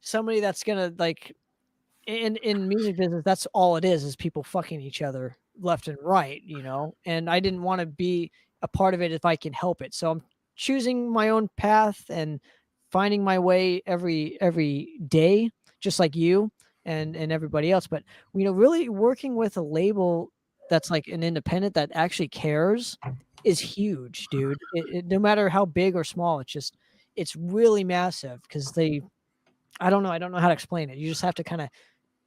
somebody that's gonna, like, in music business, that's all it is people fucking each other left and right, you know. And I didn't want to be a part of it if I can help it. So I'm choosing my own path and finding my way every day, just like you and everybody else. But, you know, really working with a label that's like an independent that actually cares is huge, dude. No matter how big or small, it's really massive, because I don't know how to explain it. You just have to kind of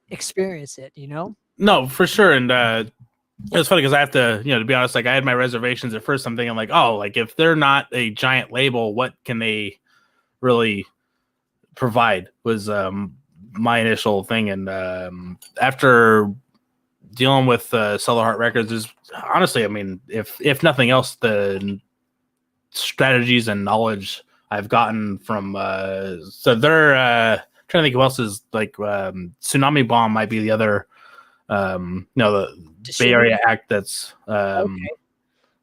experience it, you know? No, for sure. And it's funny because I have to, you know, to be honest, like I had my reservations at first. I'm thinking like, oh, like if they're not a giant label, what can they really provide was my initial thing. And after dealing with Cellar Heart Records, is honestly, I mean, if nothing else, the strategies and knowledge I've gotten from so they're trying to think who else is like Tsunami Bomb might be the other you know, the Bay Area act that's a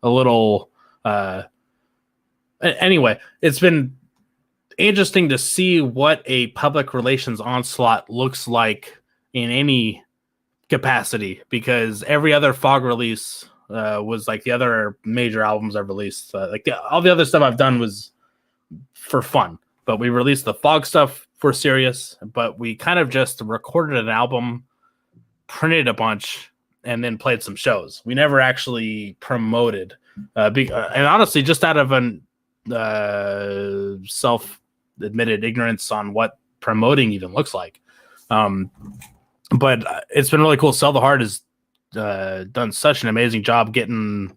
little anyway, it's been interesting to see what a public relations onslaught looks like in any capacity, because every other Fog release was like the other major albums I've released. All the other stuff I've done was for fun, but we released the Fog stuff for serious. But we kind of just recorded an album, printed a bunch, and then played some shows. We never actually promoted, and honestly, just out of an self-admitted ignorance on what promoting even looks like. But it's been really cool. Sell the Heart has done such an amazing job getting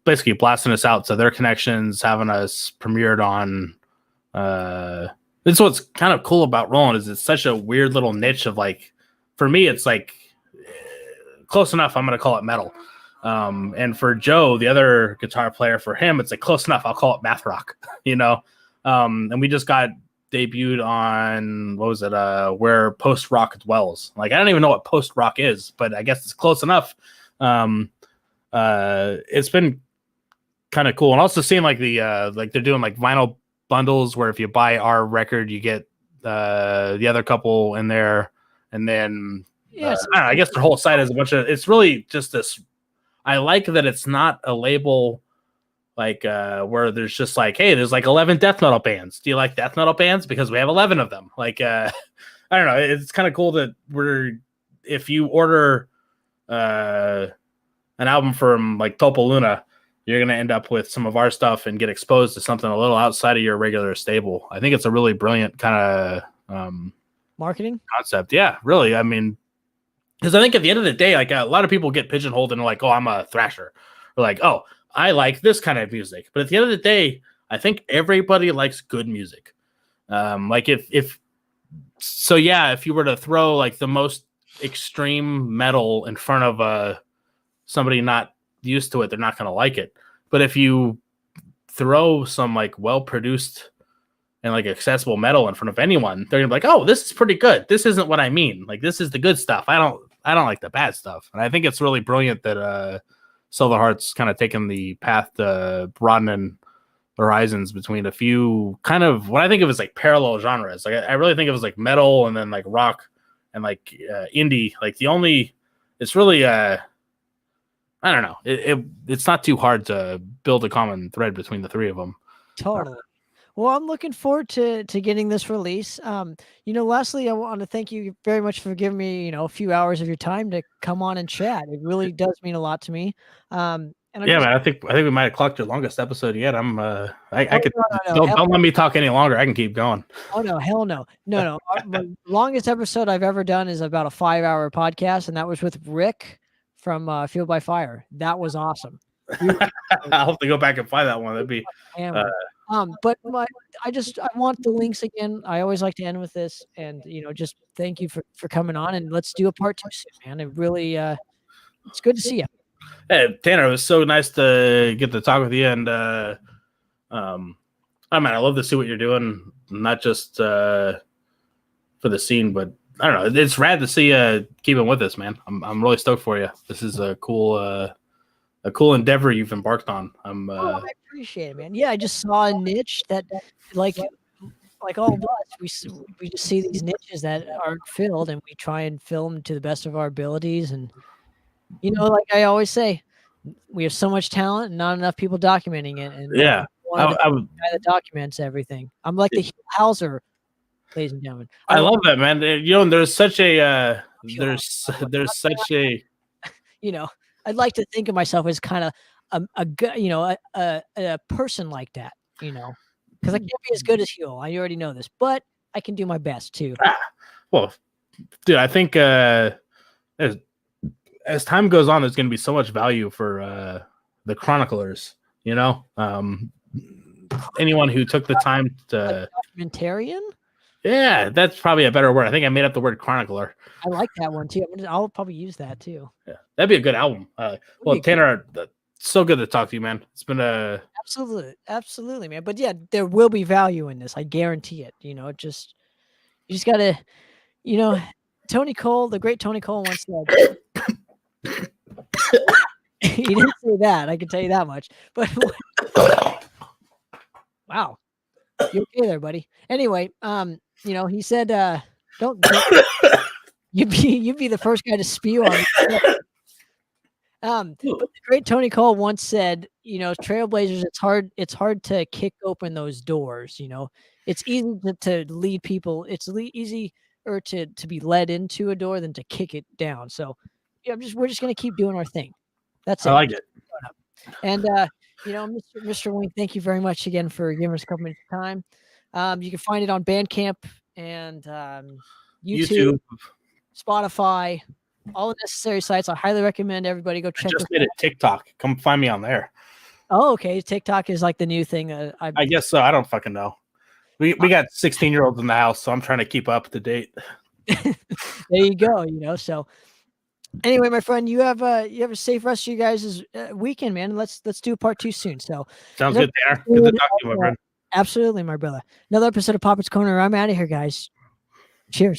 basically blasting us out to their connections, having us premiered on. This is what's kind of cool about Roland, is it's such a weird little niche of like, for me, it's like close enough, I'm going to call it metal. And for Joe, the other guitar player, for him, it's like close enough, I'll call it math rock, you know? And we just got debuted on, what was it? Where Post Rock Dwells. Like, I don't even know what Post Rock is, but I guess it's close enough. It's been kind of cool. And also seeing like like they're doing like vinyl bundles where if you buy our record, you get the other couple in there. And then I don't know, I guess their whole site is a bunch of, it's really just this. I like that it's not a label like where there's just like, hey, there's like 11 death metal bands. Do you like death metal bands? Because we have 11 of them. Like, I don't know. It's kind of cool that if you order an album from like Topo Luna, you're going to end up with some of our stuff and get exposed to something a little outside of your regular stable. I think it's a really brilliant kind of marketing concept. Yeah, really. I mean, because I think at the end of the day, like a lot of people get pigeonholed and like, oh, I'm a thrasher, or like, oh, I like this kind of music. But at the end of the day, I think everybody likes good music. Like if you were to throw like the most extreme metal in front of somebody not used to it, they're not going to like it. But if you throw some like well produced and like accessible metal in front of anyone, they're gonna be like, oh, this is pretty good. This isn't what I mean. Like, this is the good stuff. I don't like the bad stuff. And I think it's really brilliant that Silver Heart's kind of taken the path to broadening horizons between a few kind of what I think of as like parallel genres. Like I really think of it as like metal and then like rock and like indie. Like it's really I don't know. It's not too hard to build a common thread between the three of them. Totally. Well, I'm looking forward to getting this release. Lastly, I want to thank you very much for giving me, a few hours of your time to come on and chat. It really does mean a lot to me. And man, I think we might have clocked your longest episode yet. I could no. Don't let me talk any longer. I can keep going. Oh no, hell no. No. The longest episode I've ever done is about a 5-hour podcast, and that was with Rick from Fueled by Fire. That was awesome. I'll have to go back and find that one. That'd be but I want the links again. I always like to end with this, and just thank you for coming on, and let's do a part 2 soon, man. It really it's good to see you. Hey Tanner, it was so nice to get to talk with you, and I love to see what you're doing, not just for the scene, but I don't know. It's rad to see you keeping with us, man. I'm really stoked for you. This is a cool endeavor you've embarked on. I appreciate it, man. Yeah, I just saw a niche that, like all of us, we just see these niches that aren't filled, and we try and fill them to the best of our abilities. And like I always say, we have so much talent and not enough people documenting it. And yeah, I would guy that documents everything. I'm like the Hauser, ladies and gentlemen. I love that, man. There's such a I'd like to think of myself as kind of a person like that, because I can't be as good as Huel. I already know this, but I can do my best too. Well, dude, I think as time goes on, there's going to be so much value for the chroniclers. Anyone who took the time to documentarian. Yeah, that's probably a better word. I think I made up the word chronicler. I like that one too. I'll probably use that too. Yeah, that'd be a good album. Well, Tanner, so good to talk to you, man. It's been absolutely, man. But yeah, there will be value in this. I guarantee it. You just gotta, Tony Cole, the great Tony Cole, once said. He didn't say that. I can tell you that much. But wow, you okay there, buddy? Anyway, he said, "Don't you be the first guy to spew on." But the great Tony Cole once said, trailblazers, it's hard to kick open those doors. It's easy to lead people. It's easier to be led into a door than to kick it down. So we're just gonna keep doing our thing. That's it. I like it. And Mr. Wink, thank you very much again for giving us a couple minutes of time. You can find it on Bandcamp and YouTube, Spotify, all the necessary sites. I highly recommend everybody go check. I just made a TikTok. Come find me on there. Oh, okay. TikTok is like the new thing. I guess so. I don't fucking know. We got 16-year-olds in the house, so I'm trying to keep up to date. There you go. So anyway, my friend, you have a safe rest of you guys' weekend, man. Let's do part 2 soon. So sounds good, Tanner. Good to talk to you, my friend. Absolutely, my brother. Another episode of Poppett's Corner. I'm out of here, guys. Cheers.